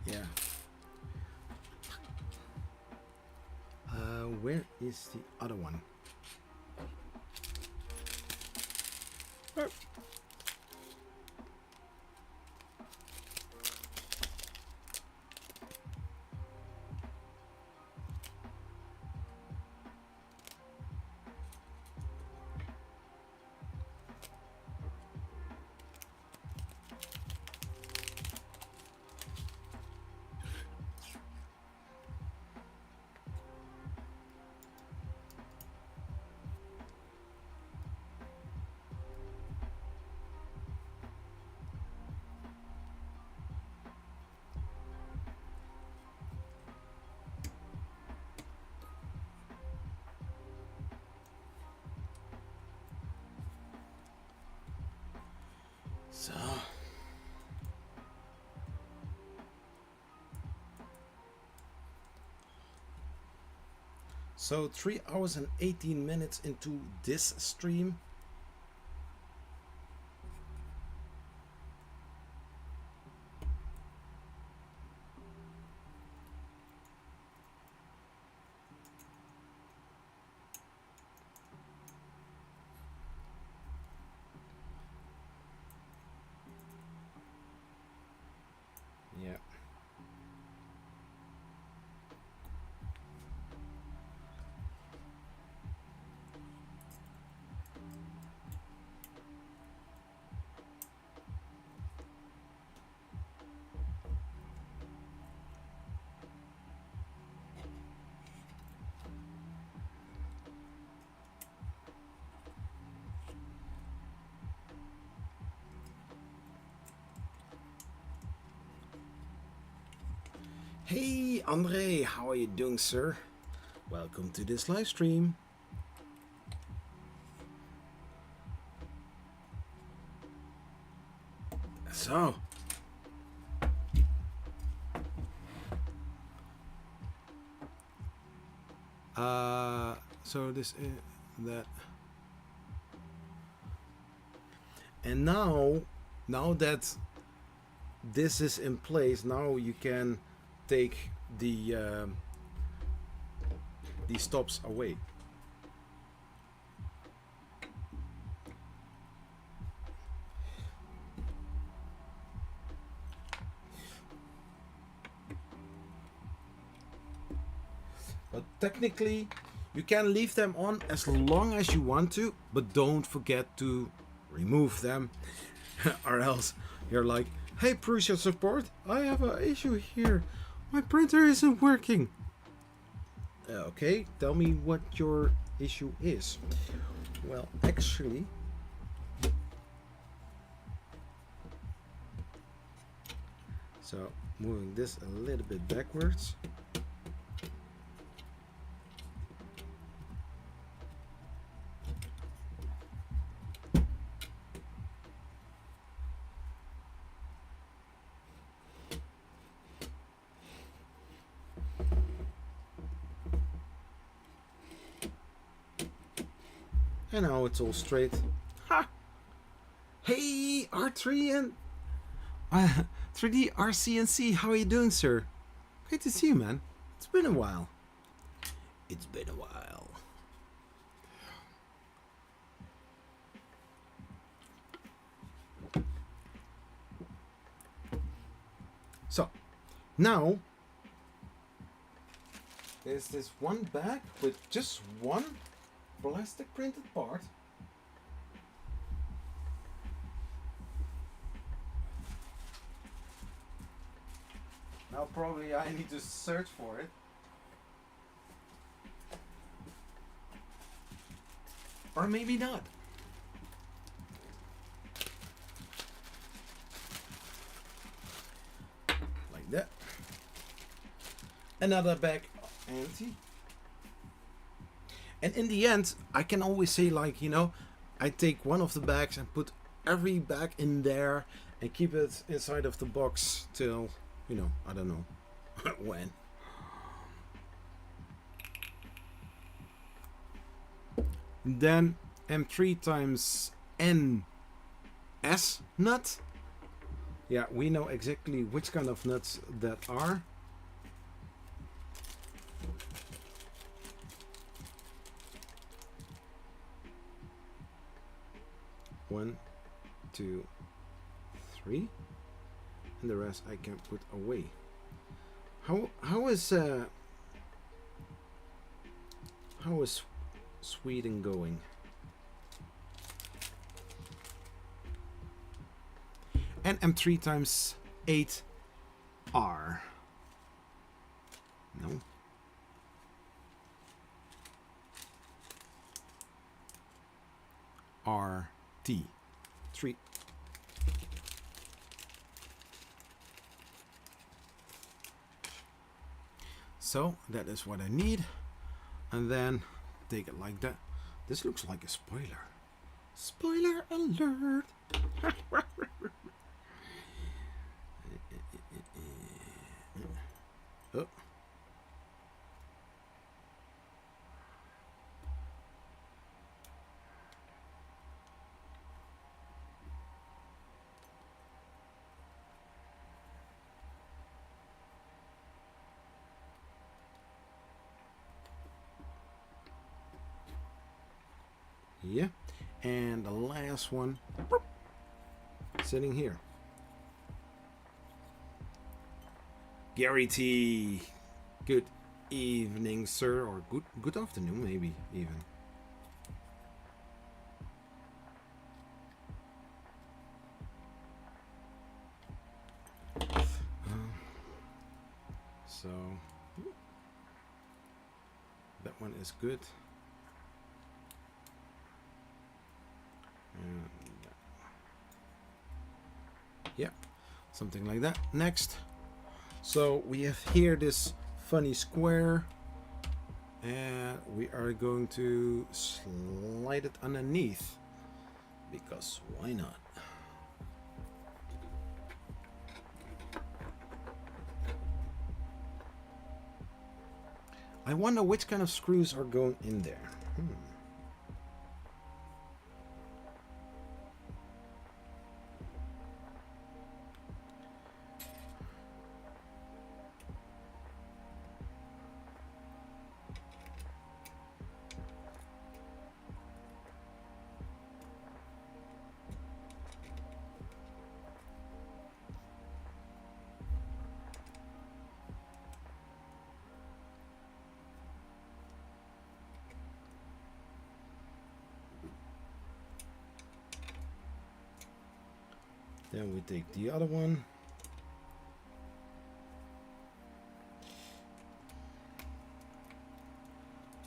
Yeah. Where is the other one? Oh. So 3 hours and 18 minutes into this stream. Yeah. Hey Andre, how are you doing, sir? Welcome to this live stream. So, so this is that, and now that this is in place, now you can take the stops away. But technically, you can leave them on as long as you want to, but don't forget to remove them, or else you're like, hey Prusa support, I have an issue here. My printer isn't working. Okay, tell me what your issue is. Well, actually, so moving this a little bit backwards. And now it's all straight. Ha! Hey, R3 and 3D RCNC, how are you doing, sir? Great to see you, man. It's been a while. It's been a while. So, now there's this one bag with just one plastic printed part. Now probably I need to search for it. Or maybe not. Like that. Another bag empty. And in the end, I can always say, like, you know, I take one of the bags and put every bag in there and keep it inside of the box till, you know, I don't know when. Then M3 times NS nut. Yeah, we know exactly which kind of nuts that are. One, two, three, and the rest I can put away. How is Sweden going? And M3 times 8R. No. RT. 3. So that is what I need. And then take it like that. This looks like a spoiler. Spoiler alert. Oh. Yeah, and the last one sitting here. Gary T. Good evening, sir, or good afternoon, maybe even. So that one is good. And yeah, something like that. Next, so we have here this funny square, and we are going to slide it underneath, because why not? I wonder which kind of screws are going in there. Then we take the other one.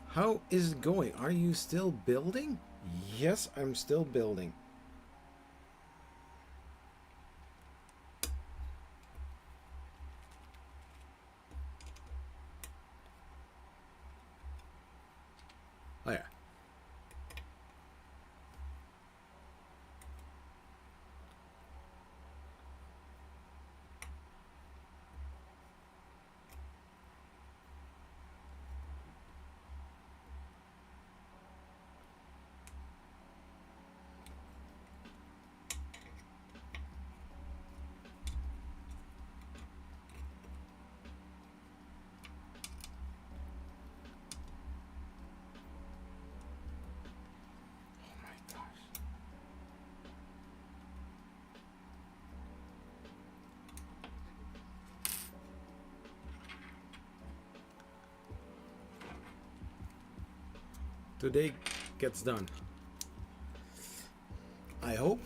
How is it going? Are you still building? Yes, I'm still building. Oh yeah. today gets done. I hope.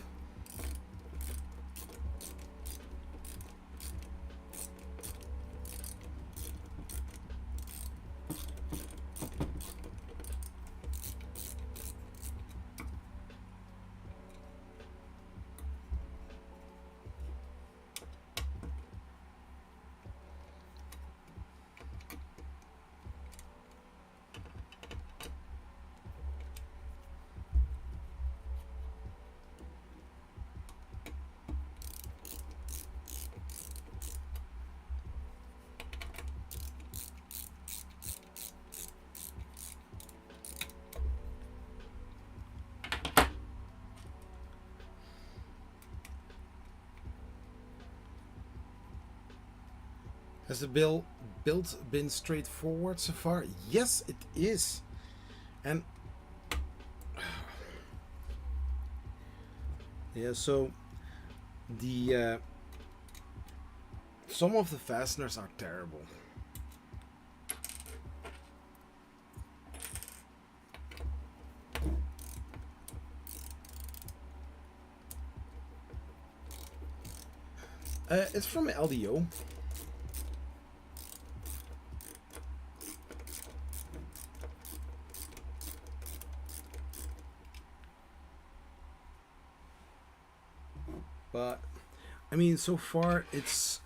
Has the build been straightforward so far? Yes, it is. And yeah, so the some of the fasteners are terrible. It's from LDO. But I mean, so far it's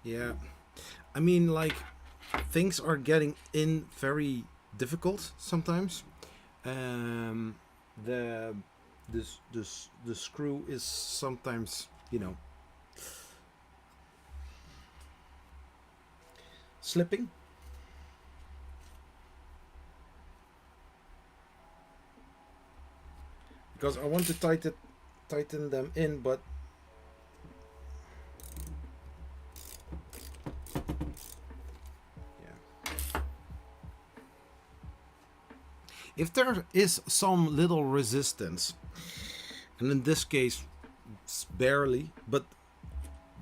yeah. I mean, like, things are getting in very difficult sometimes. The the screw is sometimes, you know, slipping. Because I want to tighten them in, but yeah. If there is some little resistance, and in this case it's barely, but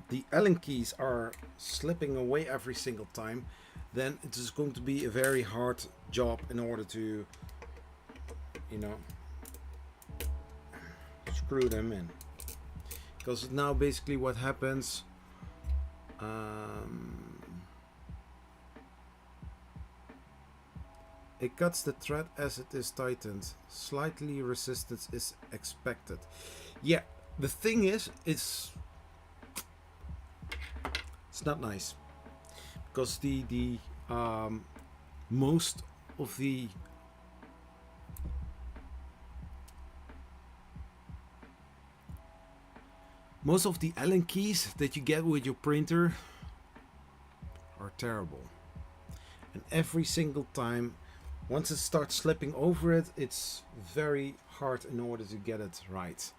the Allen keys are slipping away every single time, then it is going to be a very hard job in order to, you know, screw them in. Because now basically what happens, it cuts the thread as it is tightened. Slightly resistance is expected. Yeah, the thing is, it's not nice, because the most of the Allen keys that you get with your printer are terrible, and every single time, once it starts slipping over it, it's very hard in order to get it right.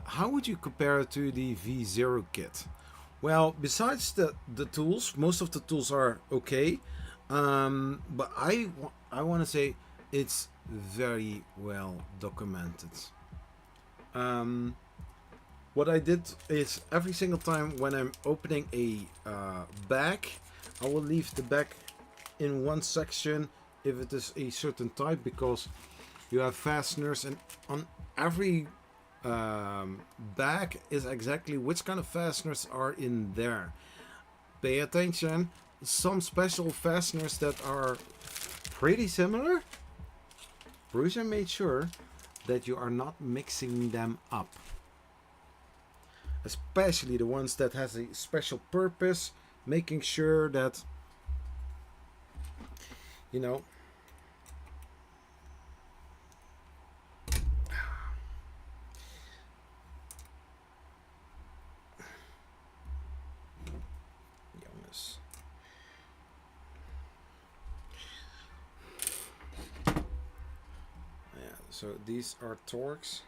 How would you compare it to the V0 kit? Well, besides the tools, most of the tools are okay, but I want to say it's very well documented. What I did is, every single time when I'm opening a bag, I will leave the bag in one section if it is a certain type, because you have fasteners, and on every bag is exactly which kind of fasteners are in there. Pay attention, some special fasteners that are pretty similar, Prusa made sure that you are not mixing them up. Especially the ones that has a special purpose, making sure that, you know, So these are Torx.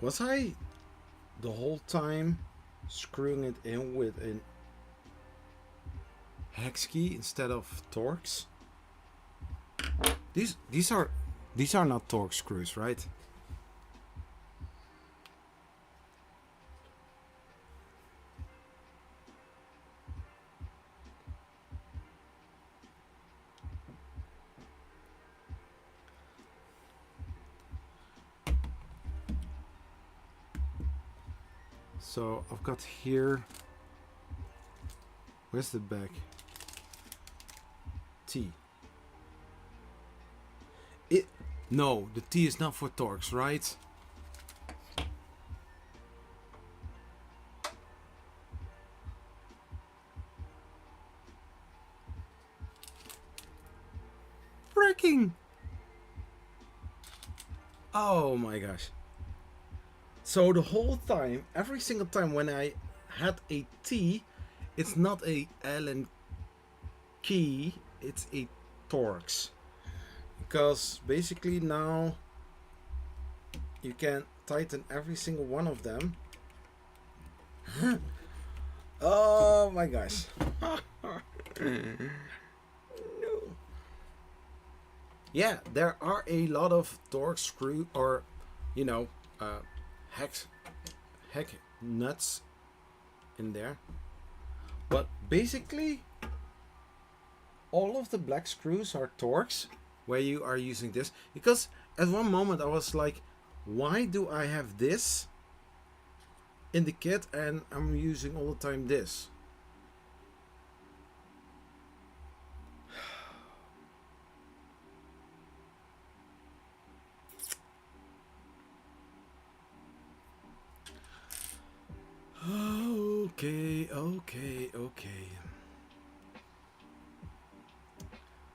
Was I the whole time screwing it in with a hex key instead of Torx? These are not Torx screws, right? So I've got here, where's the back? T. No, the T is not for Torx, right? Freaking! Oh my gosh. So the whole time, every single time when I had a T, it's not a Allen key, it's a Torx. Because basically now you can tighten every single one of them. Oh my gosh. No. Yeah, there are a lot of Torx screw or, you know, heck nuts in there, but basically all of the black screws are Torx where you are using this, because at one moment I was like, why do I have this in the kit and I'm using all the time this? Okay.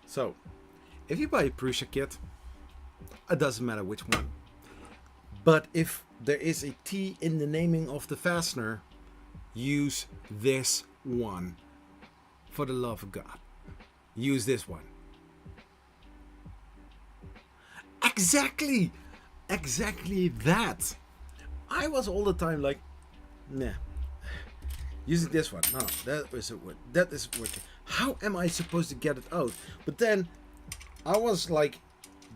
So, if you buy a Prusa kit, it doesn't matter which one. But if there is a T in the naming of the fastener, use this one. For the love of God. Use this one. Exactly that. I was all the time like, nah. Using this one. No, that is working. How am I supposed to get it out? But then I was like,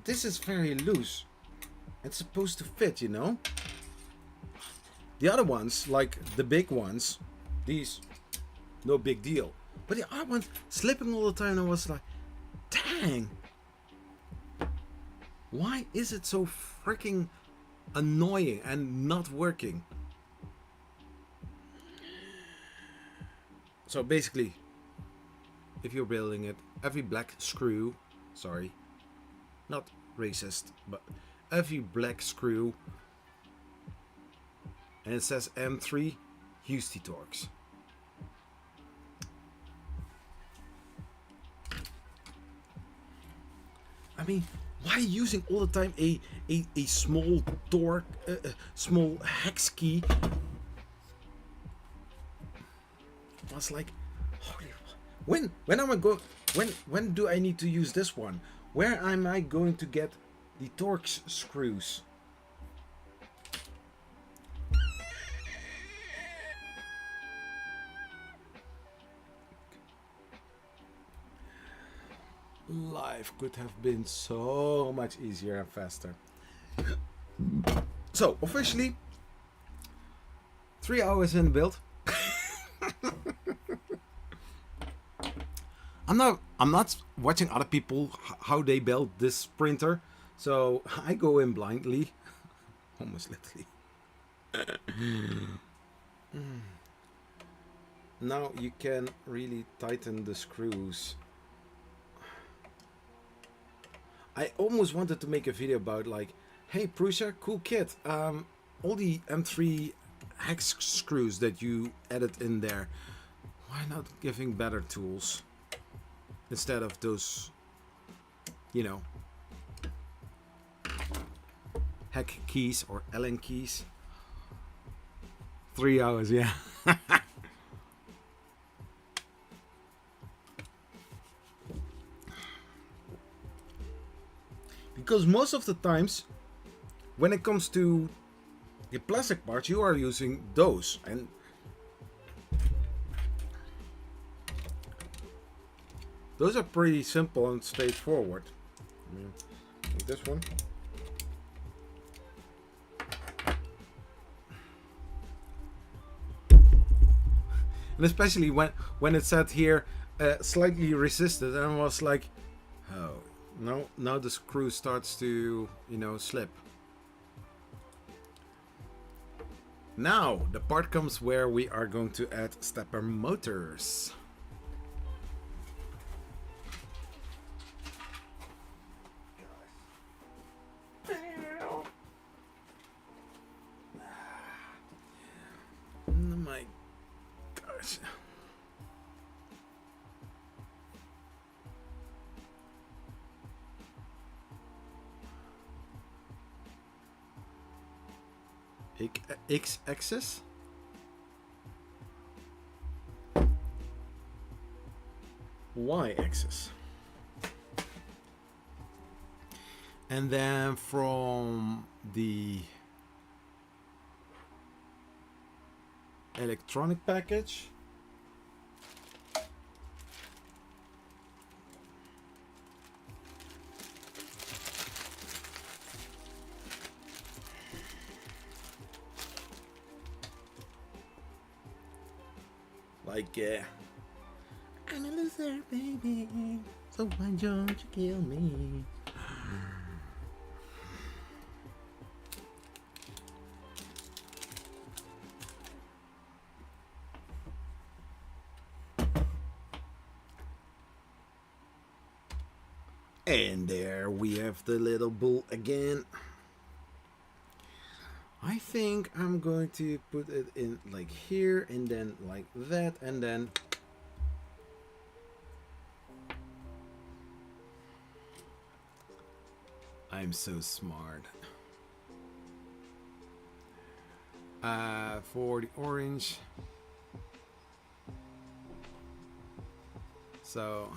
this is very loose. It's supposed to fit, you know? The other ones, like the big ones, these, no big deal. But the other ones slipping all the time, and I was like, dang. Why is it so freaking annoying and not working? So basically, if you're building it, every black screw, sorry, not racist, but every black screw, and it says M3, use the Torx. I mean, why using all the time a small torque, small hex key? I was like, holy, when am I going? When do I need to use this one? Where am I going to get the Torx screws? Life could have been so much easier and faster. So officially, 3 hours in the build. I'm not watching other people how they build this printer, so I go in blindly, almost literally. Now you can really tighten the screws. I almost wanted to make a video about like, hey Prusa, cool kit. All the M3 hex screws that you added in there, why not giving better tools instead of those, you know, hex keys or Allen keys? 3 hours, yeah. Because most of the times, when it comes to the plastic parts, you are using those, and those are pretty simple and straightforward. I mean, like this one. And especially when it said here slightly resisted, and I was like, oh no, now the screw starts to, you know, slip. Now the part comes where we are going to add stepper motors. Oh my gosh. X-axis? Y-axis. And then from the electronic package, like I'm a loser, baby, so why don't you kill me? And there we have the little bull again. I think I'm going to put it in like here and then like that, and then I'm so smart. For the orange, so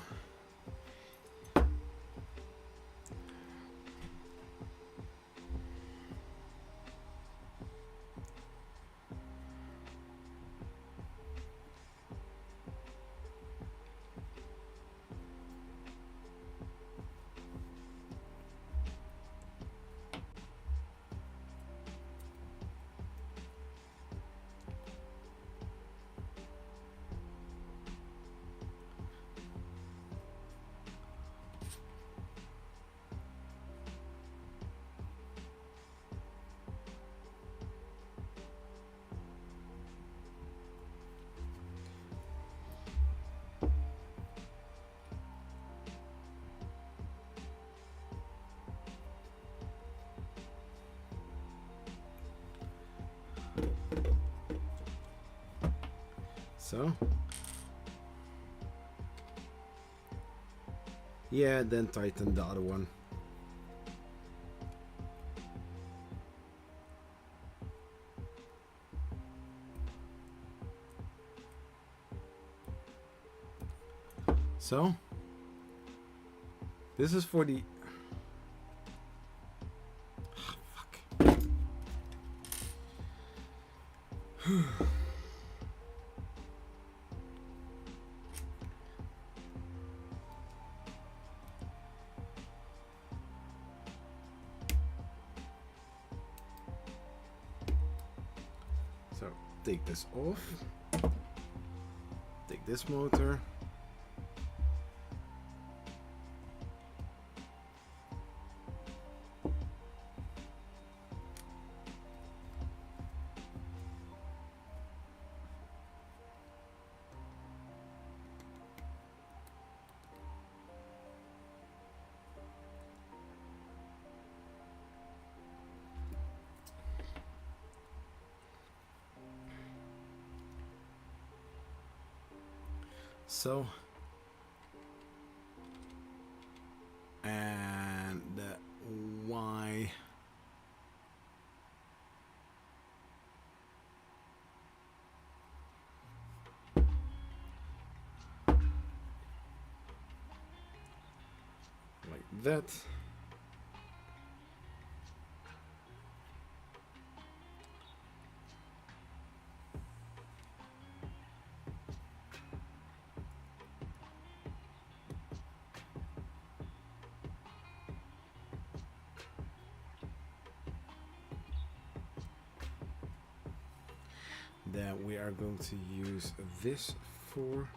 yeah, then tighten the other one. So this is for the fuck. So take this off. Take this motor. so. And the Y. Like that. That we are going to use this for.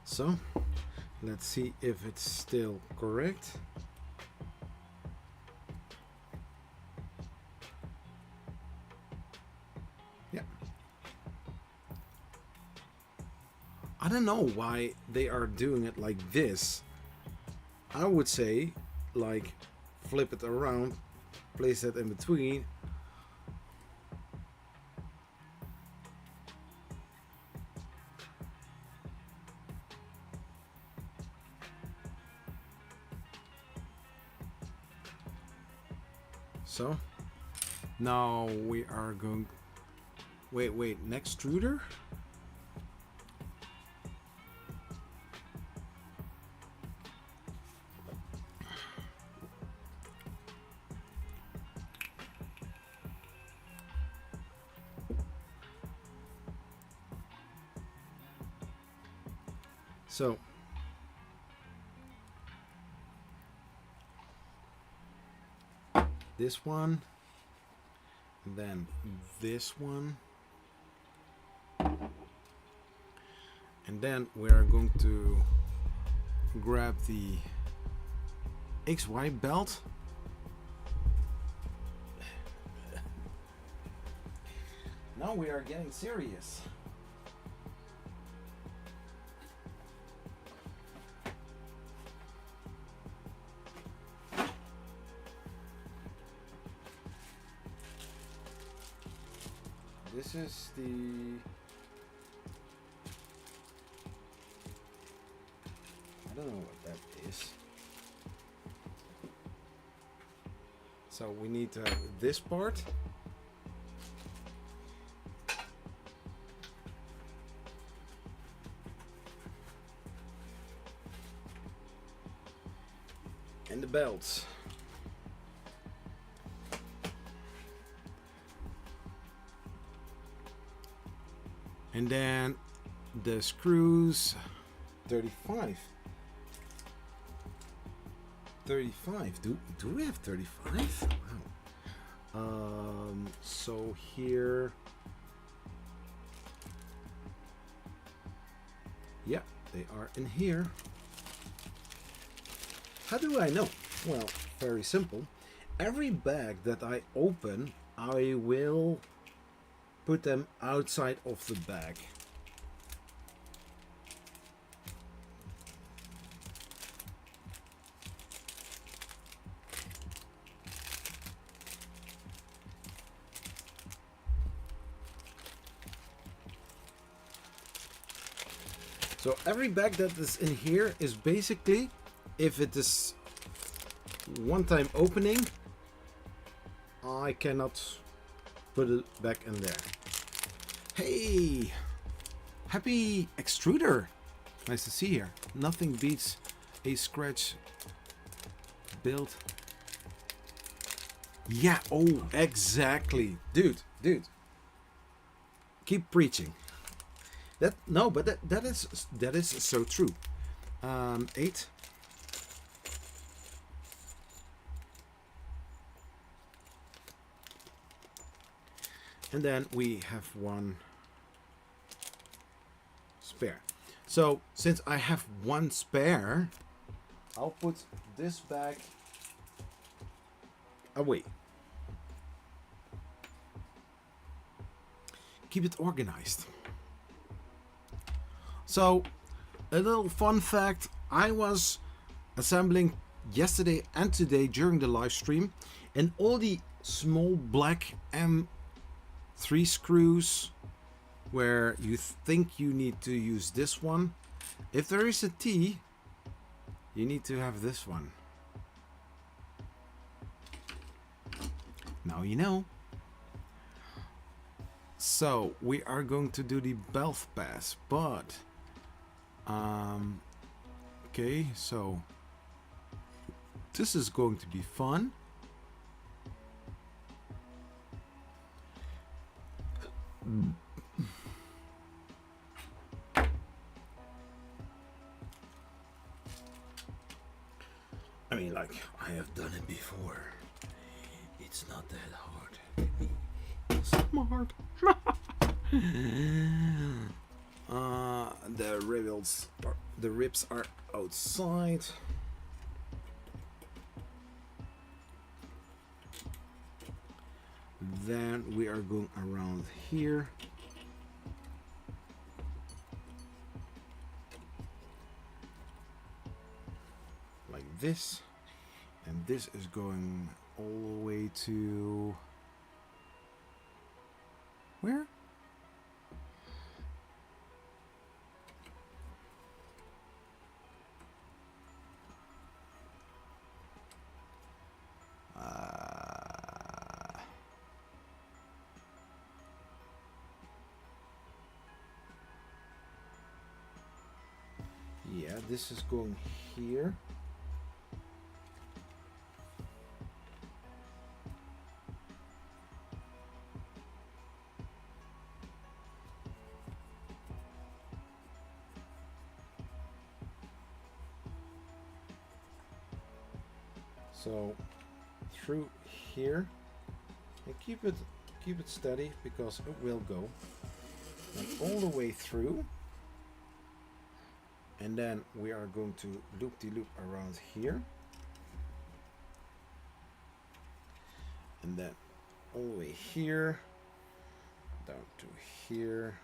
So, let's see if it's still correct. Yeah. I don't know why they are doing it like this. I would say, like, flip it around, place it in between. So now we are going. Wait, an extruder? So this one, and then this one, and then we are going to grab the XY belt. Now we are getting serious. This is the... I don't know what that is. So we need this part. And the belts. And then the screws, 35. 35. Do we have 35? Wow. So here. Yeah, they are in here. How do I know? Well, very simple. Every bag that I open, I will put them outside of the bag. So every bag that is in here is basically, if it is one time opening, I cannot put it back in there. Hey, happy extruder. Nice to see you here. Nothing beats a scratch build. Yeah, oh, exactly. Dude. Keep preaching. That is so true. 8. And then we have one spare. So since I have one spare, I'll put this back away. Keep it organized. So, a little fun fact, I was assembling yesterday and today during the live stream, and all the small black M3 screws where you think you need to use this one, if there is a T, you need to have this one. Now you know. So we are going to do the belt pass, but okay, so this is going to be fun. I mean, like, I have done it before. It's not that hard. Smart. The ribs are outside. Then we are going around here. Like this. And this is going all the way to... where? Yeah, this is going here. So through here, and keep it steady because it will go, and all the way through. And then we are going to loop-de-loop around here. And then all the way here, down to here.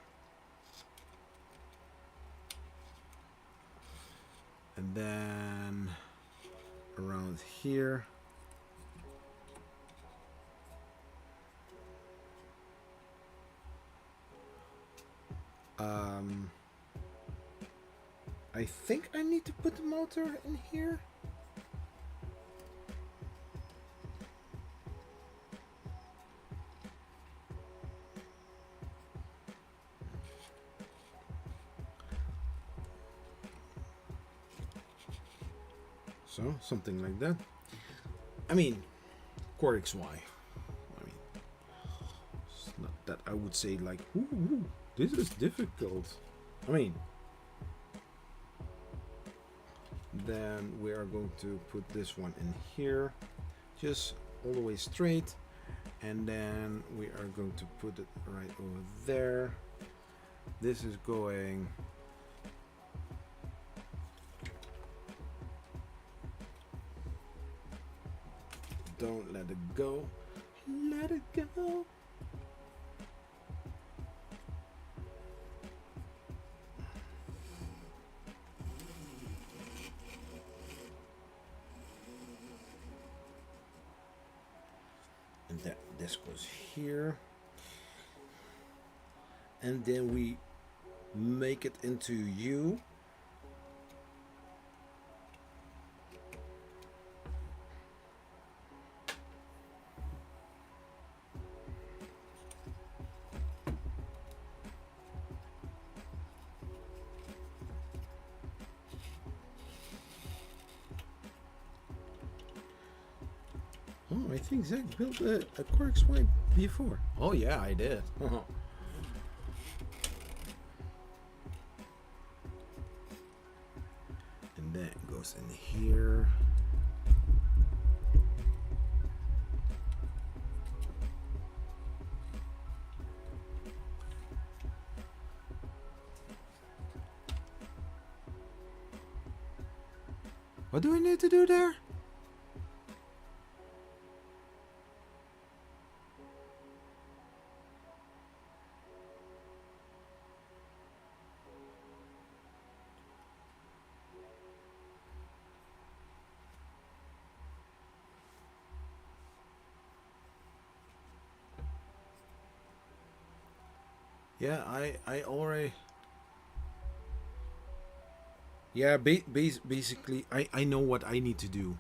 And then around here. I think I need to put the motor in here. So, something like that. I mean, Core XY. I mean, it's not that I would say like, ooh, this is difficult. I mean, then we are going to put this one in here, just all the way straight, and then we are going to put it right over there. This is going don't let it go, let it go. And that this goes here, and then we make it into U. Oh, I think Zach built a Core XY before. Oh yeah, I did. And that goes in here. What do we need to do there? Yeah, I already... Yeah, basically, I know what I need to do.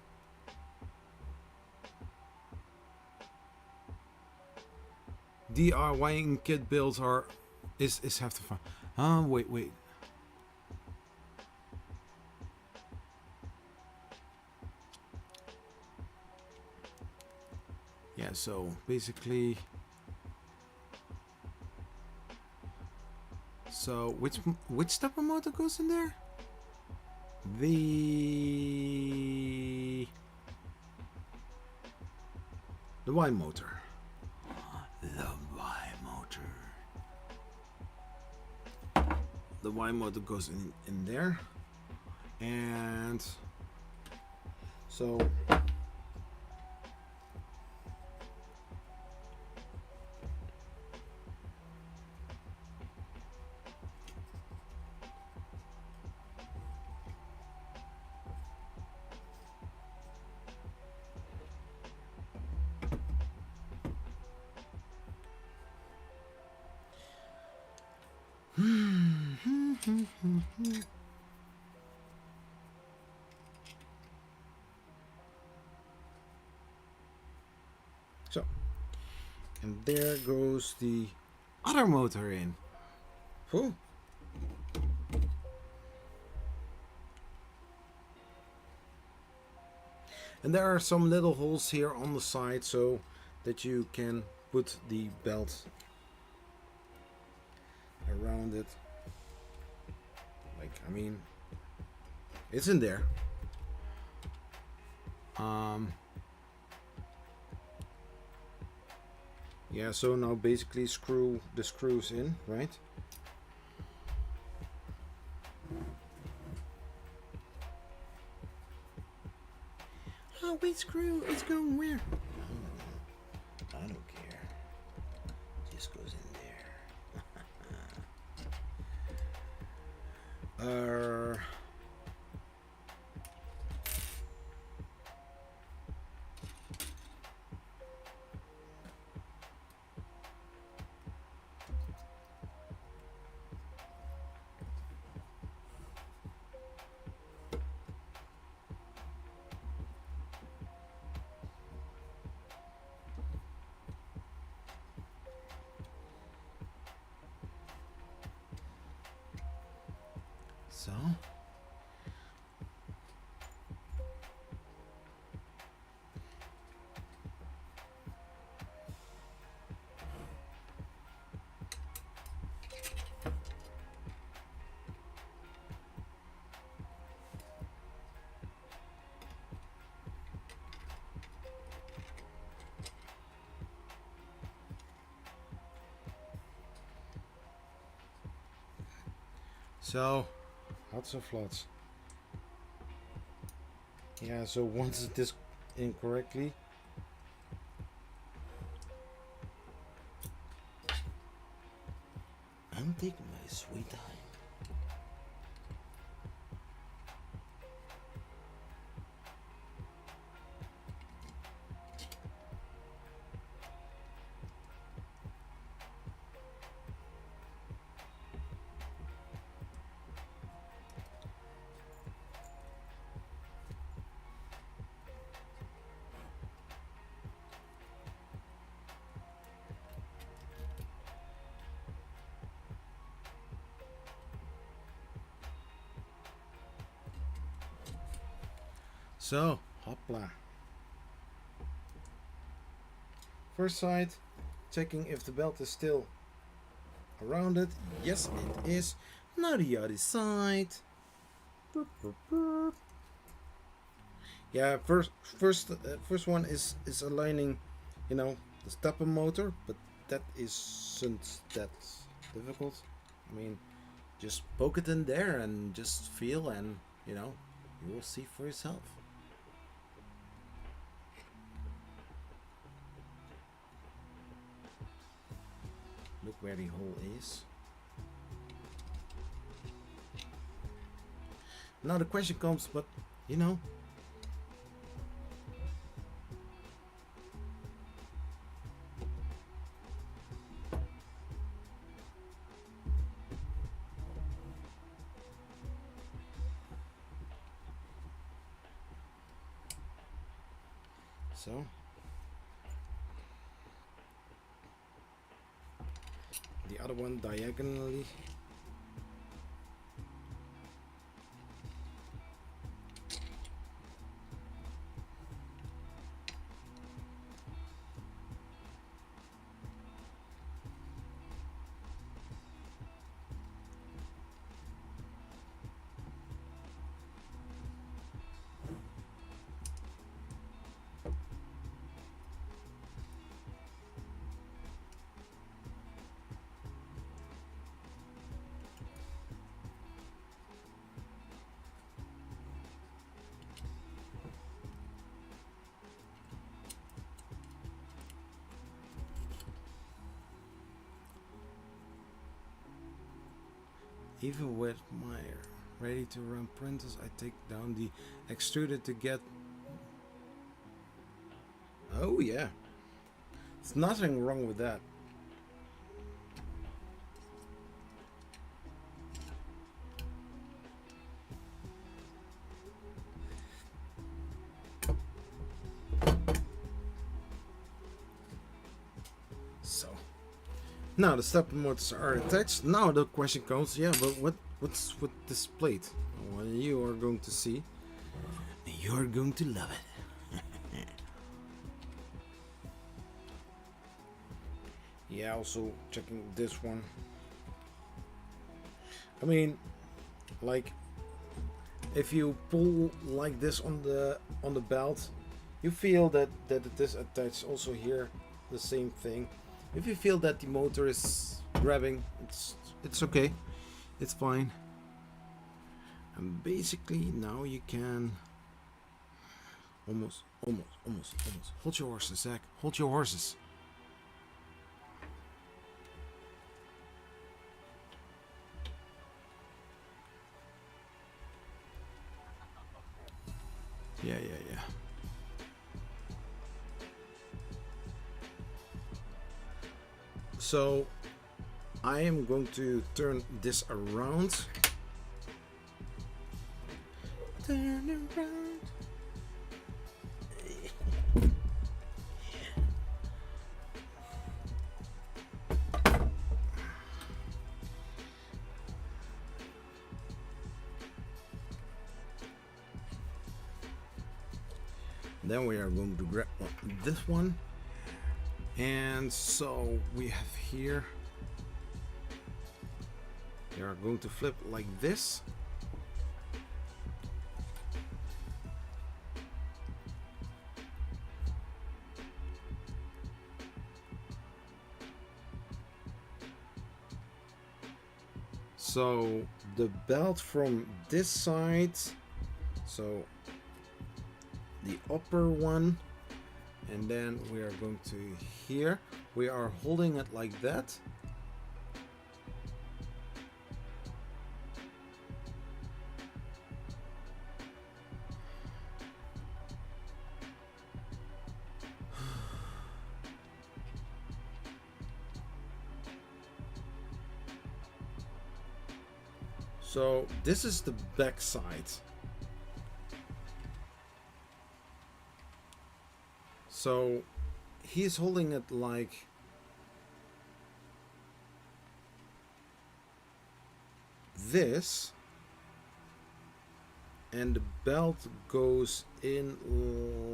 DIYing kit builds is have to find. Wait. Yeah, so basically, so which stepper motor goes in there? The Y motor. The Y motor. The Y motor goes in there, and so. So, and there goes the other motor in. Whew. And there are some little holes here on the side so that you can put the belt around it. Like, I mean, it's in there. Yeah, so now basically screw the screws in, right? Oh, wait, screw, it's going where? I don't care. Just goes in there. So. So, lots of lots. Yeah, so once it is incorrectly. I'm taking my sweet time. So, hopla. First side, checking if the belt is still around it. Yes, it is. Now the other side. Yeah, first one is aligning, you know, the stepper motor, but that isn't that difficult. I mean, just poke it in there and just feel, and you know, You will see for yourself. Look where the hole is. Now the question comes, but you know, so the other one diagonally. Even with my ready to run printers, I take down the extruder to get. Oh yeah, there's nothing wrong with that. So now the stepper motors are attached. Now the question comes, yeah, but what's with this plate? Well, you are going to see. You're going to love it. Yeah, also checking this one. I mean, like, if you pull like this on the belt, you feel that it is attached. Also here, the same thing. If you feel that the motor is grabbing, it's okay, it's fine. And basically now you can almost. Hold your horses, Zach. Hold your horses. Yeah. So I am going to turn this around. Turn around. Then we are going to grab this one. And so we have here, they are going to flip like this. So the belt from this side, so the upper one, and then we are going to here, we are holding it like that. So this is the back side. So he's holding it like this, and the belt goes in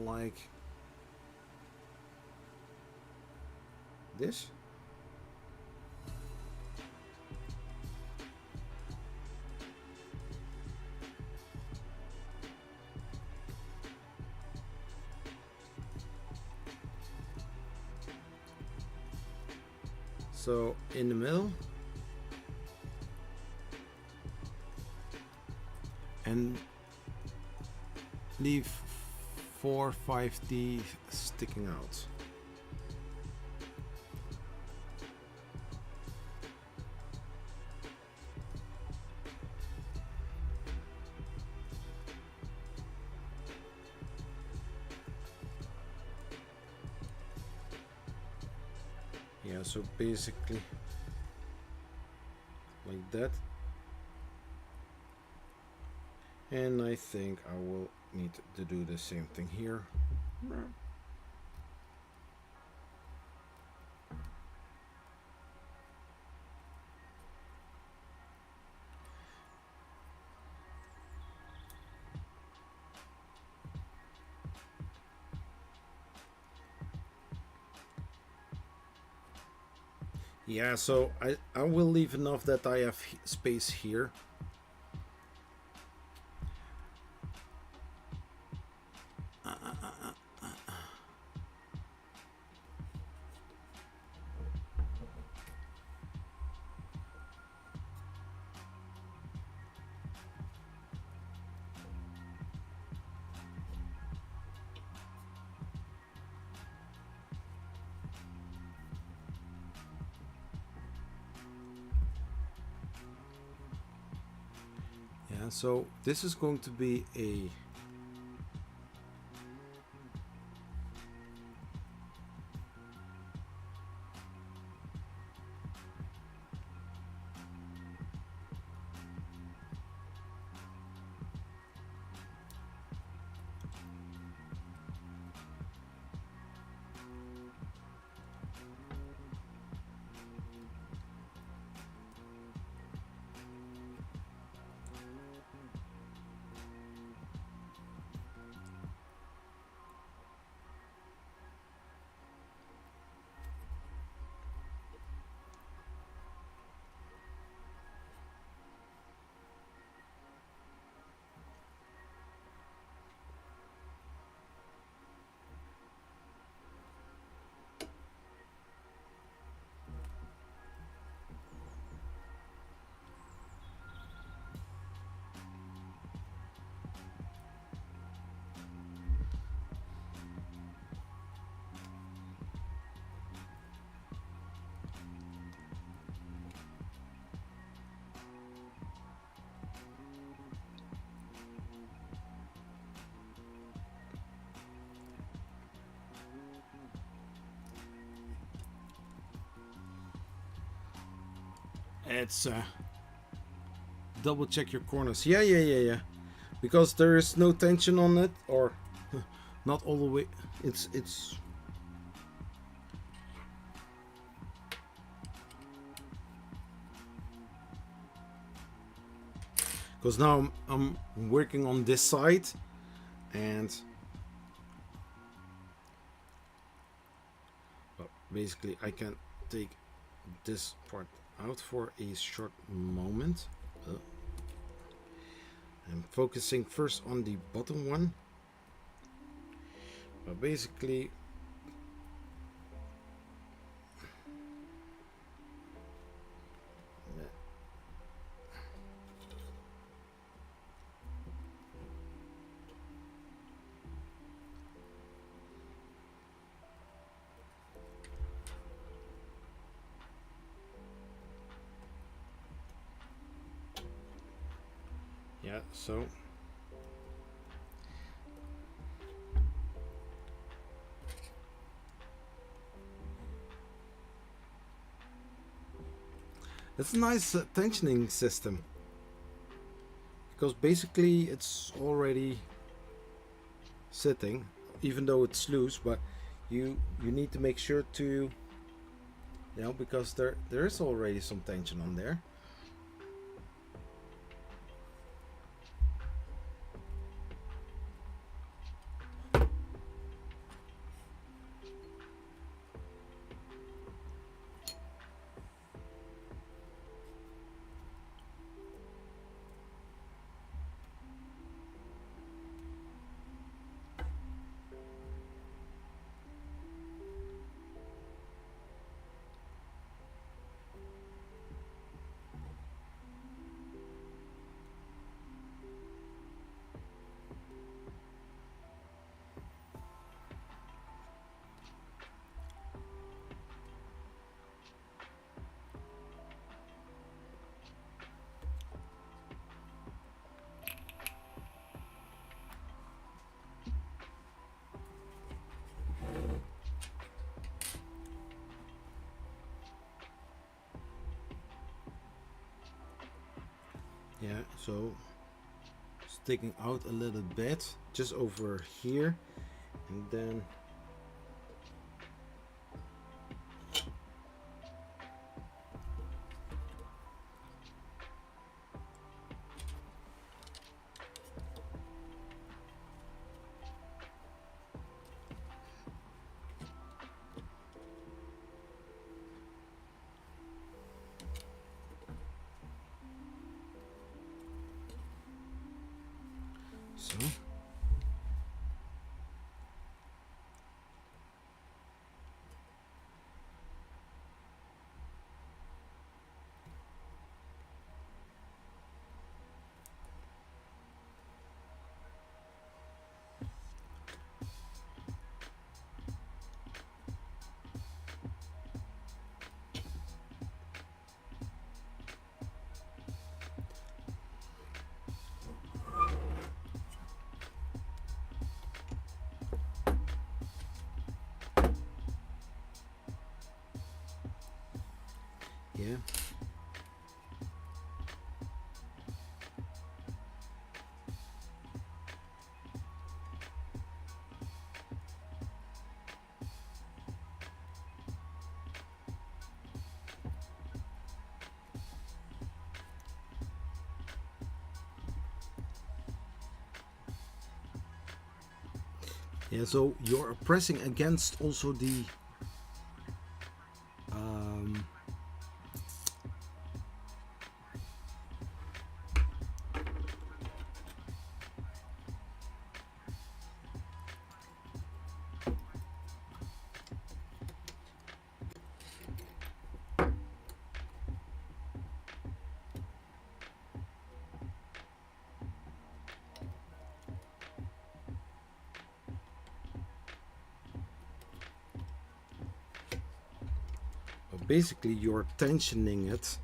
like this. So in the middle, and leave 4-5 teeth sticking out. Yeah, so basically like that. And I think I will need to do the same thing here. Yeah, so I will leave enough that I have space here. Yeah, so this is going to be a it's double check your corners. Yeah. Because there is no tension on it, or not all the way. It's because now I'm working on this side, and basically I can take this part out for a short moment. I'm focusing first on the bottom one, but basically yeah, so it's a nice tensioning system, because basically it's already sitting, even though it's loose, but you need to make sure to, you know, because there is already some tension on there. Yeah, so sticking out a little bit just over here, and then so. Yeah. Yeah, so you're pressing against also the basically you're tensioning it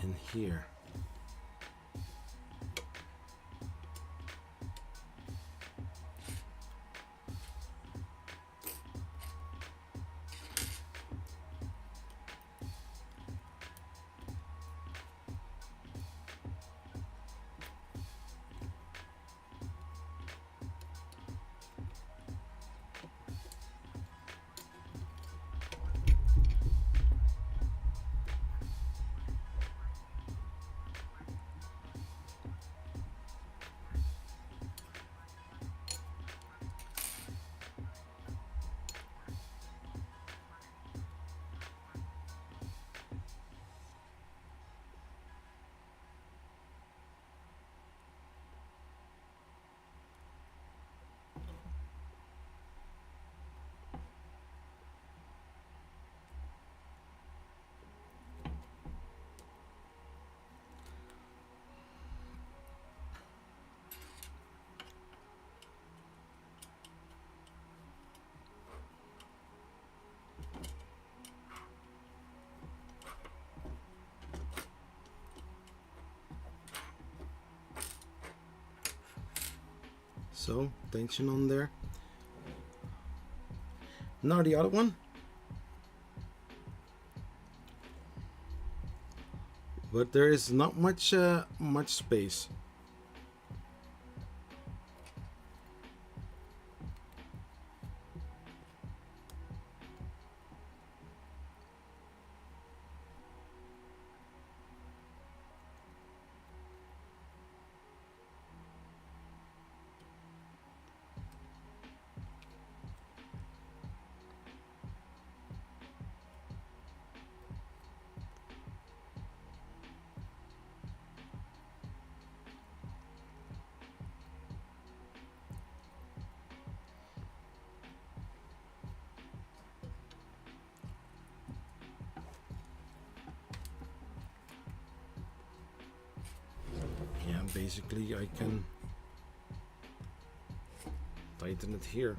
in here. So tension on there. Now the other one. But there is not much much space. Yeah, basically I can tighten it here.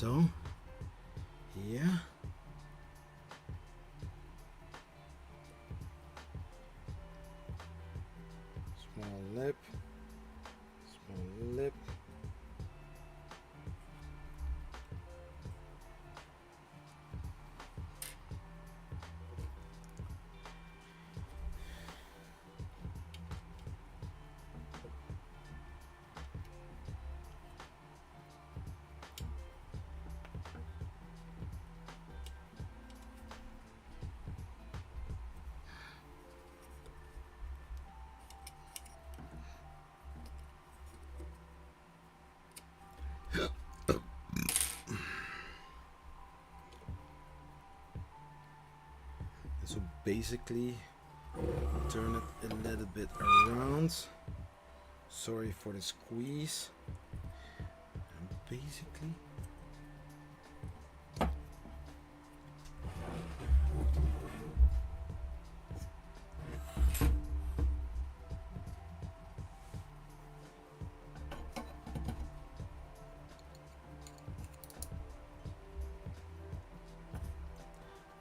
So, yeah. Small lip. Small lip. So basically turn it a little bit around. Sorry for the squeeze. And basically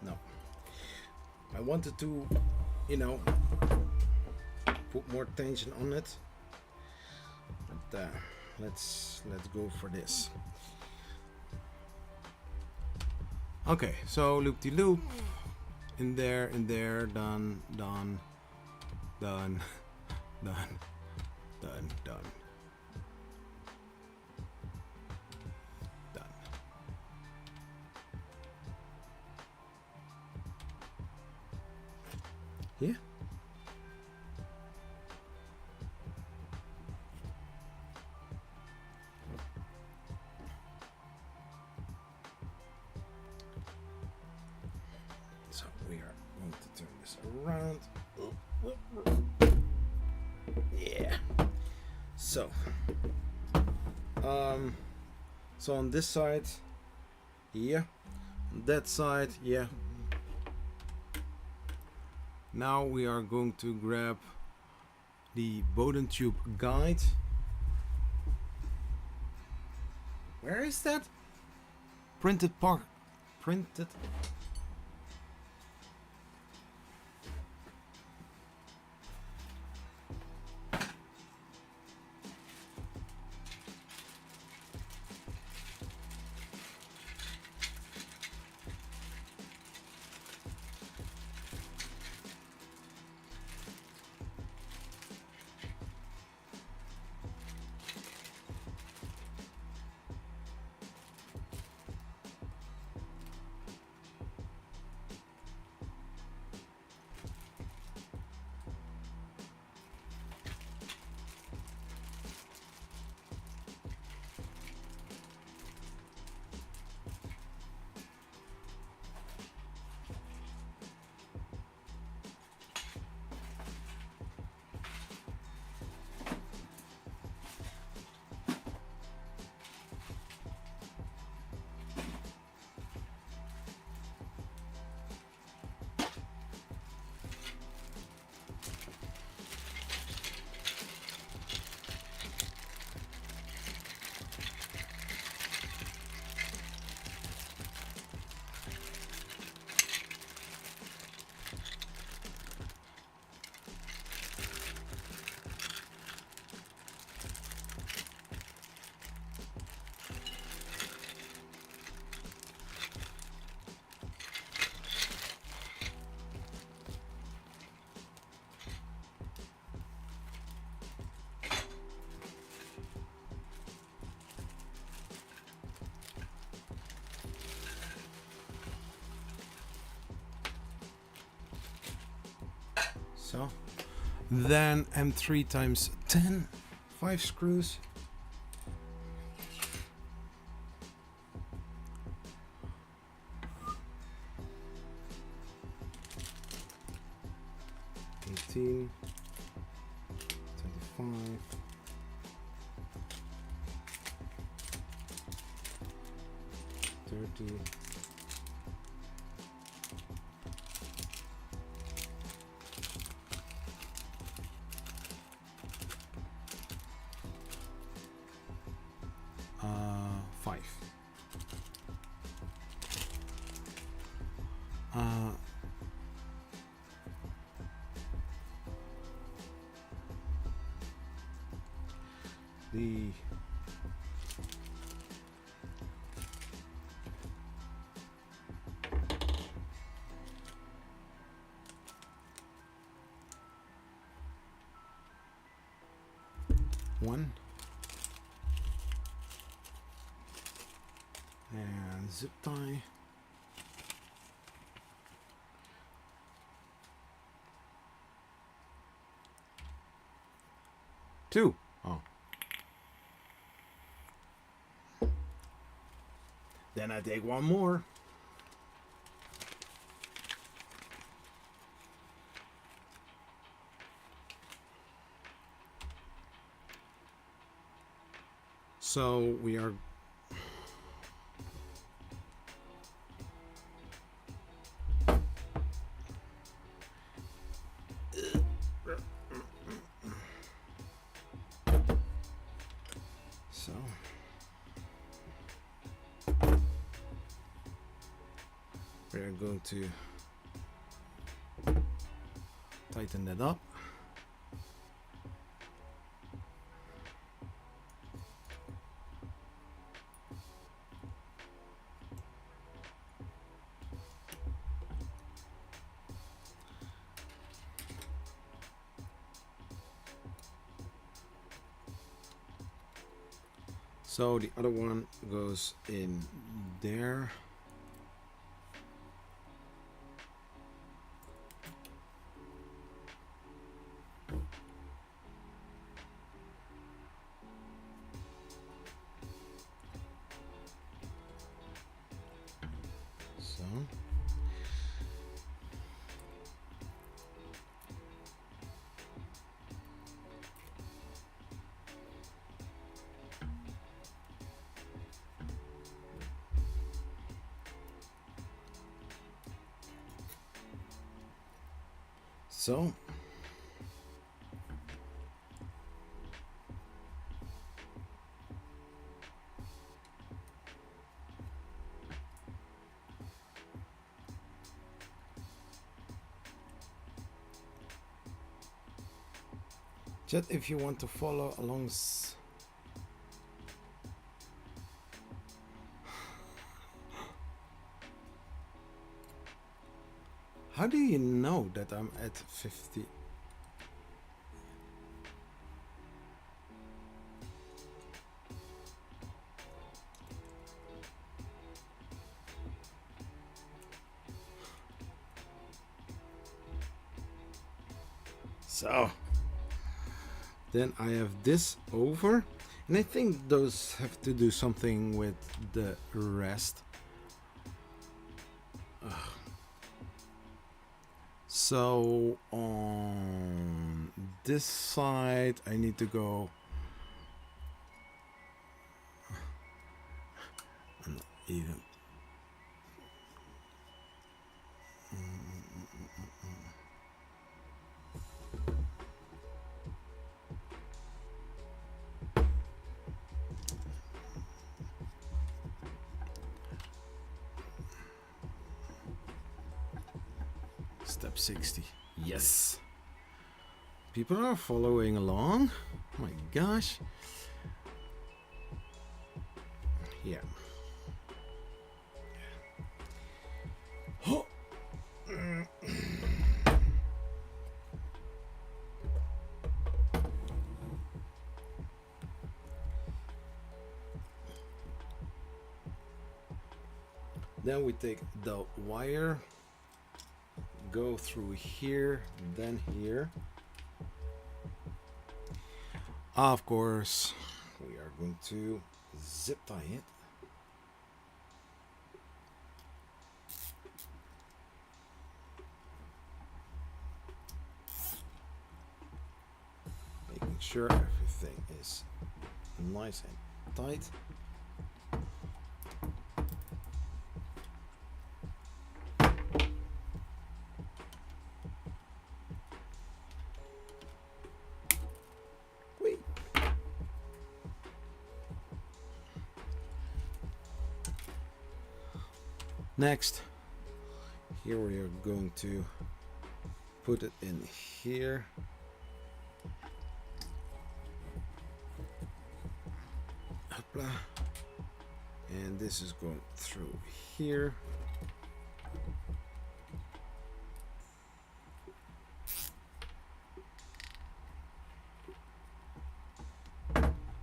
no. I wanted to, you know, put more tension on it. But let's go for this. Okay, so loop-de-loop, in there, done, done, done, done, done, done, done. Yeah. So we are going to turn this around. Yeah. So, so on this side, yeah. On that side, yeah. Now we are going to grab the Bowden tube guide. Where is that? Printed part. Printed. So then M3 times 10, 5 screws. $18, $25, $30, $5. Uh, the one and zip tie. Two. Oh. Then I take one more. So we are we're going to tighten that up. So the other one goes in there. So So just if you want to follow along how do you know that I'm at 50? So then I have this over, and I think those have to do something with the rest. So on this side I need to go even. Step 60. Yes. People are following along. Oh my gosh. Yeah. Oh. Then we take the wire, go through here, then here. Of course, we are going to zip tie it. Making sure everything is nice and tight. Next, Here we are going to put it in here. Hopla. And this is going through here.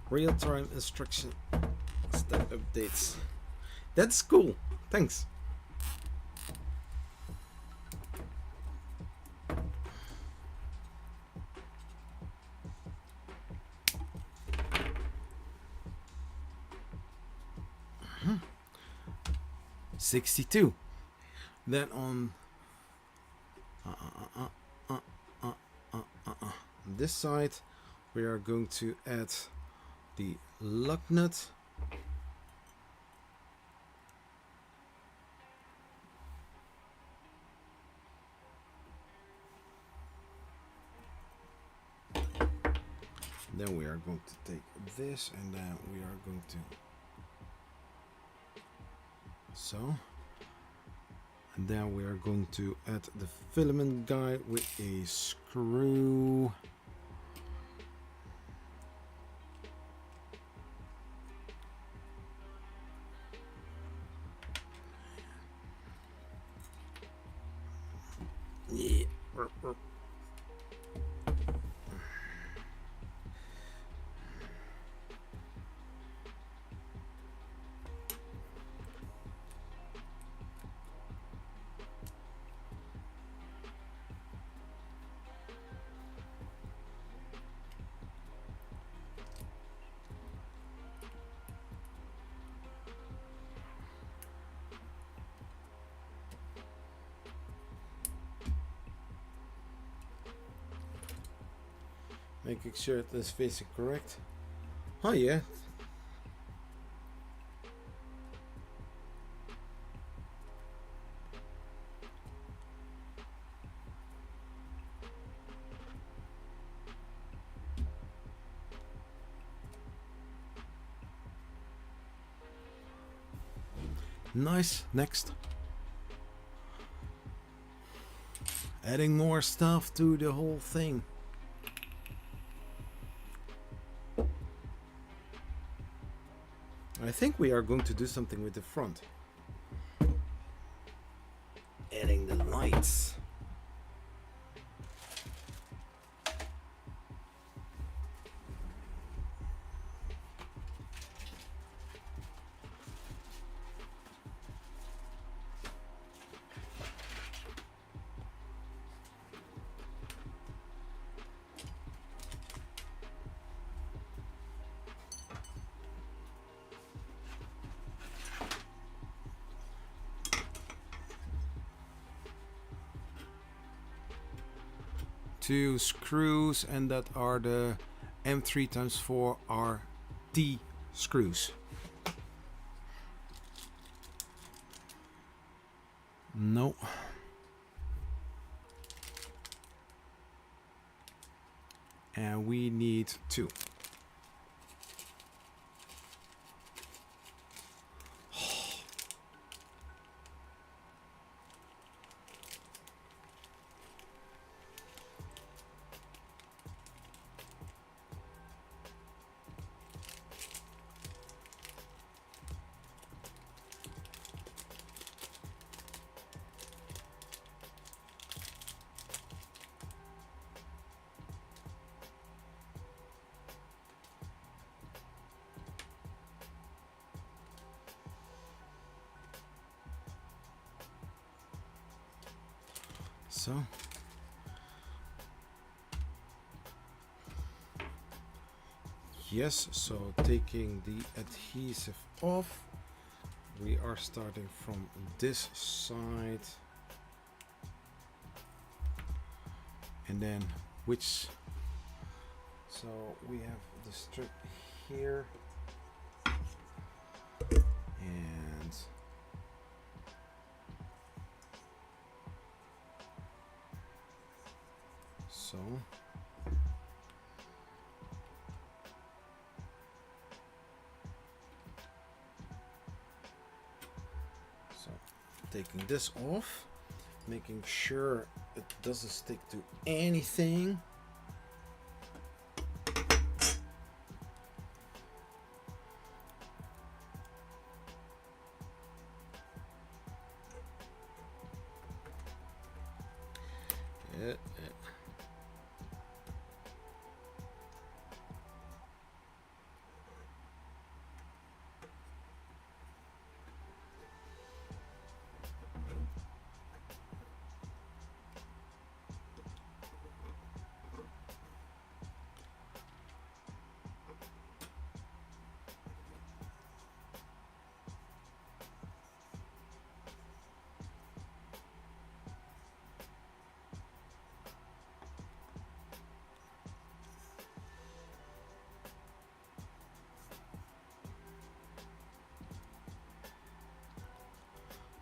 Real-time instruction step updates. That's cool. Thanks. Mm-hmm. 62. Then on this side, we are going to add the lug nut. Then we are going to take this and then we are going to so, and then we are going to add the filament guy with a screw. Yeah. Making sure it is facing correct. Oh yeah. Nice. Next. Adding more stuff to the whole thing. I think we are going to do something with the front. Adding the lights. Two screws, and that are the M3x4 RT screws. No. And we need two. So yes, so taking the adhesive off, we are starting from this side, and then so we have the strip here, and so taking this off, making sure it doesn't stick to anything.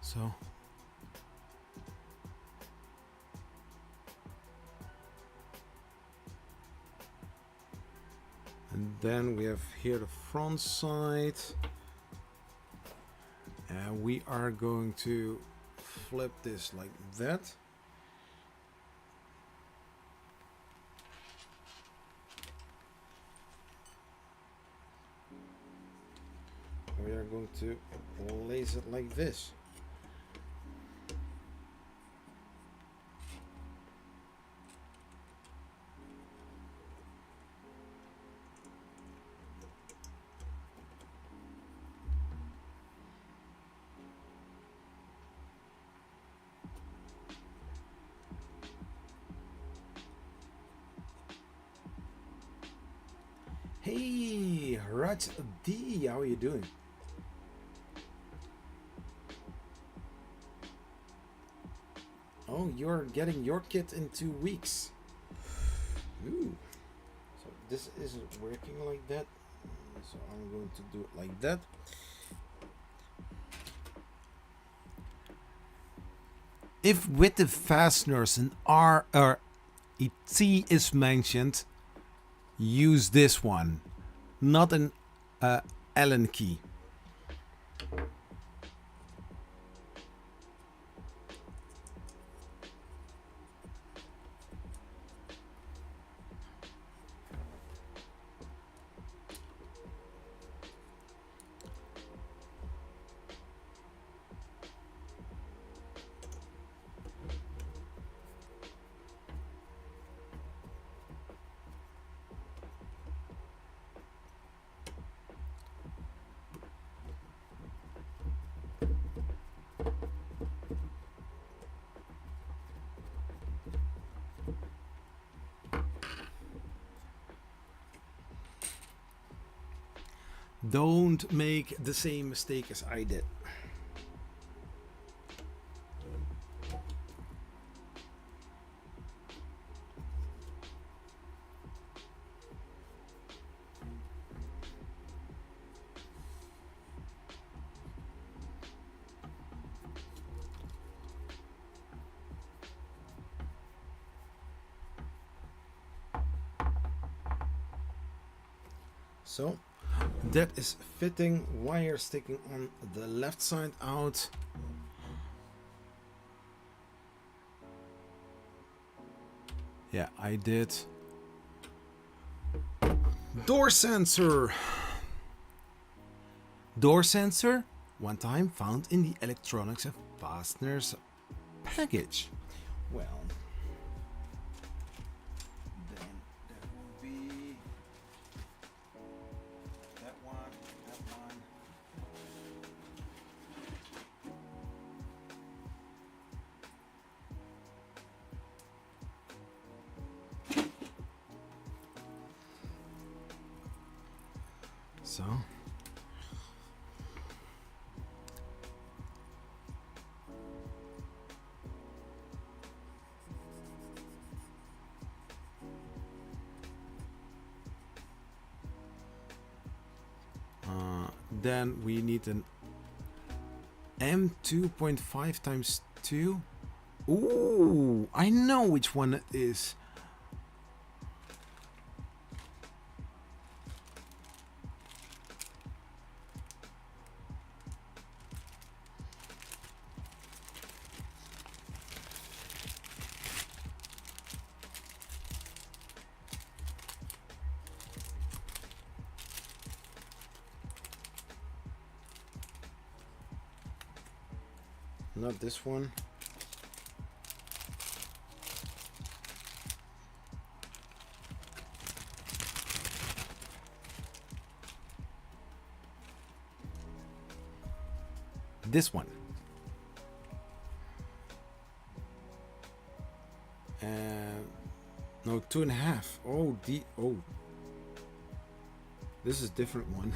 So and then we have here the front side, and we are going to flip this like that. We are going to place it like this. Hey, Raj D, how are you doing? Oh, you're getting your kit in 2 weeks. Ooh. So this isn't working like that. So I'm going to do it like that. If with the fasteners an R or a T is mentioned, use this one, not an Allen key. Don't make the same mistake as I did. So that is fitting, wire sticking on the left side out. Yeah, I did. Door sensor. Door sensor, one time found in the electronics and fasteners package. Well, then that will be that one, that one. So then we need an M2.5 times 2. Ooh, I know which one it is. not this one. This one. No, 2.5. Oh, this is different one.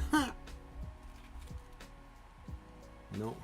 No.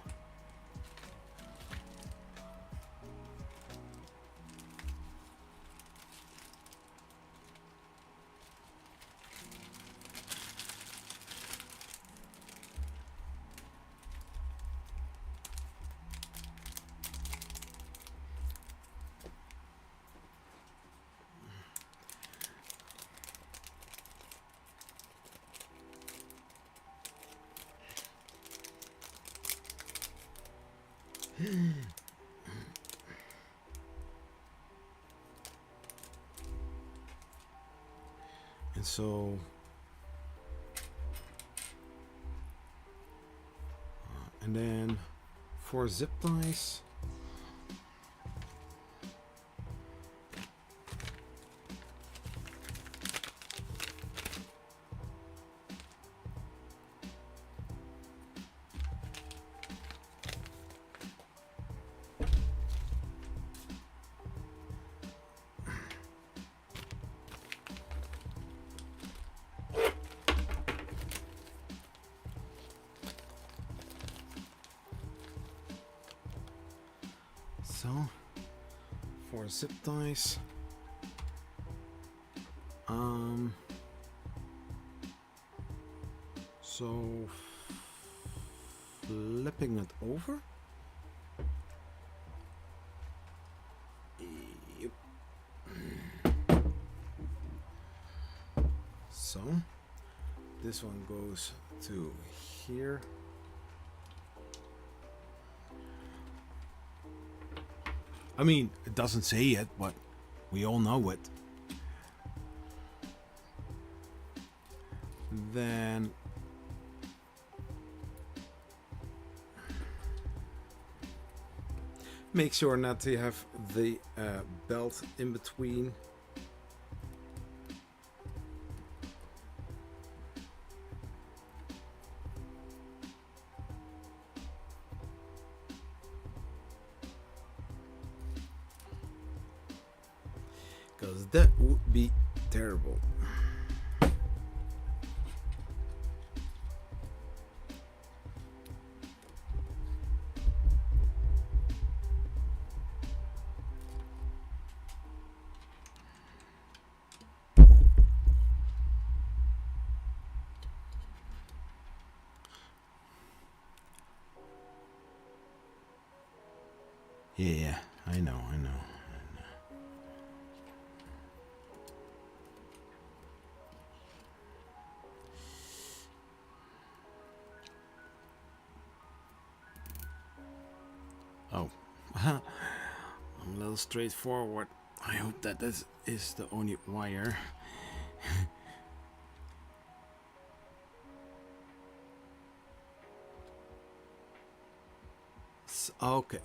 And so and then for zip ties, so for zip ties, so flipping it over. Yep. So this one goes to here. I mean, it doesn't say it, but we all know it. Then make sure not to have the belt in between. Because that would be terrible. Yeah, I know. Oh, I'm a little straightforward. I hope that this is the only wire. Okay.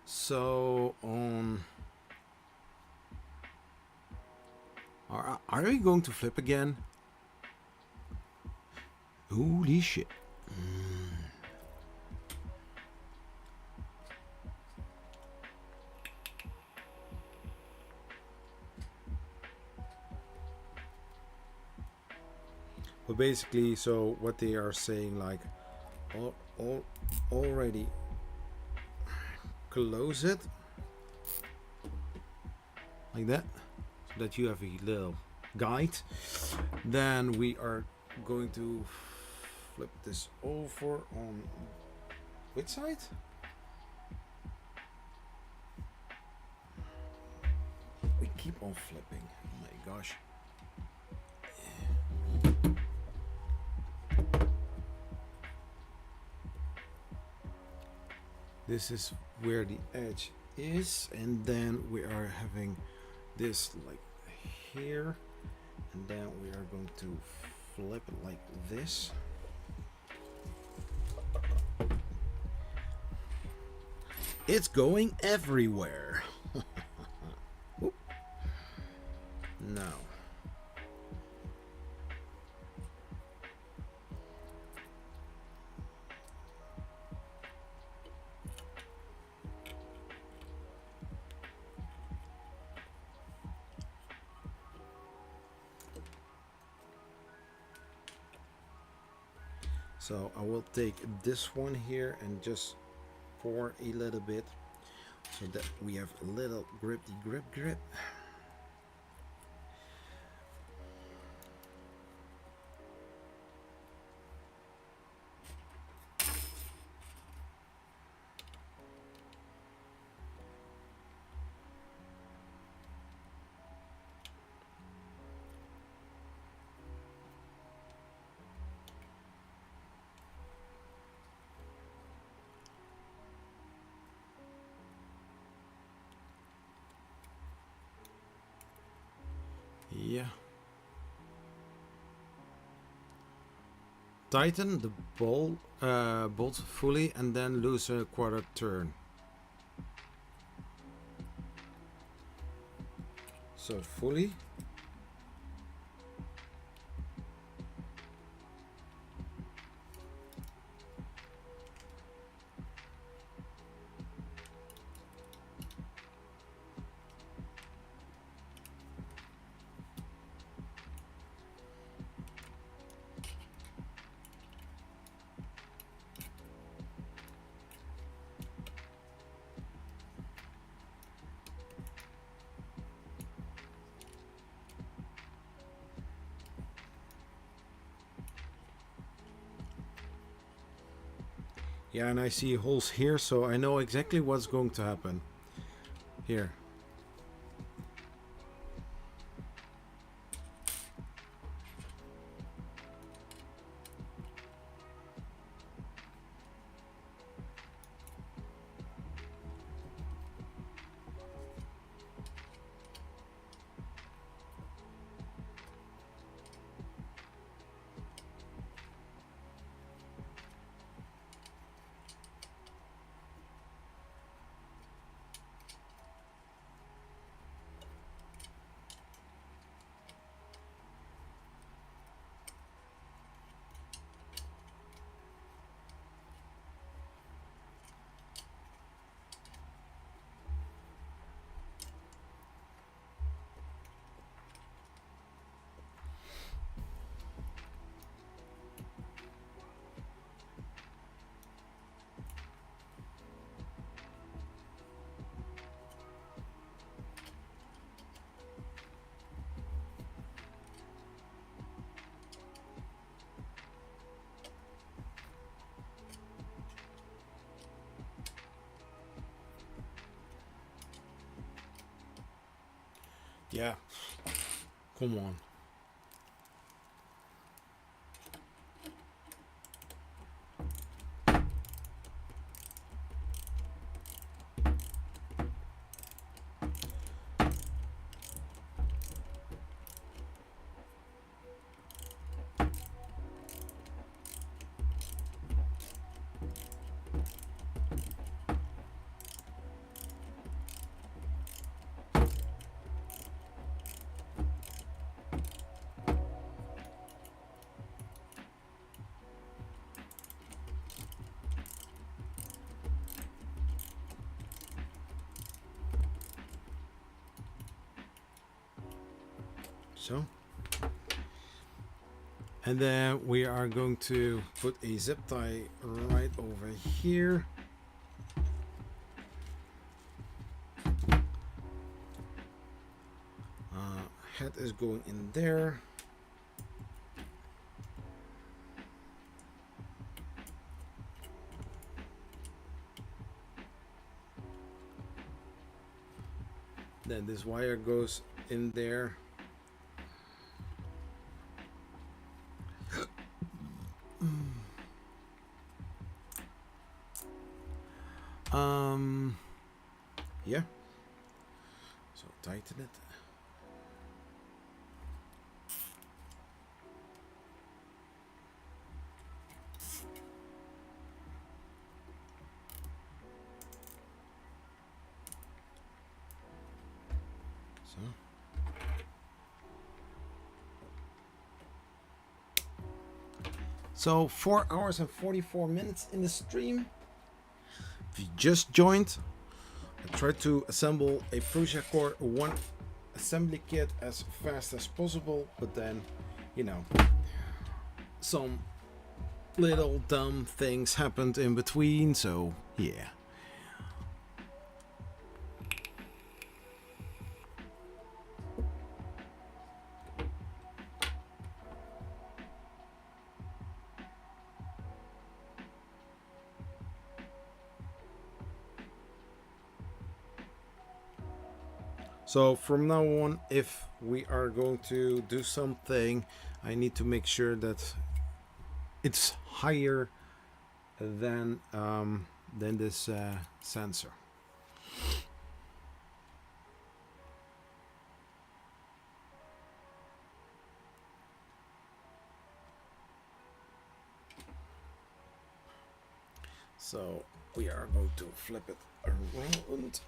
So are we going to flip again? Holy shit. But basically, so what they are saying, like, already close it like that, so that you have a little guide. Then we are going to flip this over on which side? We keep on flipping. Oh my gosh. This is where the edge is, and then we are having this like here, and then we are going to flip it like this. It's going everywhere. Oop. No. So I will take this one here and just pour a little bit so that we have a little grippy grip. Yeah. Tighten the bolt fully and then lose a quarter turn. So fully. Yeah, and I see holes here, so I know exactly what's going to happen. Here. Yeah. Come on. So. And then we are going to put a zip tie right over here. Head is going in there. Then this wire goes in there. Yeah. So tighten it. So 4 hours and 44 minutes in the stream. If you just joined, I tried to assemble a Prusa Core 1 assembly kit as fast as possible, but then, you know, some little dumb things happened in between, so yeah. So from now on, if we are going to do something, I need to make sure that it's higher than this sensor. So we are going to flip it around.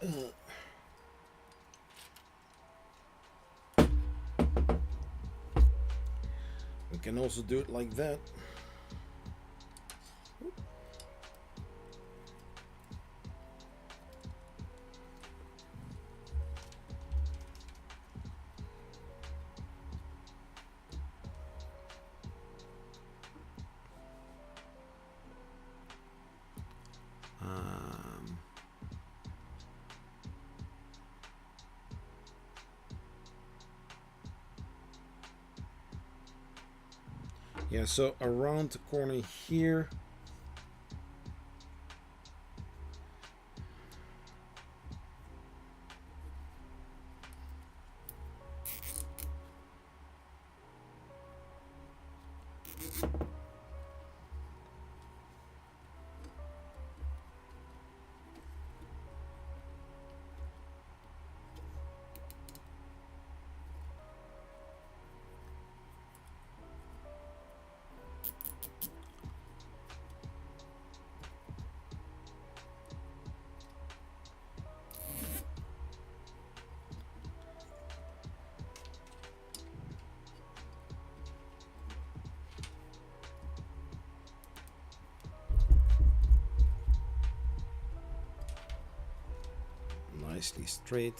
We can also do it like that. Yeah, so around the corner here. Nicely straight.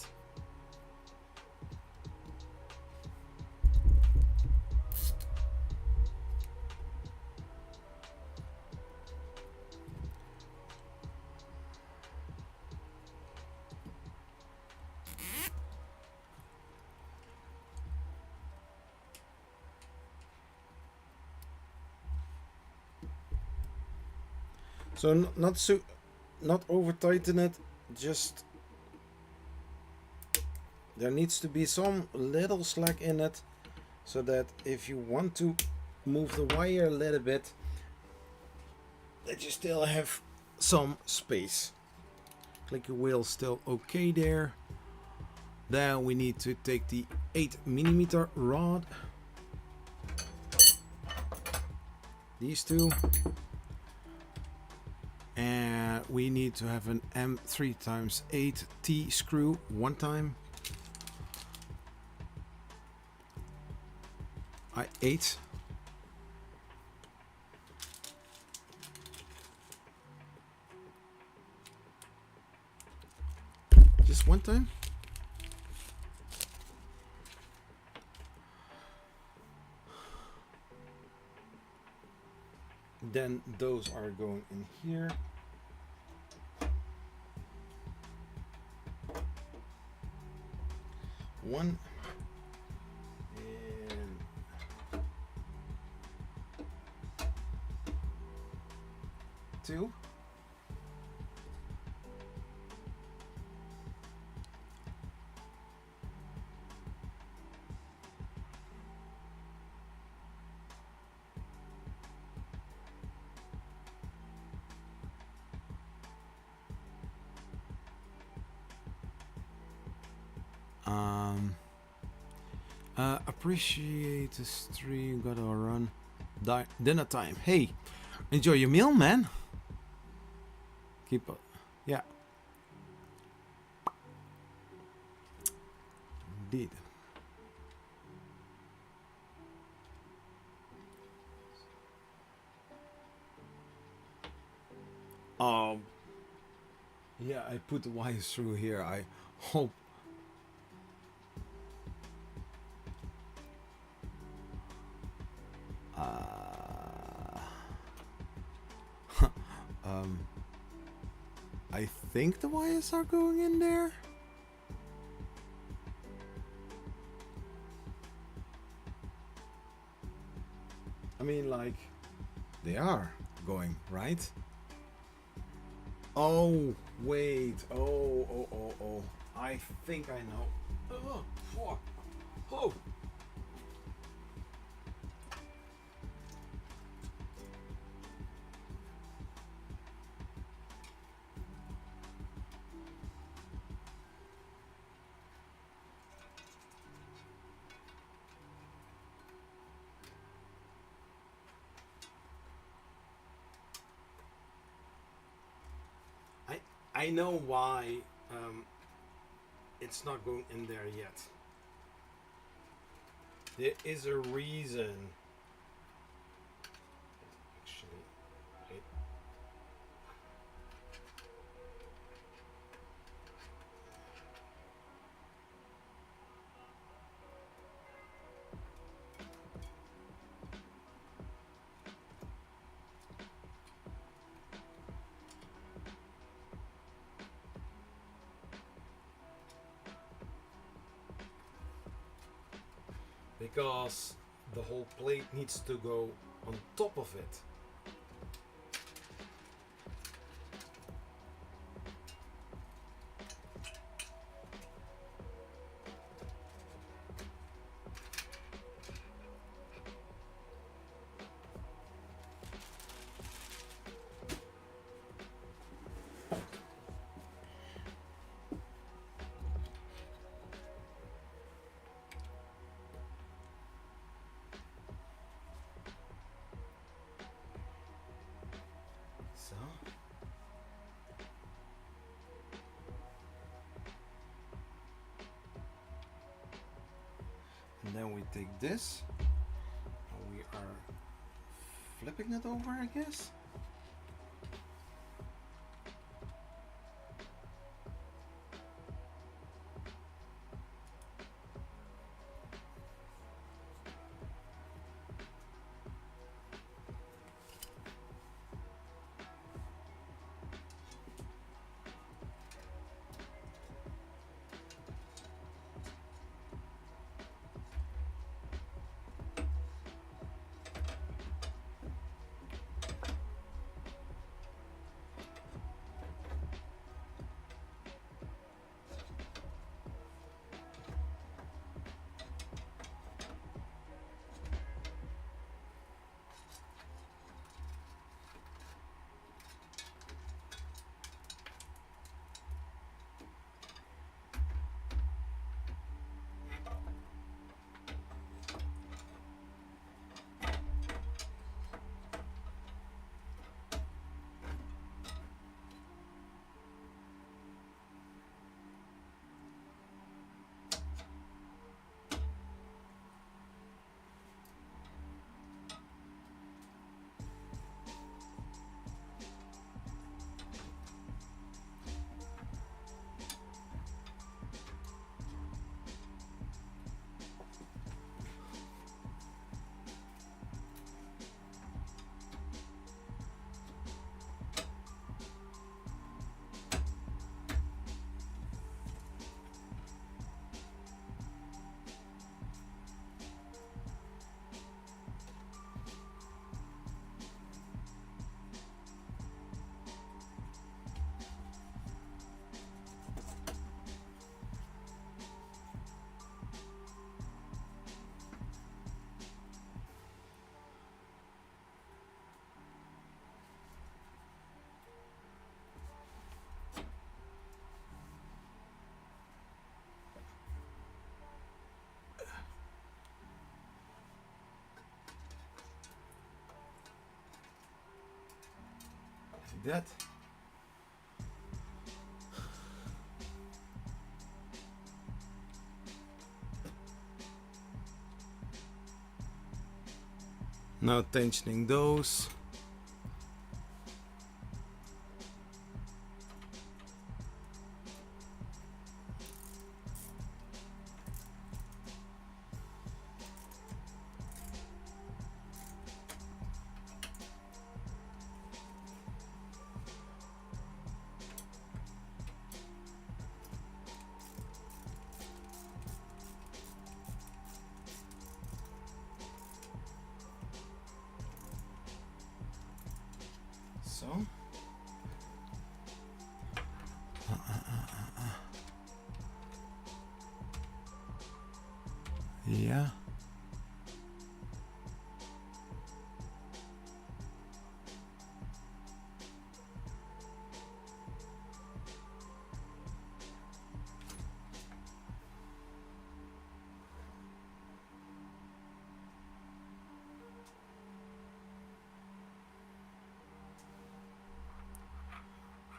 So not over tighten it, just there needs to be some little slack in it, so that if you want to move the wire a little bit, that you still have some space. Clicky wheel still okay there. Then we need to take the 8mm rod, these two, and we need to have an M3x8 T screw one time. I8. Just one time. Then those are going in here. One. And two. Appreciate the stream. Gotta run. Dinner time. Hey, enjoy your meal, man. Keep up. Yeah. indeed. Yeah, I put the wires through here. I hope. I think the wires are going in there. I mean, like, they are going, right? Oh, wait. Oh. I think I know. Oh, fuck. Oh. I know why it's not going in there yet. There is a reason. Actually, wait. Because the whole plate needs to go on top of it. So. And then we take this and we are flipping it over, I guess. Like that. Now tensioning those. So. Yeah.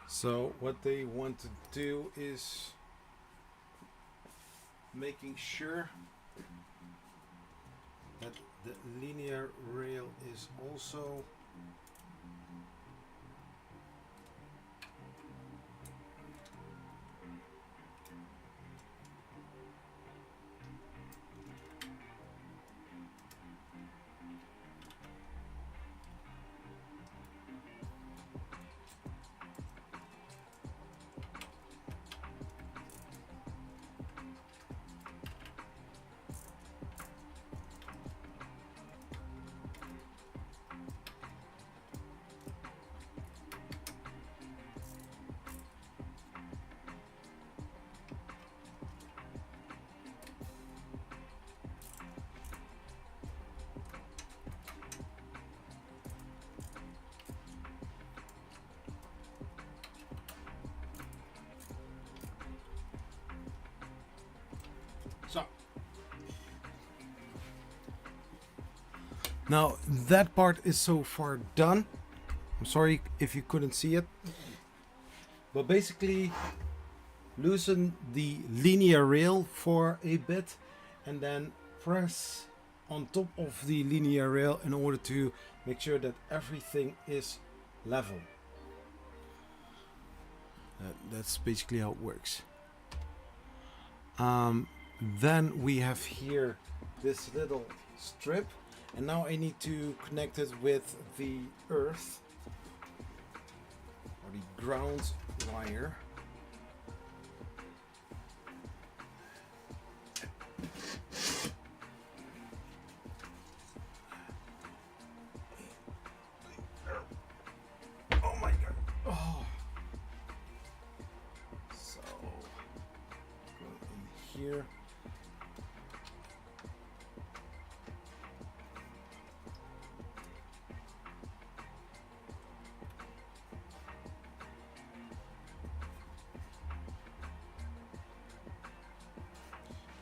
So what they want to do is making sure that the linear rail is also so. Now that part is so far done. I'm sorry if you couldn't see it, but basically loosen the linear rail for a bit and then press on top of the linear rail in order to make sure that everything is level. That's basically how it works. Then we have here this little strip, and now I need to connect it with the earth or the ground wire. Oh my god. Oh. So go in here.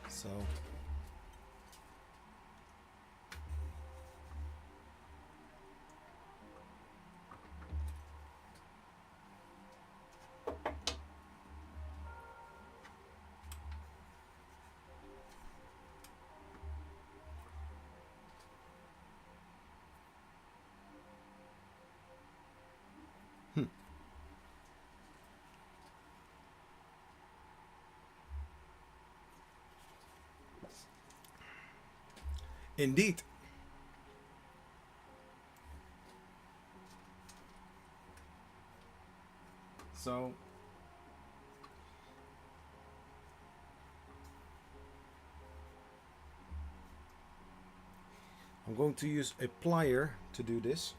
So indeed. So I'm going to use a plier to do this.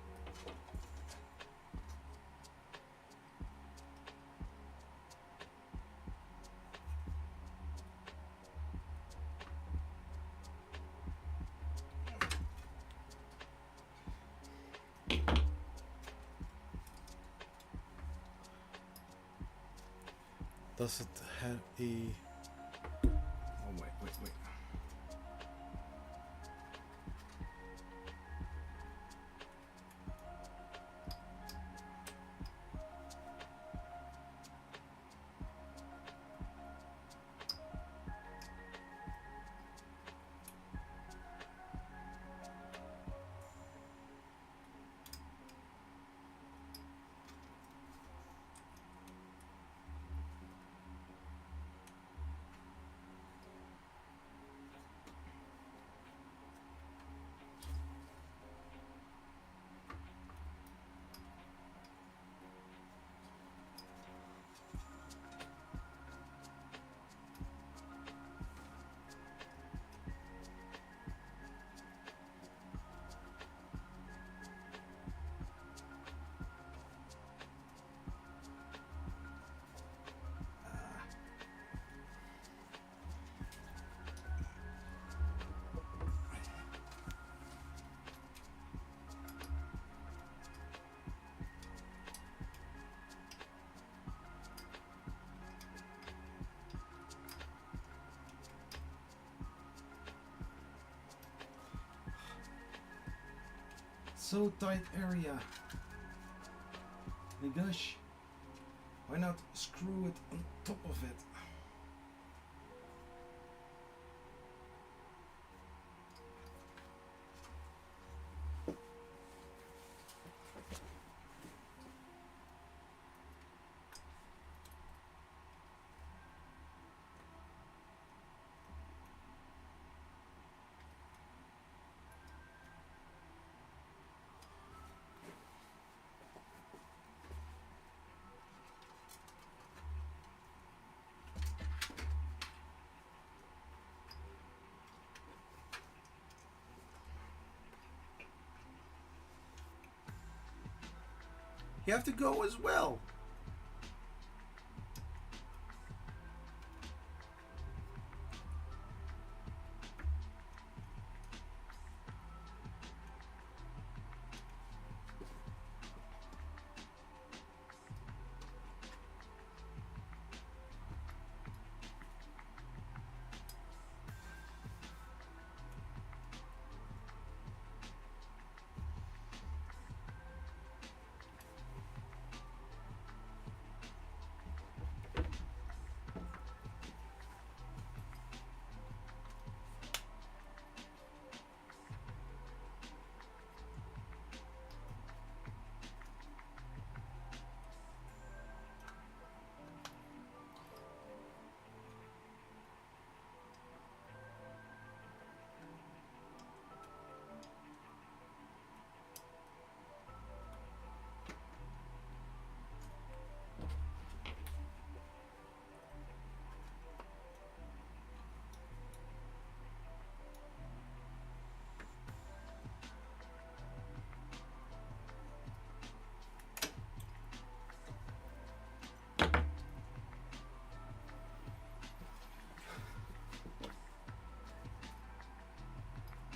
Does it have a... Oh, wait. so tight area. My gosh. Why not screw it on top of it? You have to go as well.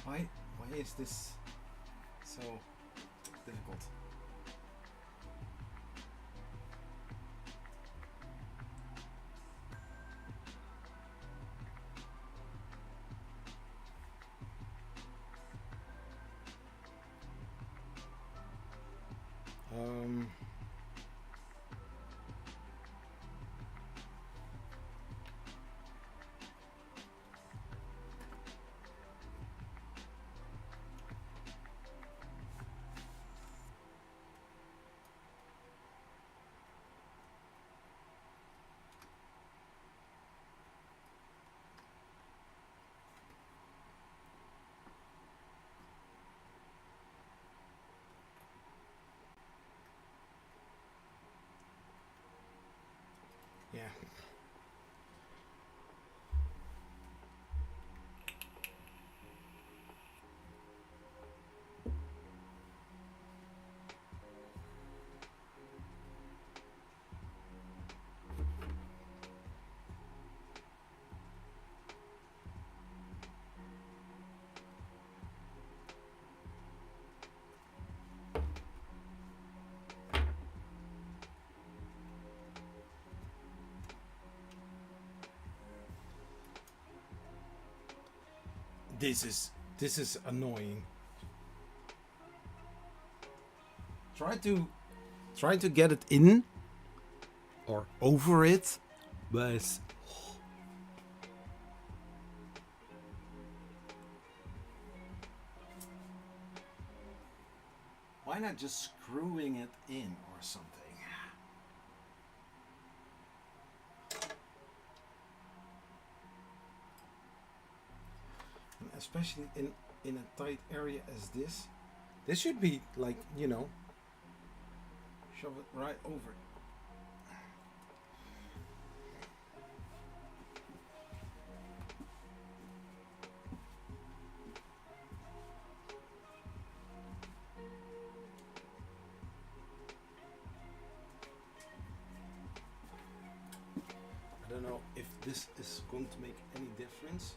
Why is this so difficult? Yeah. This is annoying. Try to get it in or over it, but it's, why not just screwing it in or something? And especially in a tight area as this should be like, you know, shove it right over. I don't know if this is going to make any difference.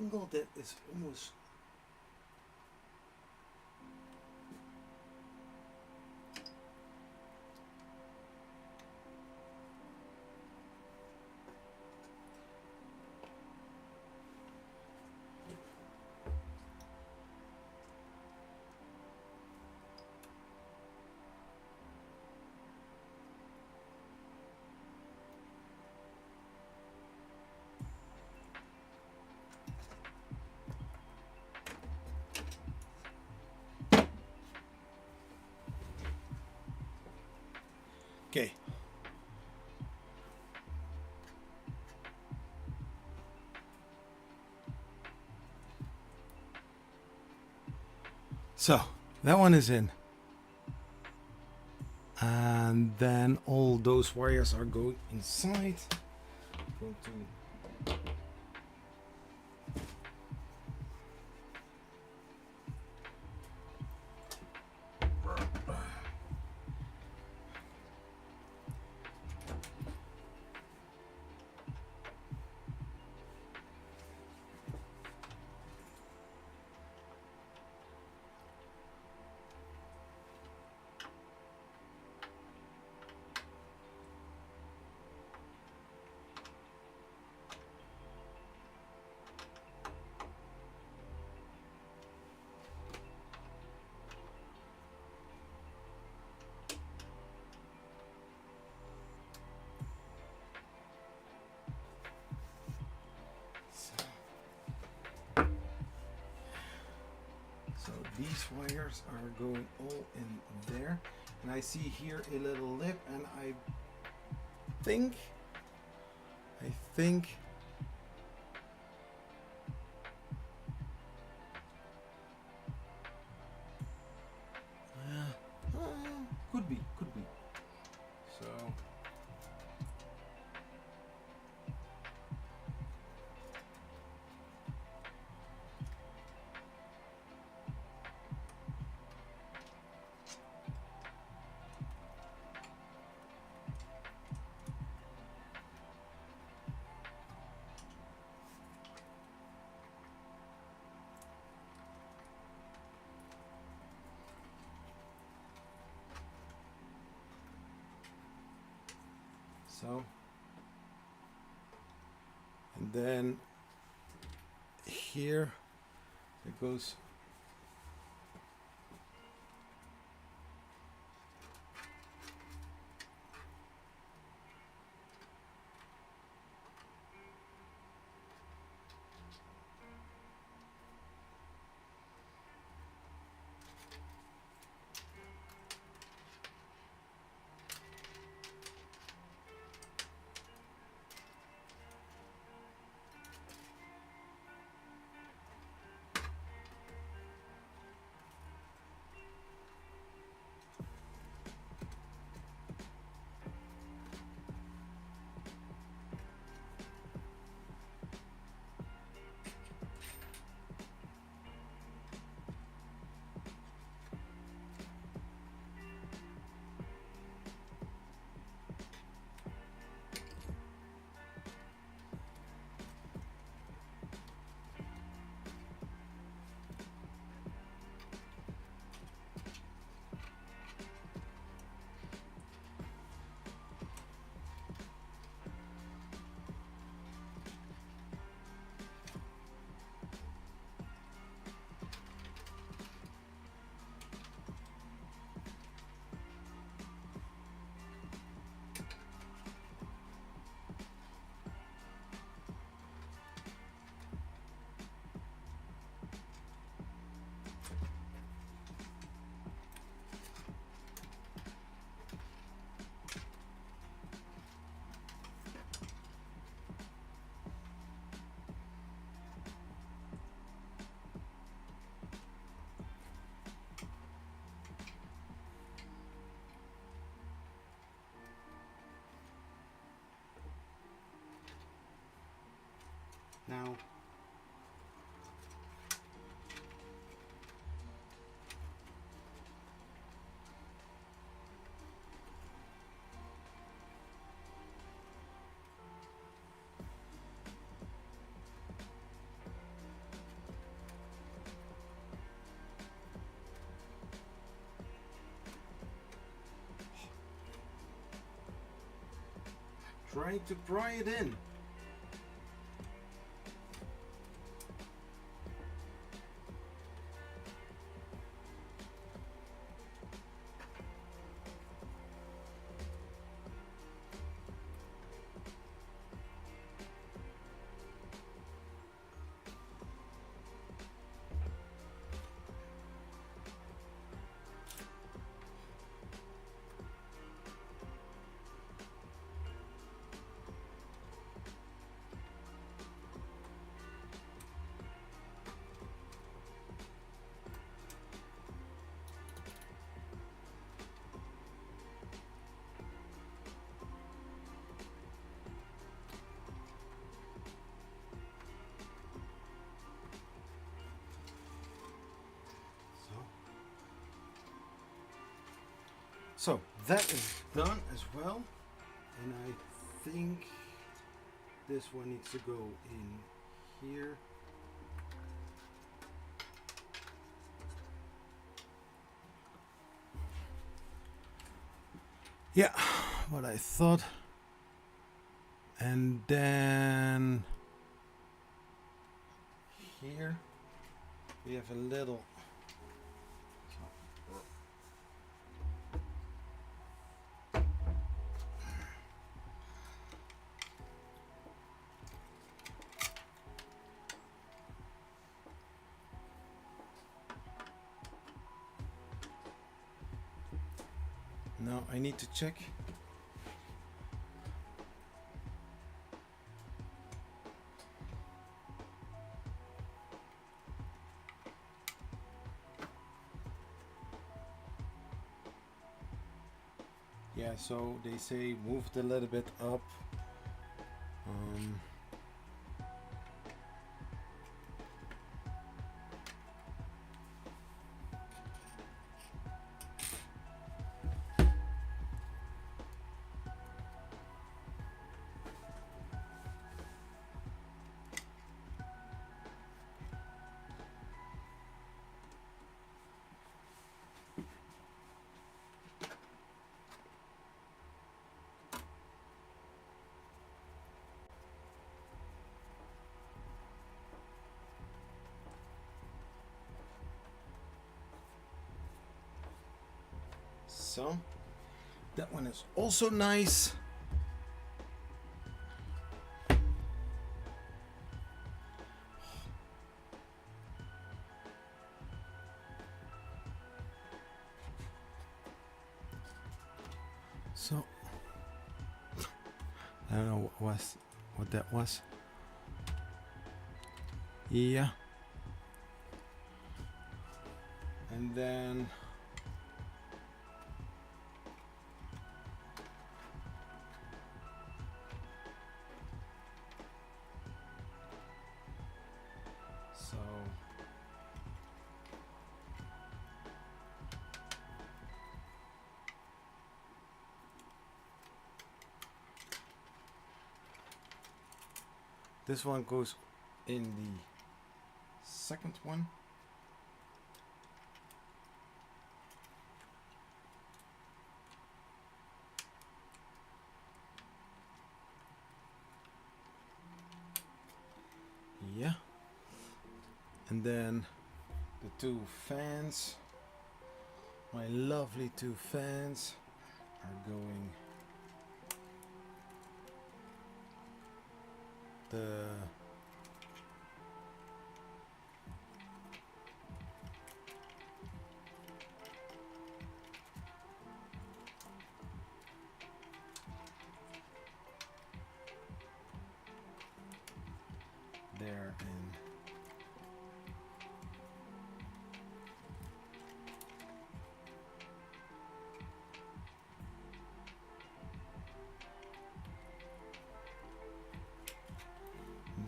angle that is almost... Okay. So that one is in. And then all those wires are going inside. Going to So these wires are going all in there, and I see here a little lip, and I think could be. So and then here it goes. Now trying to pry it in. So that is done as well, and I think this one needs to go in here. Yeah, what I thought. And then here we have a little now I need to check. Yeah, so they say move it a little bit up. So that one is also nice. So I don't know what that was. Yeah. And then so this one goes in the second one. Yeah. And then the two fans, my lovely two fans, are going the there and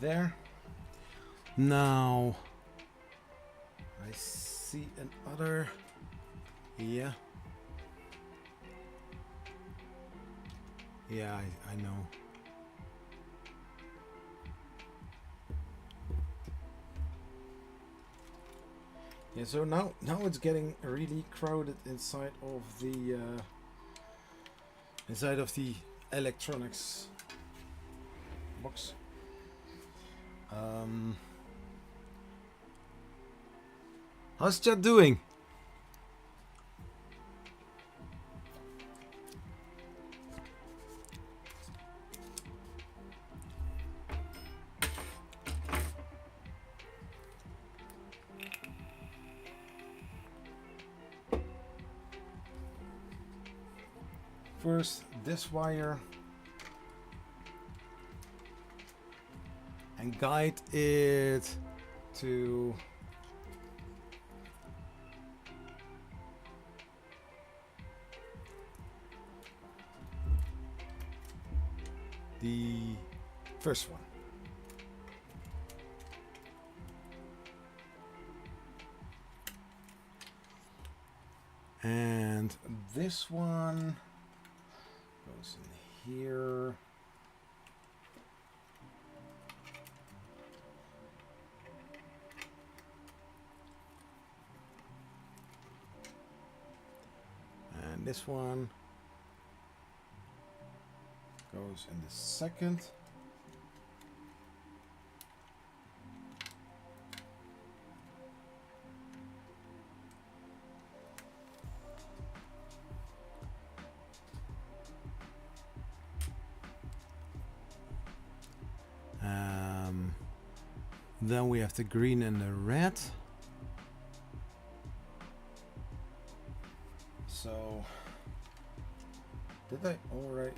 there. Now I see another. Yeah. Yeah, I know. Yeah, so now it's getting really crowded inside of the electronics box. How's chat doing? First, this wire, and guide it to the first one. And this one goes in here. And this one goes in the second. Then we have the green and the red. So, did I already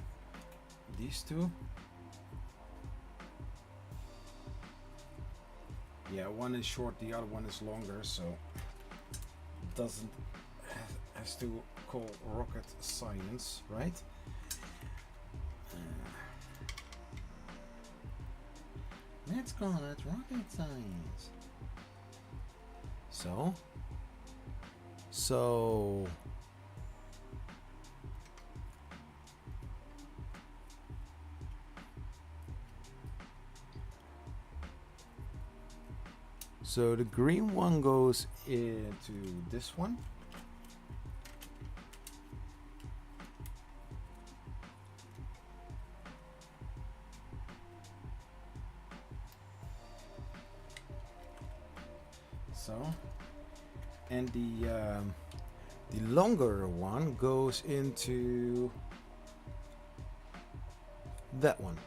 these two? Yeah, one is short, the other one is longer, so it doesn't has to call rocket science, right? Let's call it rocket science. So the green one goes into this one. So, and the longer one goes into that one.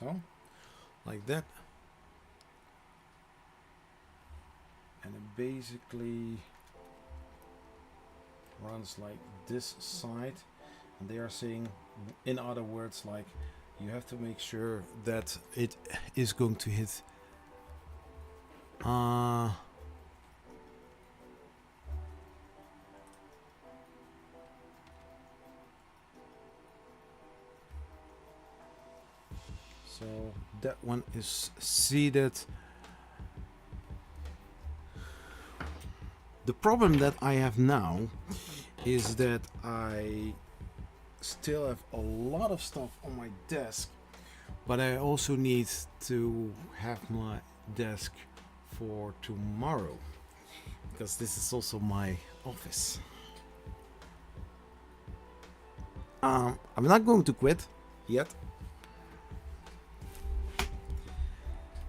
So, like that. And it basically runs like this side. And they are saying, in other words, like you have to make sure that it is going to hit so that one is seated. The problem that I have now is that I still have a lot of stuff on my desk, but I also need to have my desk for tomorrow because this is also my office. I'm not going to quit yet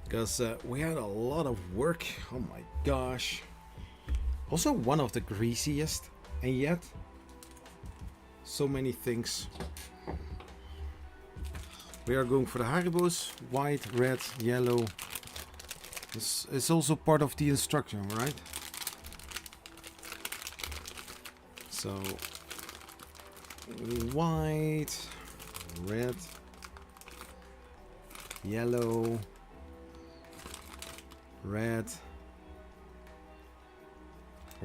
because we had a lot of work. Oh my gosh. Also one of the greasiest, and yet so many things. We are going for the Haribos, white, red, yellow. It's also part of the instruction, right? So white, red, yellow, red,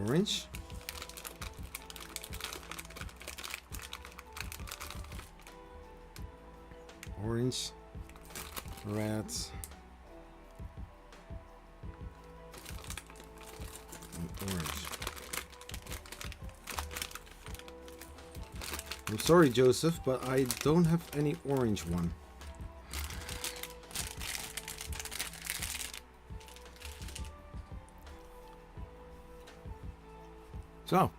Orange. Orange. Red. And orange. I'm sorry, Joseph, but I don't have any orange one. So.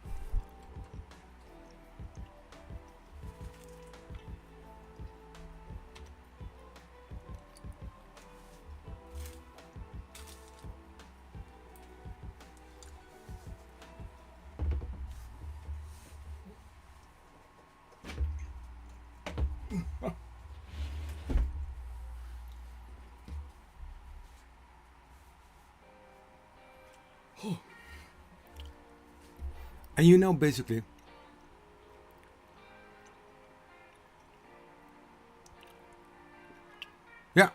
And you know, basically, yeah.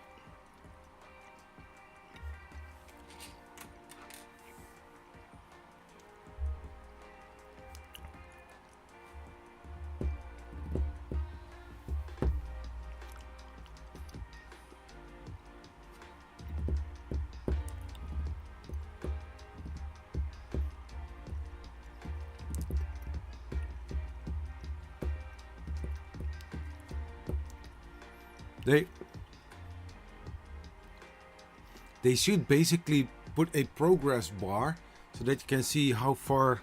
They should basically put a progress bar so that you can see how far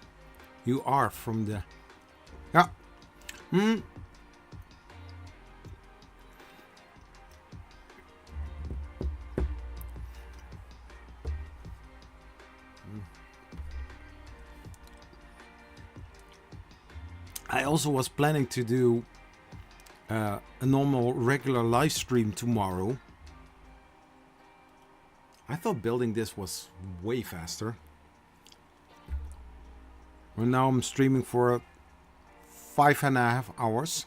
you are from the... Yeah. I also was planning to do a normal regular live stream tomorrow. I thought building this was way faster. Well, now I'm streaming for 5.5 hours.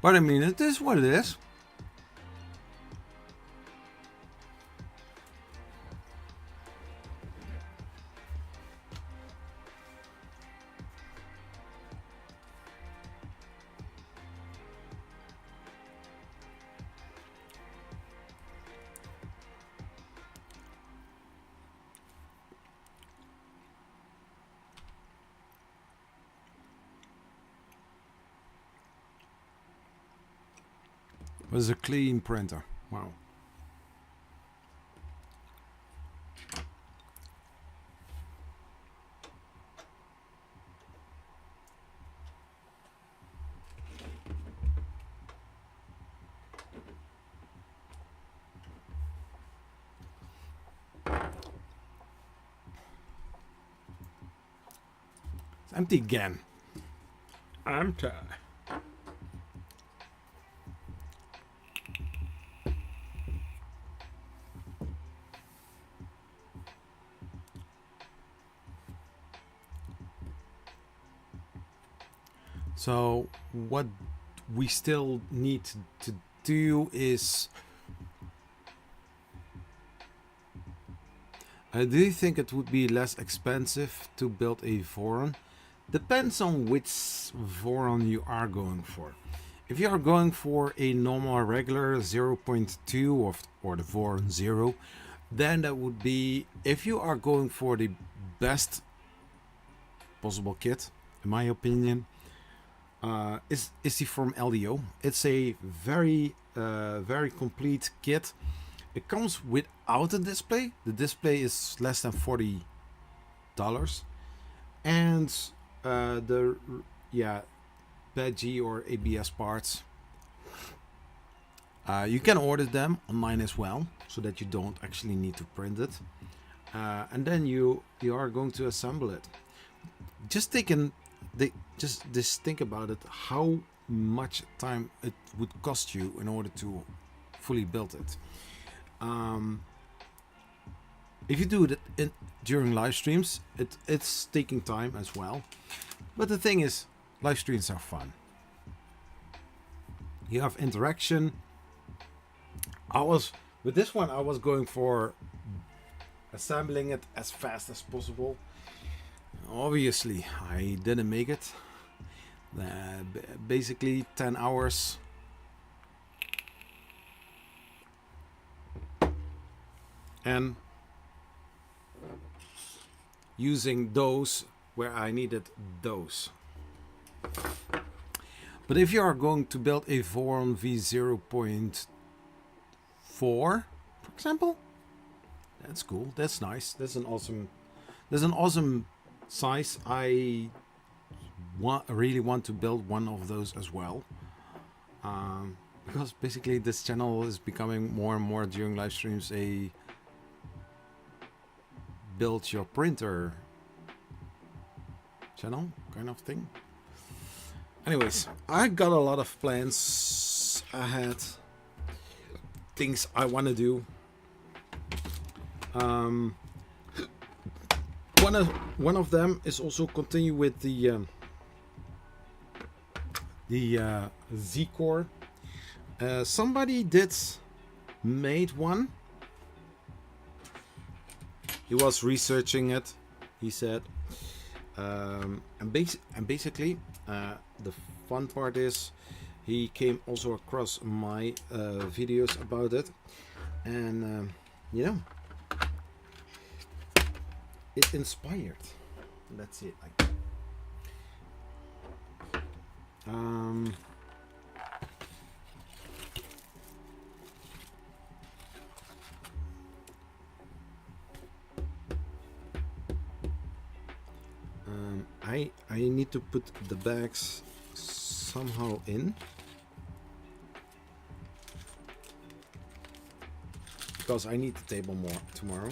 But I mean, it is what it is. It was a clean printer. Wow. It's empty again. Empty. So what we still need to do is... do you think it would be less expensive to build a Voron? Depends on which Voron you are going for. If you are going for a normal regular 0.2 or the Voron 0, then that would be... If you are going for the best possible kit, in my opinion, is the from LDO. It's a very complete kit. It comes without a display. The display is less than $40, and the Veggie or ABS parts. You can order them online as well, so that you don't actually need to print it. And then you are going to assemble it. Just think about it, how much time it would cost you in order to fully build it. if you do it during live streams, it's taking time as well. But the thing is, live streams are fun. You have interaction. With this one, I was going for assembling it as fast as possible. Obviously, I didn't make it. Basically 10 hours. And using those where I needed those. But if you are going to build a Voron V0.4, for example, that's cool. That's nice. That's an awesome size. I really want to build one of those as well. Because basically this channel is becoming more and more during live streams a build your printer channel kind of thing. Anyways, I got a lot of plans ahead, things I want to do. One of them is also continue with the Z core. Somebody made one. He was researching it, he said, and basically the fun part is he came also across my videos about it, and you know, it inspired. That's it. I need to put the bags somehow in, because I need the table more tomorrow.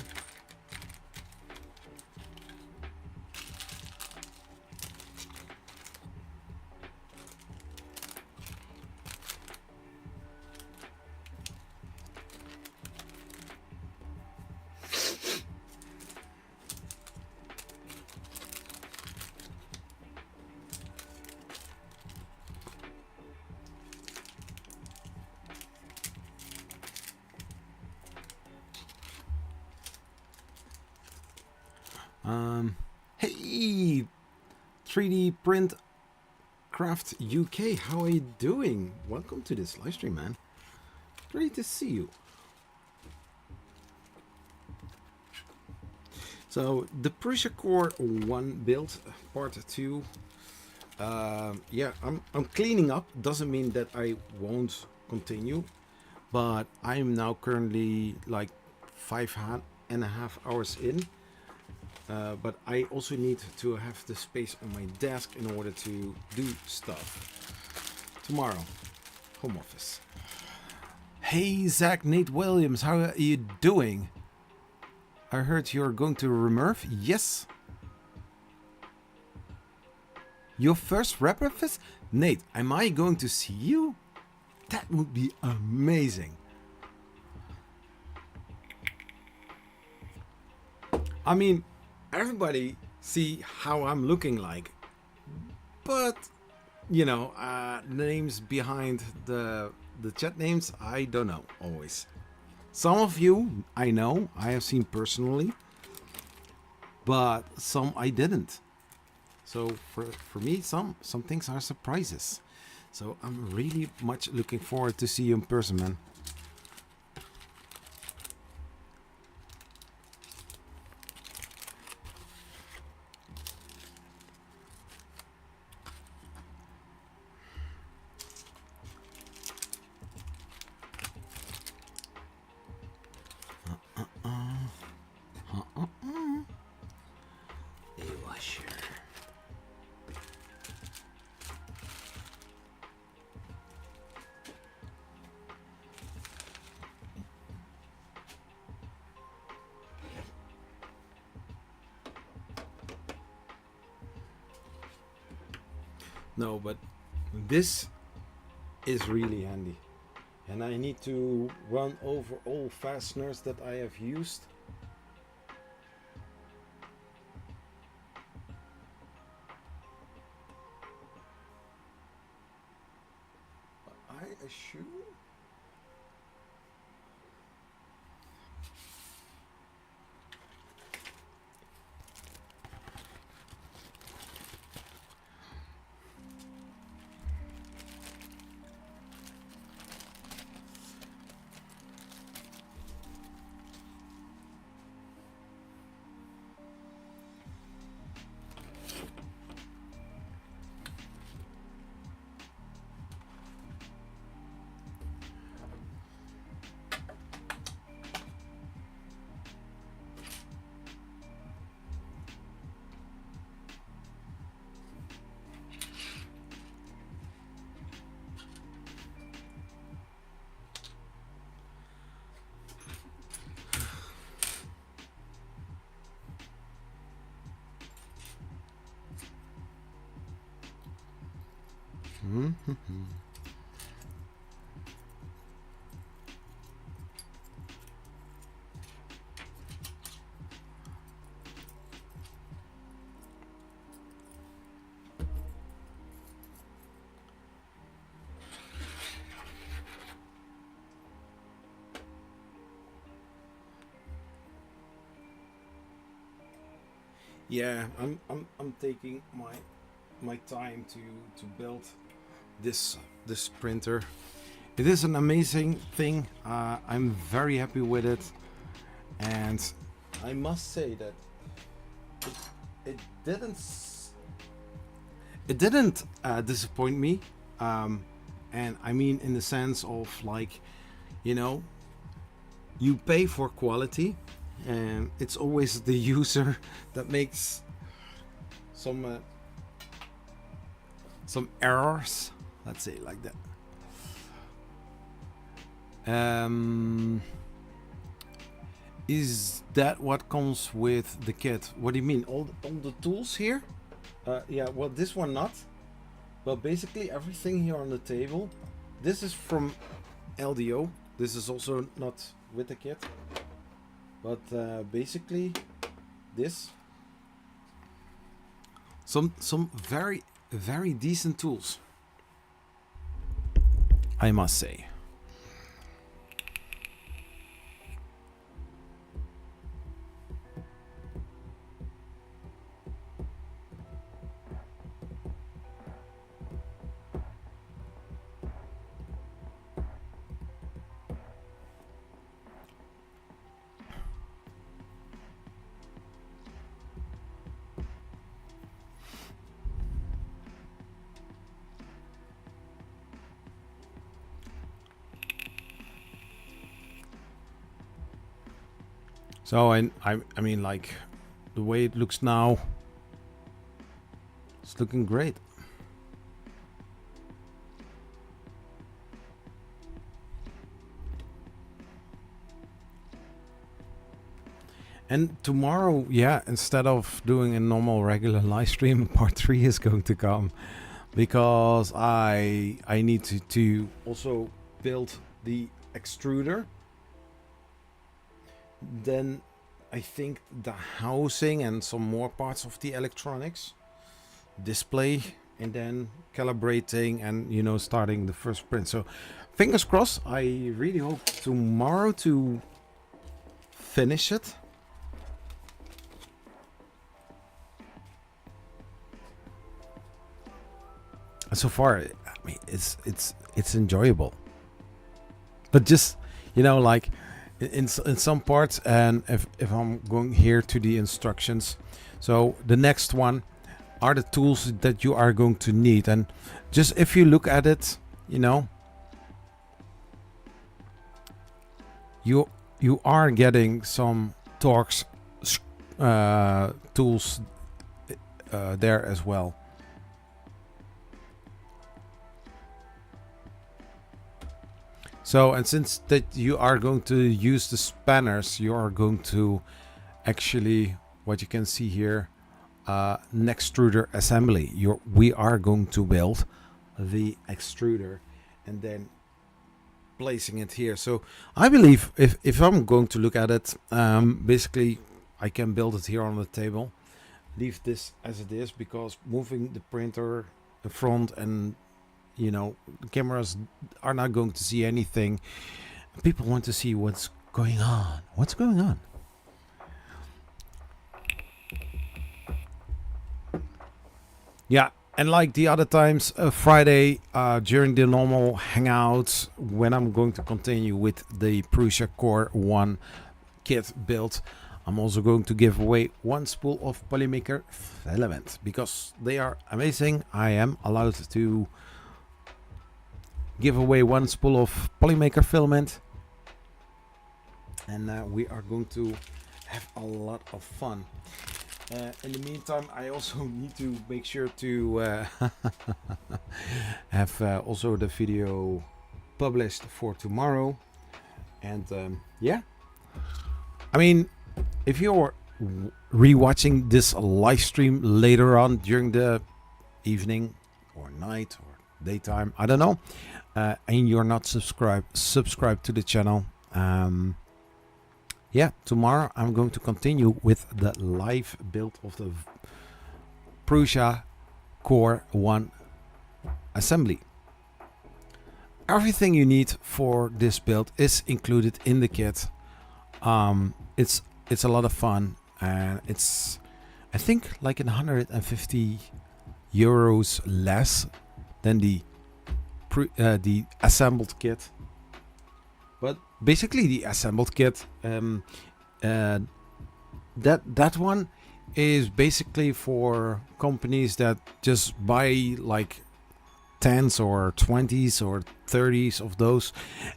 Hey, 3D Print Craft UK, how are you doing? Welcome to this live stream, man. Great to see you. So the Prusa Core 1 build, part 2. Yeah, I'm cleaning up. Doesn't mean that I won't continue, but I'm now currently like 5.5 hours in. But I also need to have the space on my desk in order to do stuff. Tomorrow, home office. Hey Zach, Nate Williams, how are you doing? I heard you're going to Remurf. Yes. Your first rap breakfast? Nate, am I going to see you? That would be amazing. I mean, everybody see how I'm looking like, but you know, names behind the chat names, I don't know always. Some of you I know, I have seen personally, but some I didn't. So for me, some things are surprises. So I'm really much looking forward to see you in person, man. No, but this is really handy, and I need to run over all fasteners that I have used issue. Yeah, I'm taking my time to build this printer. It is an amazing thing. I'm very happy with it, and I must say that it didn't disappoint me. And I mean, in the sense of, like, you know, you pay for quality, and it's always the user that makes some errors, let's say, like that. Is that what comes with the kit? What do you mean? All the tools here? Yeah, well, this one not. But basically everything here on the table, this is from LDO. This is also not with the kit. But basically this. Some very, very decent tools, I must say. So I mean, like, the way it looks now, it's looking great. And tomorrow, yeah, instead of doing a normal regular live stream, part 3 is going to come, because I need to also build the extruder. Then I think the housing and some more parts of the electronics, display, and then calibrating and, you know, starting the first print. So fingers crossed. I really hope tomorrow to finish it. And so far, I mean, it's enjoyable. But just, you know, like, in some parts, and if I'm going here to the instructions, so the next one are the tools that you are going to need. And just if you look at it, you know, you are getting some Torx tools there as well. So, and since that you are going to use the spanners, you are going to actually, what you can see here, an extruder assembly. We are going to build the extruder and then placing it here. So I believe if I'm going to look at it, basically I can build it here on the table, leave this as it is, because moving the printer in front and, you know, the cameras are not going to see anything. People want to see what's going on. What's going on? Yeah, and like the other times, Friday during the normal hangouts, when I'm going to continue with the Prusa Core 1 kit build, I'm also going to give away one spool of Polymaker Filament because they are amazing. I am allowed to give away one spool of Polymaker Filament, and we are going to have a lot of fun. In the meantime, I also need to make sure to have also the video published for tomorrow. And yeah, I mean, if you're rewatching this live stream later on during the evening or night or daytime, I don't know, and you're not subscribed to the channel, yeah, tomorrow I'm going to continue with the live build of the Prusa Core 1 assembly. Everything you need for this build is included in the kit. It's a lot of fun, and it's, I think, like 150 euros less than the assembled kit. But basically, the assembled kit, that one is basically for companies that just buy like 10s or 20s or 30s of those,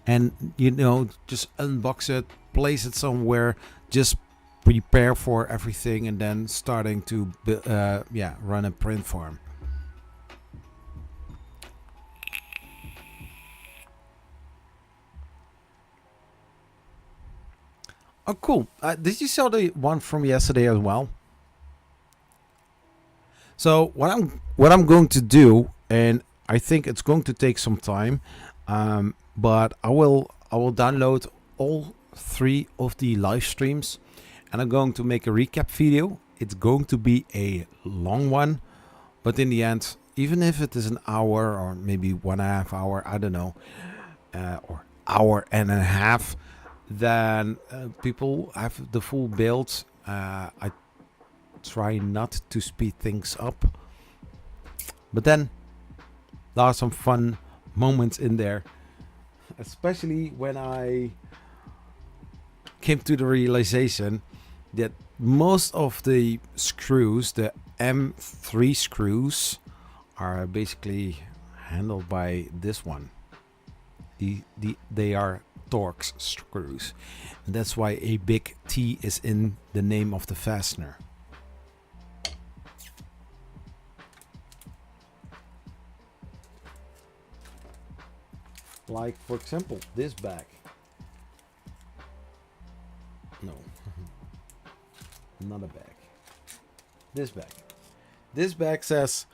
and you know, just unbox it, place it somewhere, just prepare for everything, and then starting to run a print farm. Oh, cool. Did you saw the one from yesterday as well? So what I'm going to do, and I think it's going to take some time, but I will download all 3 of the live streams, and I'm going to make a recap video. It's going to be a long one, but in the end, even if it is an hour or maybe 1.5 hour, I don't know, or hour and a half, then people have the full build. I try not to speed things up, but then there are some fun moments in there, especially when I came to the realization that most of the screws, the M3 screws, are basically handled by this one. They are Torx screws, and that's why a big T is in the name of the fastener. Like, for example, this bag. No, not a bag. This bag. This bag says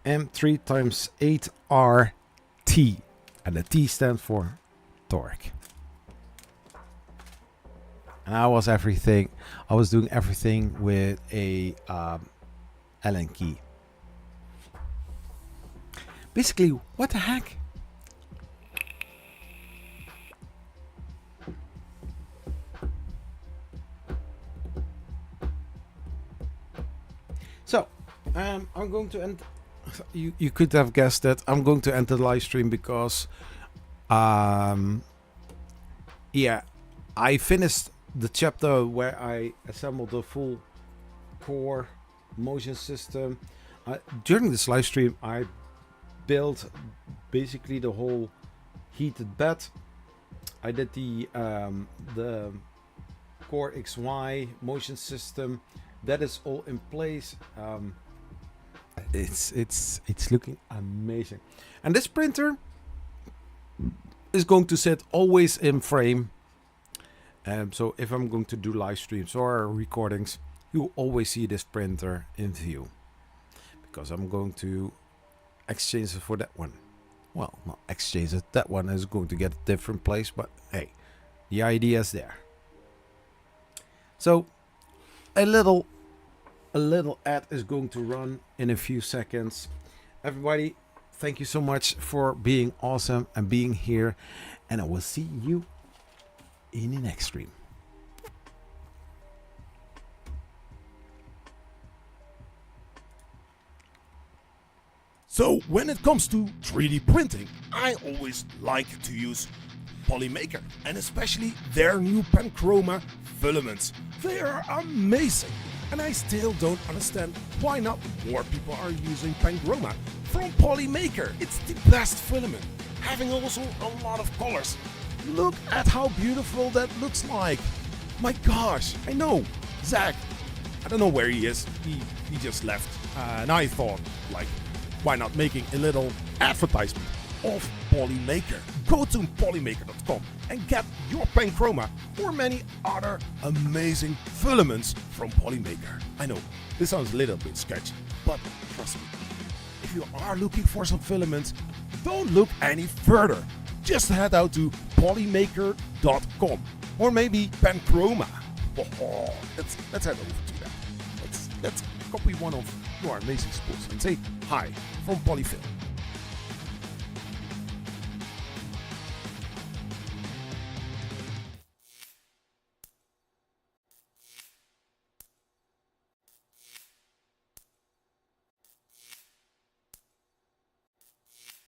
M3x8RT, and the T stands for torque. And I was doing everything with a Allen key. Basically, what the heck? So, I'm going to end. You could have guessed that I'm going to end the live stream because, yeah, I finished the chapter where I assembled the full core motion system. During this live stream, I built basically the whole heated bed. I did the Core XY motion system. That is all in place. It's looking amazing. And this printer is going to sit always in frame. So if I'm going to do live streams or recordings, you always see this printer in view, because I'm going to exchange it for that one. Well, not exchange it. That one is going to get a different place, but hey, the idea is there. So a little ad is going to run in a few seconds. Everybody, thank you so much for being awesome and being here. And I will see you in the next stream. So when it comes to 3D printing, I always like to use Polymaker, and especially their new Panchroma filaments. They are amazing, and I still don't understand why not more people are using Panchroma from Polymaker. It's the best filament, having also a lot of colors. Look at how beautiful that looks like. My gosh, I know, Zach, I don't know where he is, he just left. And I thought, like, why not making a little advertisement of Polymaker? Go to polymaker.com and get your Panchroma or many other amazing filaments from Polymaker. I know, this sounds a little bit sketchy, but trust me, if you are looking for some filaments, don't look any further. Just head out to polymaker.com or maybe Panchroma. Oh, let's head over to that. Let's copy one of your amazing schools and say hi from Polyfilm.